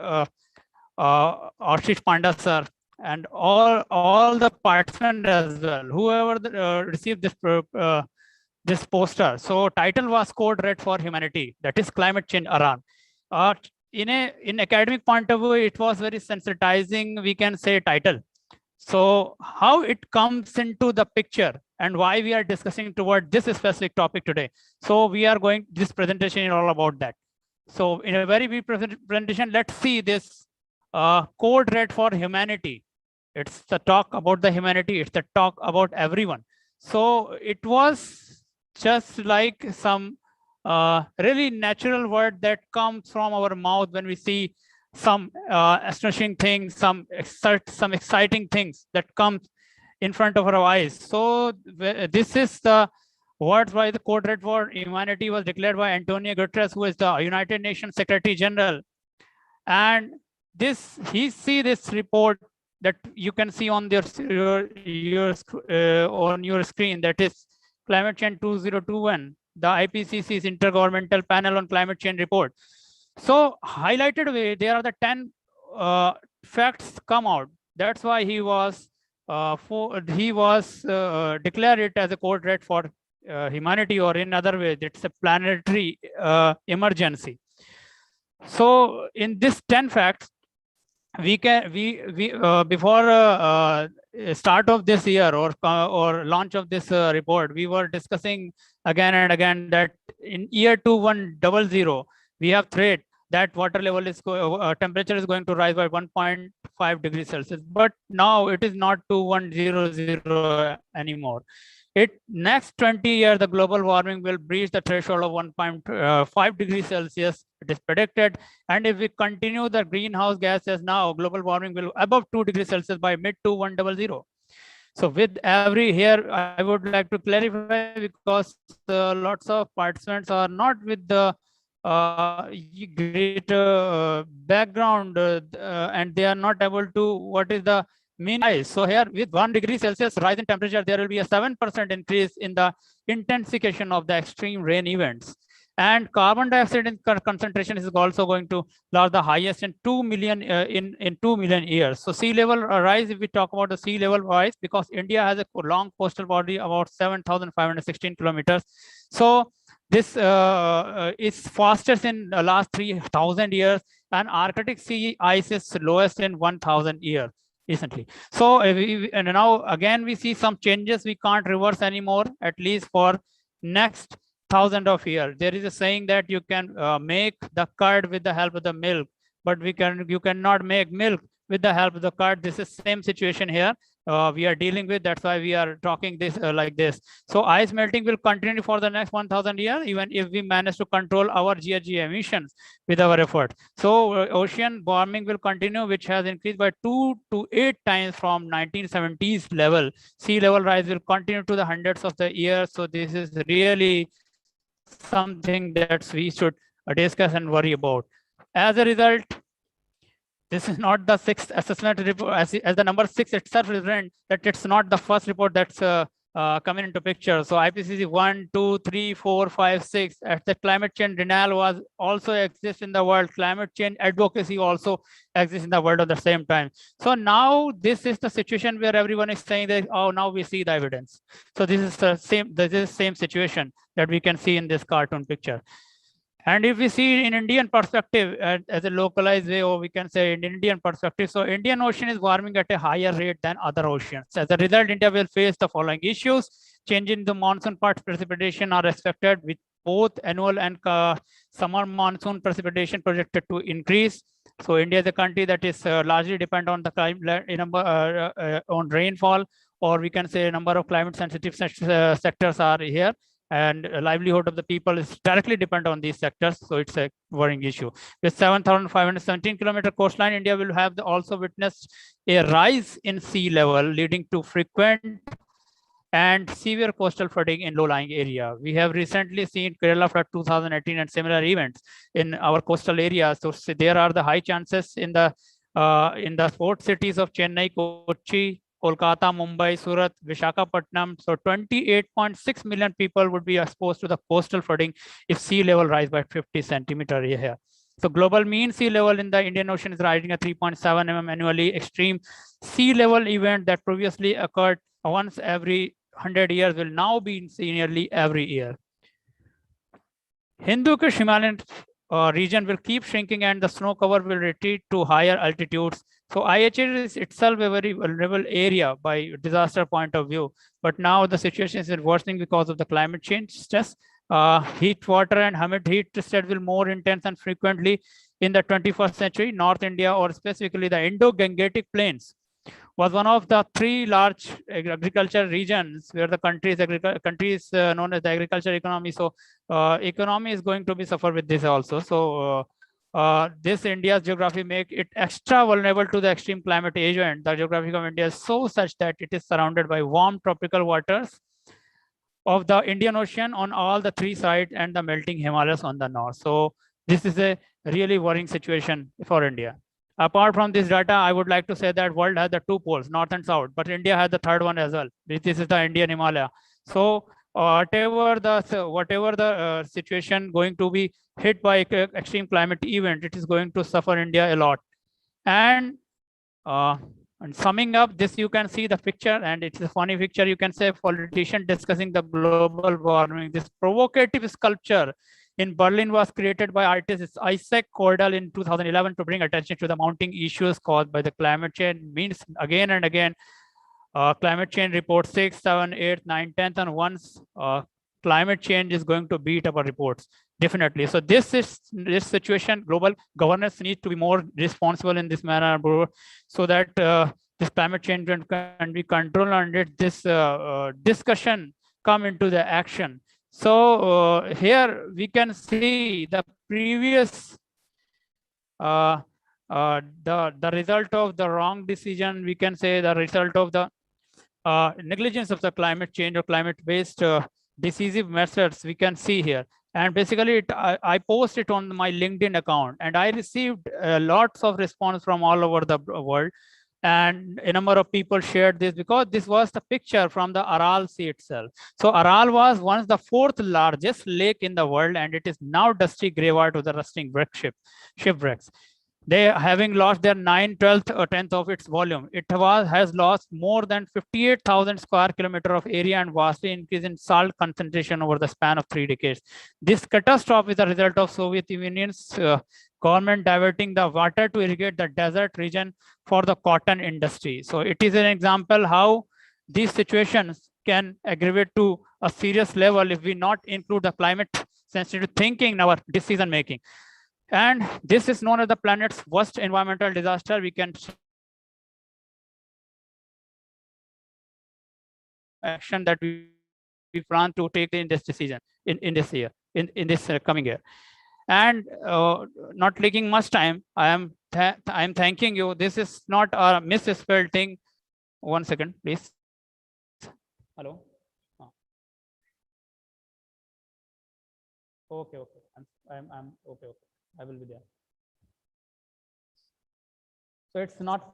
B: Ashish Panda sir, and all the participants as well, whoever received this poster. So title was Code Red for Humanity, that is climate change alarm. In academic point of view, it was very sensitizing, we can say, title. So how it comes into the picture and why we are discussing toward this specific topic today. So we are going, this presentation is all about that. So in a very brief presentation, let's see this Code Red for Humanity. It's the talk about the humanity, it's the talk about everyone. So it was just like some really natural word that comes from our mouth when we see some astonishing things, some exciting things that come in front of our eyes. So this is the words why the code red for humanity was declared by Antonio Guterres, who is the United Nations Secretary General. And this, he see this report that you can see on your screen, that is Climate Change 2021, the IPCC's Intergovernmental Panel on Climate Change report. So highlighted way, there are the 10 facts come out. That's why he was declared it as a code red for humanity, or in other way, it's a planetary emergency. So in this 10 facts, we can before start of this year or launch of this report, we were discussing again and again that in year 2100 we have threat that water level is temperature is going to rise by 1.5 degrees Celsius, but now it is not 2100 anymore. Next 20 years, the global warming will breach the threshold of 1.5 degrees Celsius. It is predicted. And if we continue the greenhouse gases now, global warming will above 2 degrees Celsius by mid 2100. So with every here, I would like to clarify, because lots of participants are not with the great background and they are not able to what is the mean rise. So here with 1 degree Celsius rise in temperature, there will be a 7% increase in the intensification of the extreme rain events. And carbon dioxide in concentration is also going to last the highest in 2 million in 2 million years. So sea level rise, if we talk about the sea level rise, because India has a long coastal body about 7,516 kilometers. So this is fastest in the last 3,000 years, and Arctic sea ice is lowest in 1,000 years recently. So and now again we see some changes we can't reverse anymore, at least for next 1,000 of years. There is a saying that you can make the curd with the help of the milk, but you cannot make milk with the help of the curd. This is same situation here. We are dealing with, that's why we are talking this like this. So ice melting will continue for the next 1,000 years, even if we manage to control our GHG emissions with our effort. So ocean warming will continue, which has increased by 2 to 8 times from 1970s level. Sea level rise will continue to the hundreds of the years. So this is really something that we should discuss and worry about. As a result, this is not the 6th assessment report, as the number 6 itself is written, that it's not the first report that's coming into picture. So IPCC 1, 2, 3, 4, 5, 6. As the climate change denial was also exists in the world, climate change advocacy also exists in the world at the same time. So now this is the situation where everyone is saying that, oh, now we see the evidence. So this is the same situation that we can see in this cartoon picture. And if we see in Indian perspective as a localized way, or we can say in Indian perspective, so Indian Ocean is warming at a higher rate than other oceans. As a result, India will face the following issues. Change in the monsoon precipitation are expected, with both annual and summer monsoon precipitation projected to increase. So India is a country that is largely dependent on the climate, on rainfall, or we can say a number of climate sensitive sectors are here. And livelihood of the people is directly dependent on these sectors. So it's a worrying issue. With 7,517 kilometer coastline, India will have also witnessed a rise in sea level, leading to frequent and severe coastal flooding in low-lying area. We have recently seen Kerala flood 2018 and similar events in our coastal areas. So there are the high chances in the port cities of Chennai, Kochi, Kolkata, Mumbai, Surat, Visakhapatnam. So 28.6 million people would be exposed to the coastal flooding if sea level rise by 50 centimeters here. So global mean sea level in the Indian Ocean is rising at 3.7 mm annually. Extreme sea level event that previously occurred once every 100 years will now be seen nearly every year. Hindu-Kush Himalayan region will keep shrinking and the snow cover will retreat to higher altitudes. So IHL is itself a very vulnerable area by disaster point of view, but now the situation is worsening because of the climate change stress. Heat, water and humid heat stress will more intense and frequently in the 21st century. North India, or specifically the Indo-Gangetic plains, was one of the 3 large agriculture regions where the country is known as the agriculture economy. So economy is going to be suffer with this also. So this India's geography make it extra vulnerable to the extreme climate agent. The geography of India is so such that it is surrounded by warm tropical waters of the Indian Ocean on all the 3 sides and the melting Himalayas on the north. So this is a really worrying situation for India. Apart from this data, I would like to say that world has the 2 poles, north and south, but India has the 3rd one as well. This is the Indian Himalaya. So whatever the situation going to be hit by extreme climate event, it is going to suffer India a lot. And summing up this, you can see the picture, and it's a funny picture. You can say politician discussing the global warming. This provocative sculpture in Berlin was created by artist Isaac Cordell in 2011 to bring attention to the mounting issues caused by the climate change. Means again and again, climate change report 6, 7, 8, 9, 10th, and once climate change is going to beat our reports, definitely. So this situation, global governance needs to be more responsible in this manner, so that this climate change can be controlled, and this discussion come into the action. So here we can see the previous the result of the wrong decision. We can say the result of the negligence of the climate change or climate-based decisive methods we can see here. And basically I post it on my LinkedIn account, and I received lots of response from all over the world, and a number of people shared this because this was the picture from the Aral Sea itself. So Aral was once the 4th largest lake in the world, and it is now dusty graveyard to the rusting shipwrecks. They having lost their 9, 12th or 10th of its volume. It has lost more than 58,000 square kilometers of area and vastly increased in salt concentration over the span of 3 decades. This catastrophe is the result of Soviet Union's government diverting the water to irrigate the desert region for the cotton industry. So it is an example how these situations can aggravate to a serious level if we not include the climate sensitive thinking in our decision making. And this is known as the planet's worst environmental disaster. We can action that we plan to take in this decision in this year, in this coming year. And not taking much time, I am thanking you. This is not a misspelled thing. 1 second, please. Hello. Okay. I'm okay. I will be there. So it's not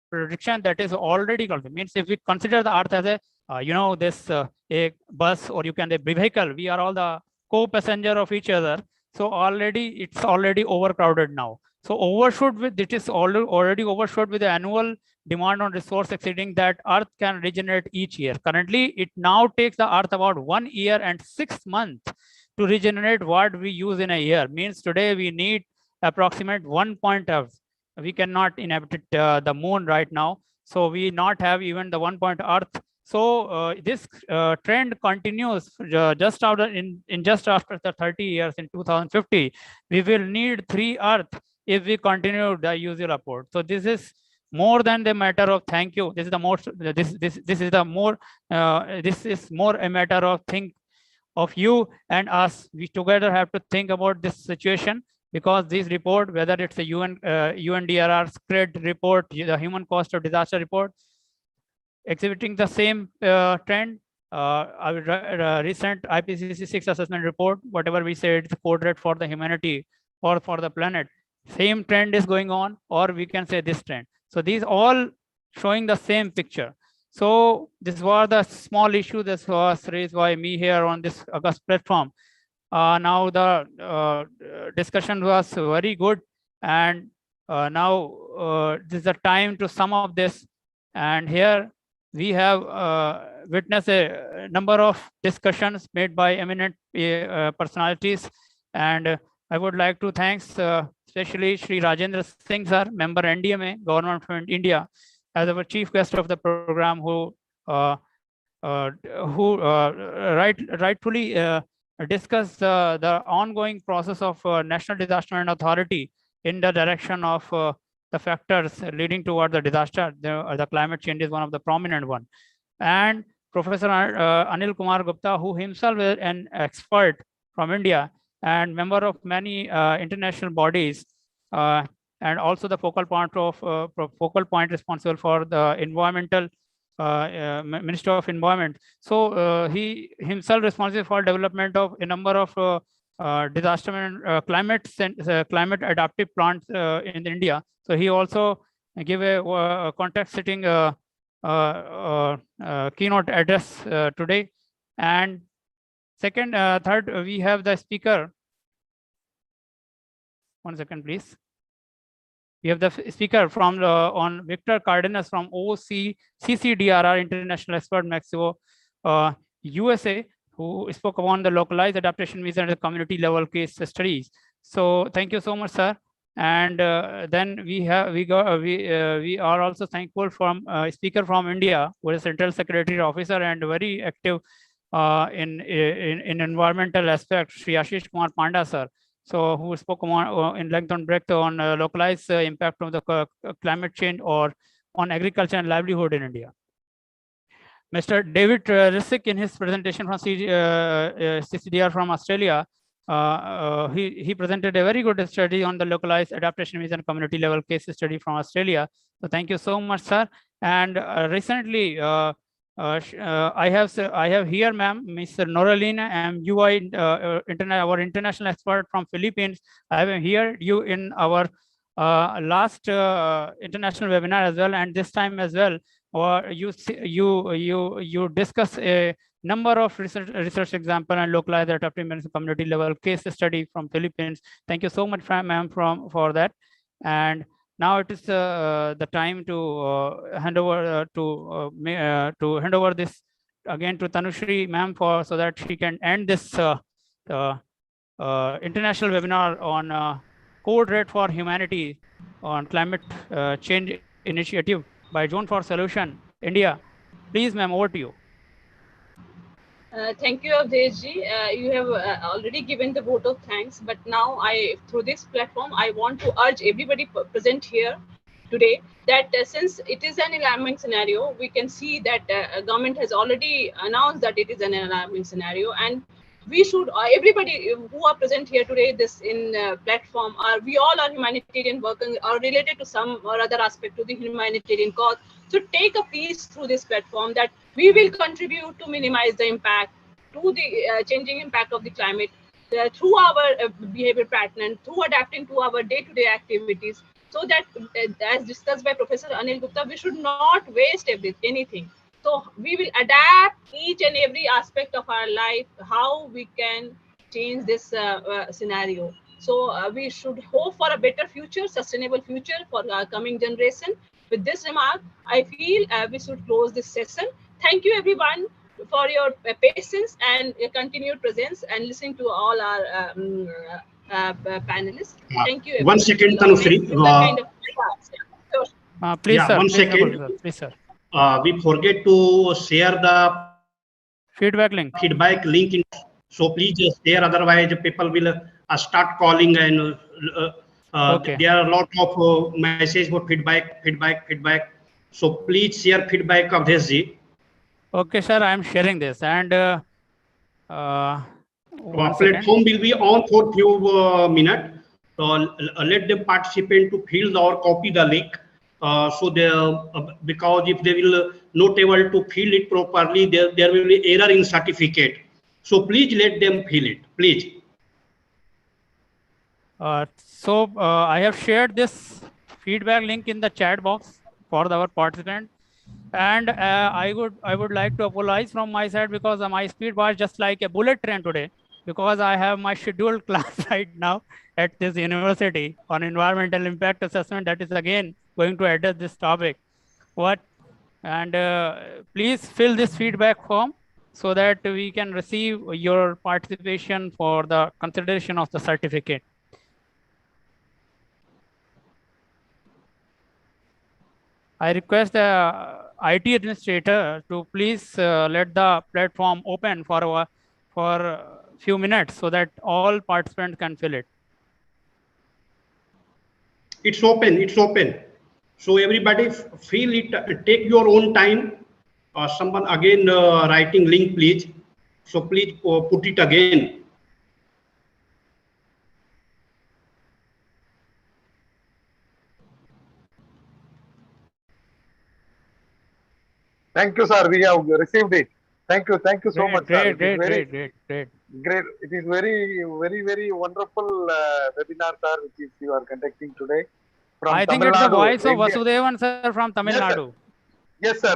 B: prediction that is already called. Means if we consider the Earth as a a bus, or you can say vehicle, we are all the co-passenger of each other. So it's already overcrowded now. So it is already overshot with the annual demand on resource exceeding that Earth can regenerate each year. Currently, it now takes the Earth about 1 year and 6 months to regenerate what we use in a year. Means today we need approximate 1 point of, we cannot inhabit the moon right now. So we not have even the 1 point Earth. So this trend continues just after the 30 years in 2050. We will need 3 Earth if we continue the usual approach. So this is more than the matter of thank you. This is the most. This is more a matter of think of you and us. We together have to think about this situation, because this report, whether it's a UNDRR SCRED report, the human cost of disaster report, exhibiting the same trend. Our recent IPCC 6 assessment report, whatever we said, the code red for the humanity or for the planet, same trend is going on, or we can say this trend. So these all showing the same picture. So this was the small issue that was raised by me here on this August platform. Now the discussion was very good, and now this is the time to sum up this. And here we have witnessed a number of discussions made by eminent personalities, and I would like to thank especially Shri Rajendra Singh sir, member NDMA, Government of India, as our chief guest of the program, who who rightfully discuss the ongoing process of National Disaster Management Authority in the direction of the factors leading toward the disaster. The climate change is one of the prominent one. And Professor Anil Kumar Gupta, who himself is an expert from India and member of many international bodies, and also the focal point responsible for the environmental Minister of Environment. So he himself responsible for development of a number of disaster climate adaptive plants in India. So he also gave a context-setting keynote address today. And third, we have the speaker. 1 second, please. We have the speaker from on Victor Cardenas from CCDRR International Expert Mexico, USA, who spoke upon the localized adaptation measures and the community level case studies. So thank you so much, sir. And then we are also thankful from a speaker from India, who is Central Secretary Officer and very active in environmental aspects, Shri Ashish Kumar Panda, sir. So who spoke in length and breadth on localized impact of the climate change or on agriculture and livelihood in India. Mr. David Rissick, in his presentation from CCDR from Australia, he presented a very good study on the localized adaptation measures and community level case study from Australia. So thank you so much, sir. And recently, I have here, ma'am, Ms. Noralina MUI, our international expert from Philippines. I have here you in our last international webinar as well, and this time as well. Or you discuss a number of research example and localized adaptive community level case study from Philippines. Thank you so much, ma'am, for that. And now it is the time to hand over this again to Tanushree, ma'am, so that she can end this international webinar on Code Red for Humanity on climate change initiative by Zone for Solution, India. Please, ma'am, over to you.
G: Thank you, Avdeshji. You have already given the vote of thanks, but now through this platform, I want to urge everybody present here today that since it is an alarming scenario, we can see that government has already announced that it is an alarming scenario, and we should, everybody who are present here today, this in platform, we all are humanitarian workers, are related to some or other aspect to the humanitarian cause. So take a piece through this platform that we will contribute to minimize the impact, to the changing impact of the climate through our behavior pattern, through adapting to our day-to-day activities, so that as discussed by Professor Anil Gupta, we should not waste anything. So we will adapt each and every aspect of our life, how we can change this scenario. So we should hope for a better future, sustainable future for our coming generation. With this remark, I feel we should close this session. Thank you, everyone, for your patience and your continued presence and listening to all our panelists. Thank you, everyone.
C: 1 second, Tanushree.
B: Please,
C: yeah,
B: sir.
C: 1
B: please,
C: second.
B: Sir. Please, sir.
C: We forget to share the
B: feedback link.
C: In, so please share, otherwise people will start calling and
B: okay.
C: There are a lot of messages for feedback. So please share feedback of this.
B: Okay, sir, I am sharing this, and
C: platform will be on for few minutes. So let the participant to fill or copy the link. So because if they will not able to fill it properly, there will be error in certificate. So please let them fill it, please.
B: I have shared this feedback link in the chat box for our participant, and I would like to apologize from my side because my speed was just like a bullet train today, because I have my scheduled class right now at this university on environmental impact assessment that is again going to address this topic. Please fill this feedback form so that we can receive your participation for the consideration of the certificate. I request IT administrator to please let the platform open for a few minutes so that all participants can fill it.
C: It's open. It's open. So everybody feel it. Take your own time. Someone again writing link, please. So please put it again.
J: Thank you, sir. We have received it. Thank you so much, sir.
B: Great.
J: Great. It is very wonderful webinar, sir, which is you are conducting today. From
B: I think
J: Tamil
B: it's the
J: Nadu,
B: voice of
J: India.
B: Vasudevan, sir, from Tamil Nadu.
J: Yes, sir.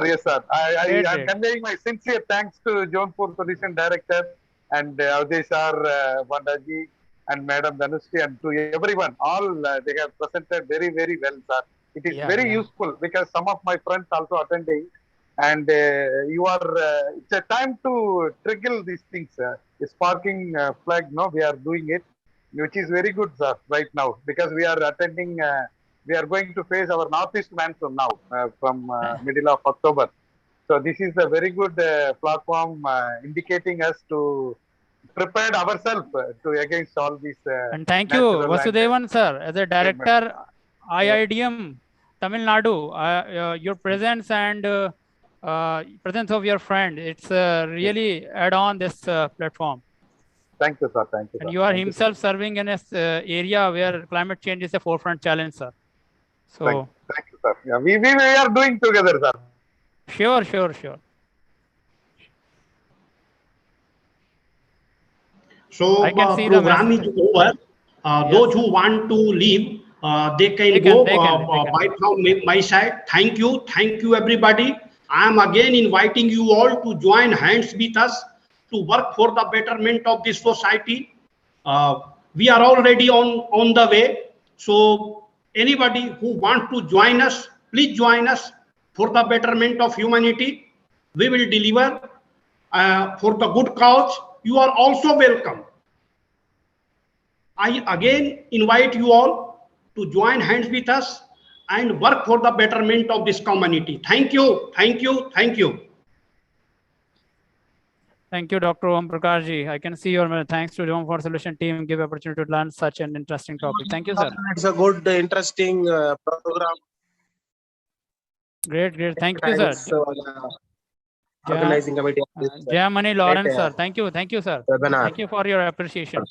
J: I am
B: Great.
J: conveying my sincere thanks to Jaunpur Solution Director and Ajay sir, Vandaji and Madam Dhanushri, and to everyone. All they have presented very well, sir. It is very useful because some of my friends also attending, and you are. It's a time to trigger these things. Sparking flag, no, we are doing it, which is very good, sir, right now, because we are attending. We are going to face our northeast monsoon now from middle of October. So this is a very good platform indicating us to prepare ourselves to against all these.
B: And thank you, Vasudevan, sir, as a director, IIDM, Tamil Nadu, your presence and presence of your friend, it's really add on this platform.
J: Thank you, sir. Thank you.
B: And you are himself serving in an area where climate change is a forefront challenge, sir. So
J: thank you, sir. Yeah, we are doing together, sir.
B: Sure.
C: So program is over. Those who want to leave, they can go by from my side. Thank you everybody. I am again inviting you all to join hands with us to work for the betterment of this society. We are already on the way. So anybody who want to join us, please join us for the betterment of humanity. We will deliver for the good cause. You are also welcome. I again invite you all to join hands with us and work for the betterment of this community. Thank you.
B: Thank you, Dr. Om Prakash ji. I can see your thanks to Jaunpur Solution team give opportunity to learn such an interesting topic. Thank you, sir.
K: It's a good, interesting program.
B: Great. Thank you, sir.
K: Organizing committee.
B: Jayamani Lawrence, sir. Thank you, sir.
K: Webinar.
B: Thank you for your appreciation.